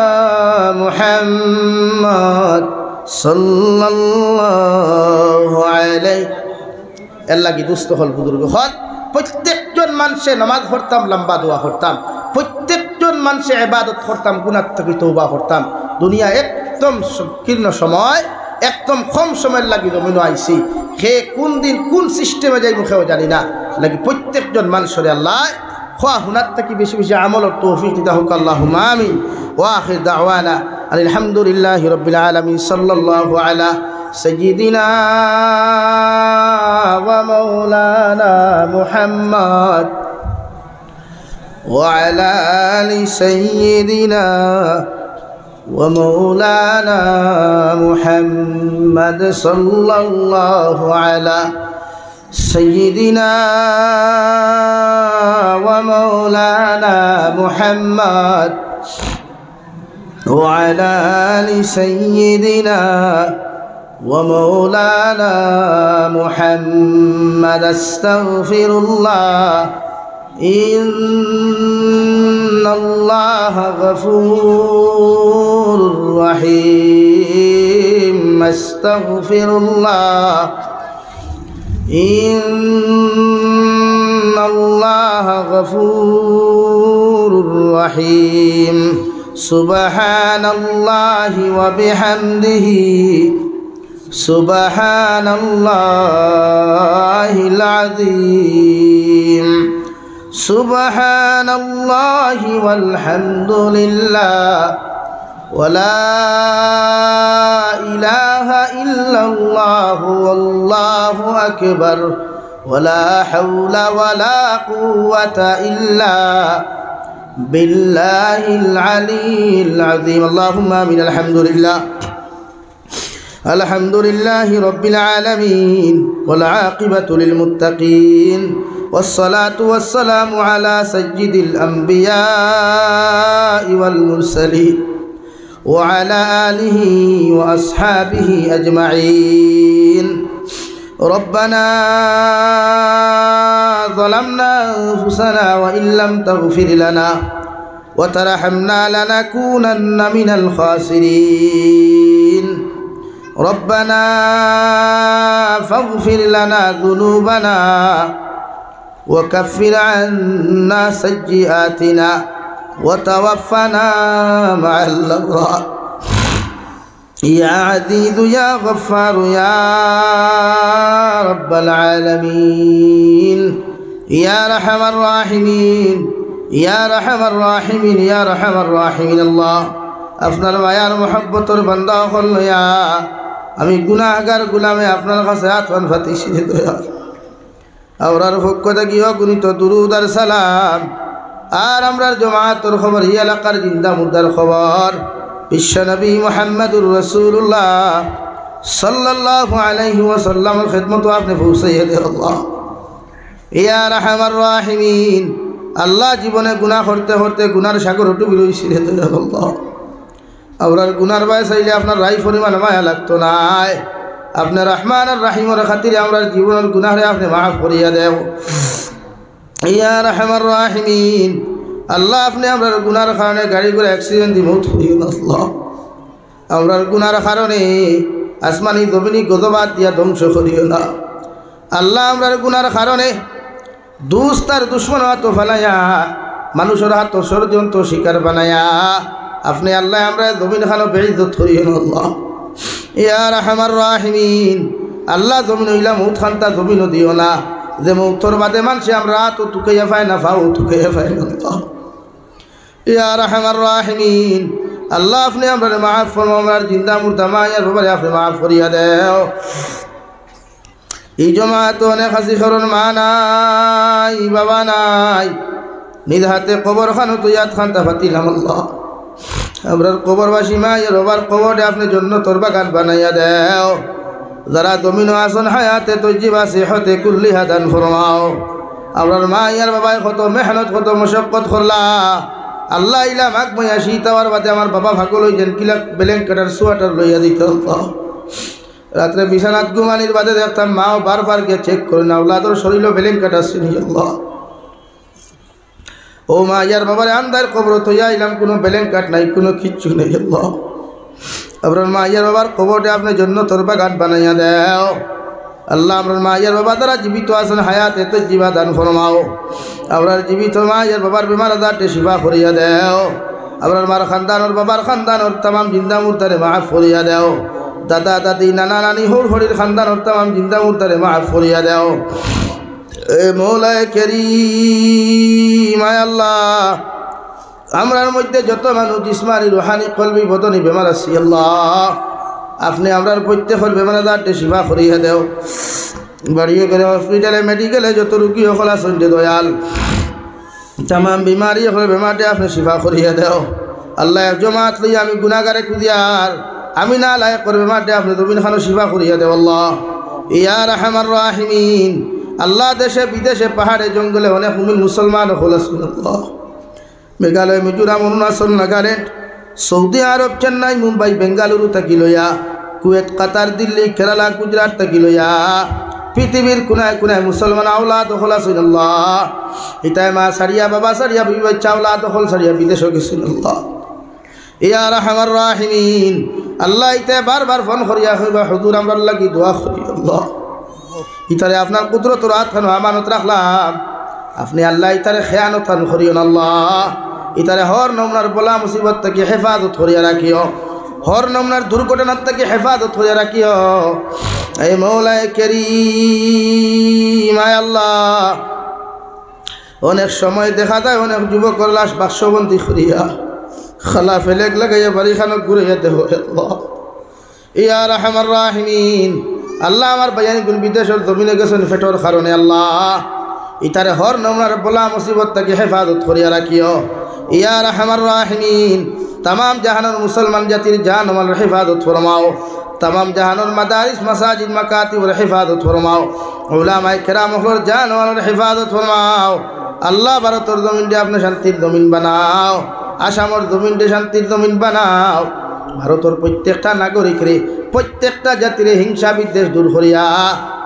Speaker 1: মুহাম্মদ সাল্লাল্লাহু আলাইহি আল্লাহ কি দুস্থ হল বুজুর্গ হল প্রত্যেকজন মানুষে নামাজ পড়তাম লম্বা দোয়া করতাম প্রত্যেকজন মানুষে ইবাদত করতাম গুনাহ থেকে তওবা করতাম দুনিয়া একদম সংকীর্ণ সময় একদম কম সময়ের লাগি জমিন আইছি হে কোন দিন কোন সিস্টেমে যাই মুখেও জানি না লাগি প্রত্যেকজন মানুষের আল্লাহ খোয়া হুনার থেকে বেশি বেশি আমলের তৌফিক দিতে হোক আল্লাহুম্মা আমিন ওয়া আখির দাওয়ানা আলহামদুলিল্লাহি রাব্বিল আলামিন সাল্লাল্লাহু আলা সাইয়্যিদিনা ওয়া মাওলানা মুহাম্মদ ওয়া আলা আলি সাইয়্যিদিনা ومولانا محمد صلى الله على سيدنا ومولانا محمد وعلى آل سيدنا ومولانا محمد استغفر الله إن الله غفور رحيم أستغفر الله إن الله غفور رحيم سبحان الله وبحمده سبحان الله العظيم سبحان الله والحمد لله ولا إله إلا الله والله أكبر ولا حول ولا قوة إلا بالله العلي العظيم اللهم آمين الحمد لله رب العالمين والعاقبة للمتقين والصلاة والسلام على سيد الأنبياء والمرسلين وعلى آله وأصحابه أجمعين ربنا ظلمنا أنفسنا وإن لم تغفر لنا وترحمنا لنكونن من الخاسرين ربنا فاغفر لنا ذنوبنا وكفر عنا سيئاتنا وتوفنا مع الأبرار يا عزيز يا غفار يا رب العالمين يا أرحم الراحمين يا أرحم الراحمين يا أرحم الراحمين الله আপনার মায়ার মহব্বতের বান্দা হল ইয়া আমি গুনাহগার গোলামে আপনার কাছে আতওয়ান ফাতিশি দয়া আওরার পক্ষ থেকে অগণিত দুরূদ আর সালাম আর আমরার জামাতের খবর এই এলাকার জিন্দা মুর্দার খবর বিশ্ব নবী মুহাম্মদুর রাসূলুল্লাহ সাল্লাল্লাহু আলাইহি ওয়াসাল্লামের খিদমত আপনি পৌঁছাইয়া দেন আল্লাহ ইয়া আরহামার রাহিমিন আল্লাহ জীবনে গুনাহ করতে করতে গুনার সাগর ডুবে রইছিলেন আল্লাহ আমরার গুনার বায় চাইলে আপনার রাই পরিমাণ মায়া লাগতো নাই আপনার রহমান আর রাহিমের খাতিরে আমরার জীবনের গুনাহরে আপনি মাফ করিয়া দেও ইয়া রহমান রাহিমিন আল্লাহ আপনি আমরার গুনার কারণে গাড়ি করে অ্যাক্সিডেন্ট দিয়ে মৌত করিও না আল্লাহ আমরার গুনার কারণে আসমানি জমিনি গজবাদ দিয়া ধ্বংস করিও না আল্লাহ আমরার গুনার কারণে দুস্তার দুশ্মন তো ফেলাইয়া মানুষের হাত ষড়যন্ত্র শিকার বানায়া আপনি আল্লাহ আমরা জমিন খানো বেইজ্জত করিয়েন আল্লাহ ইয়া রাহমার রাহিমিন। আল্লাহ জমিন হইলা মৌত খান্তা জমিনও দিও না, যে মৌতর বাদে মানুষে আমরা তো তুকাইয়া পাই না, ফাও তুকাইয়া পাই না আল্লাহ ইয়া রাহমার রাহিমিন। আল্লাহ আপনি আমরা মাফ ফরমাও, আমরা জিন্দা মুর্দা মায়ের ব্যাপারে আপনি মাফ করিয়া দেও। এই জমাত অনেক হাসি খরণ মা নাই বাবা নাই, নিজ হাতে কবর খানো তো ইয়াদ খান্তা ফাতিলাম আল্লাহ আমরার কবরবাসী মায়ের ওবার কবরে আপনি জন্য তোর বাগান বানাইয়া দেও। যারা জমিন আসন হায়াতে তৈজিবা সেহতে কুল্লি হাদান ফরমাও। আমরার মায়ের বাবায় কত মেহনত কত মশক্কত করলা আল্লাহ ইলাম আগ মাইয়া শীতাওয়ার বাদে আমার বাবা ভাগল হইতেন কিলা ব্ল্যাঙ্কেটার সোয়াটার লইয়া দিত। রাত্রে বিছানাত ঘুমানির বাদে দেখতাম মাও বারবার গিয়ে চেক করে না আল্লাহর শরীর ব্ল্যাঙ্কেট আসছে নি আল্লাহ। ও মা ইয়ার বাবার আন্দার কবর তৈয়া ইলাম কোনো ব্ল্যাঙ্কেট নাই, কোনো কিচ্ছু নেই আল্লাহ। আপনার মা ইয়ার বাবার কবরটা আপনার জন্য তোর বাগান বানাইয়া দেও আল্লাহ। আপনার মা ইয়ার বাবা দ্বারা জীবিত আছেন হায়াত এত জীবা দান ফরমাও। আপনার জীবিত মা ইয়ার বাবার বেমার আজারটে শিফা করিয়া দেও। আপনার মার খানদানোর বাবার খানদানোর তামাম জিন্দা মুর্দারে মাফ করিয়া দেও। দাদা দাদি নানা নানি হোর হরির খানদানোর তামাম জিন্দা মুর্দারে মাফ করিয়া দেও। এ মৌলায়ে কারীম আয় আল্লাহ, আমরার মধ্যে যত মানুষ জিসমানি রুহানি কলবি বদনি বেমার আছি আল্লাহ আপনি আমরার প্রত্যেকের বেমার আজারটে শিফা করিয়া দেও। বাড়িয়ে গেলে হসপিটালে মেডিকেলে যত রুগী সকল আছেন দয়াল তামাম বিমারি সকল বেমারটে আপনি শিফা করিয়া দেও আল্লাহ। জমাত লইয়া আমি গুনাহগারে কুদিয়ার আমি না লায়ক করে বেমারটে আপনি জমিন খানো শিফা করিয়া দেও আল্লাহ ইয়া রাহমার রাহিমিন। আল্লাহ দেশে বিদেশে পাহাড়ে জঙ্গলে অনেক মুমিন মুসলমান সকল আছেন আল্লাহ। মেঘালয় মিজোরাম অরুণাচল নাগাল্যান্ড সৌদি আরব চেন্নাই মুম্বাই বেঙ্গালুরু থাকি লইয়া কুয়েত কাতার দিল্লি কেরালা গুজরাট থাকি লইয়া পৃথিবীর কোনায় কোনায় মুসলমান আওলাদ দখল আছেন আল্লাহ। ইতাই মা সারিয়া বাবা সারিয়া বিবি বাচ্চা আওলাদ দখল সারিয়া বিদেশও গেছেন আল্লাহ ইয়া রাহমার রাহিমিন। আল্লাহ ইতাই বারবার ফোন করিয়া কইবা হুজুর আমরার লাগি দোয়া করি আল্লাহ। ইতারে আপনার কুদরত রাত খানো আমানত রাখলাম আপনি আল্লাহ ইতারে খেয়ানত খান করিও আল্লাহ। ইতারে হর নমনার বলা মুসিবত থেকে হেফাজত করিয়া রাখিও, হর নমনার দুর্ঘটনার থেকে হেফাজত করিয়া রাখিও। এই মৌলায়ে কারীম আয় আল্লাহ, অনেক সময় দেখা যায় অনেক যুবকর লাশ বাক্সবন্দি করিয়া খালা ফেলেক লাগাইয়া বাড়িখানো ঘুরাইয়া দেহ আল্লাহ ইয়া রাহমার রাহিমিন। আল্লাহ আমার বায়ানি গুণ বিদেশের জমিনে গেছেন ফেটর কারণে আল্লাহ ইতারে হর নমনার বলা মুসিবত থেকে হেফাজত করিয়া রাখিও ইয়া রাহমার রাহিমিন। तमाम জাহানের মুসলমান জাতির জান মাল হেফাজত ফরমাও, तमाम জাহানের মাদারিস মাসাজিদ মাকাতিবের হেফাজত ফরমাও, উলামায়ে কেরামহর জান মালের হেফাজত ফরমাও আল্লাহ। ভারতের জমিনটা আপনি শান্তির জমিন বানাও, আসামের জমিনটা শান্তির জমিন বানাও। ভারতের প্রত্যেকটা নাগরিকরে প্রত্যেকটা জাতির হিংসা বিদ্বেষ দূর করিয়া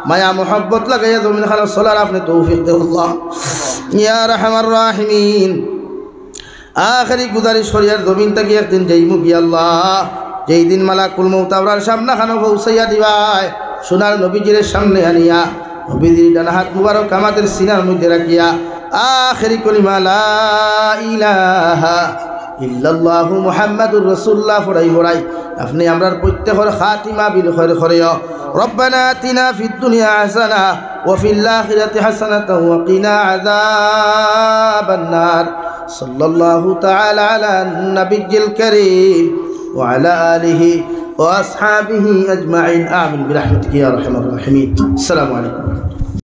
Speaker 1: মায়া মোহব্বত লাগাইয়া জমিন খানা চলার আপনি তৌফিক দেও আল্লাহ ইয়া রাহমার রাহিমিন। আখেরি গুজারিশ করিয়ার জমিন থেকে একদিন যাইমু কি আল্লাহ, যেই দিন মালাকুল মউত আমরার সামনে খানো পৌঁছাইয়া দিবাই সোনার নবীজির সামনে আনিয়া নবীজির ডান হাত মুবারক আমাদের সিনার মধ্যে রাখিয়া আখেরি কলিমা লা ইলাহা ইল্লাল্লাহু মুহাম্মাদুর রাসূলুল্লাহ পড়াই পড়াই আপনি আমরার প্রত্যেকের খাতিমা বিল খৈর করিও। রব্বানা আতিনা ফিদ দুনিয়া হাসানা ওয়া ফিল আখিরাতি হাসানাতাও ওয়া কিনা আযাবান নার। সাল্লাল্লাহু তাআলা আলা নবিয়্যিল কারীম ওয়া আলা আলিহি ওয়া আসহাবিহি আজমাইন। আমিন বিরহমাতিকা ইয়া আরহামার রাহিমিন। আসসালামু আলাইকুম।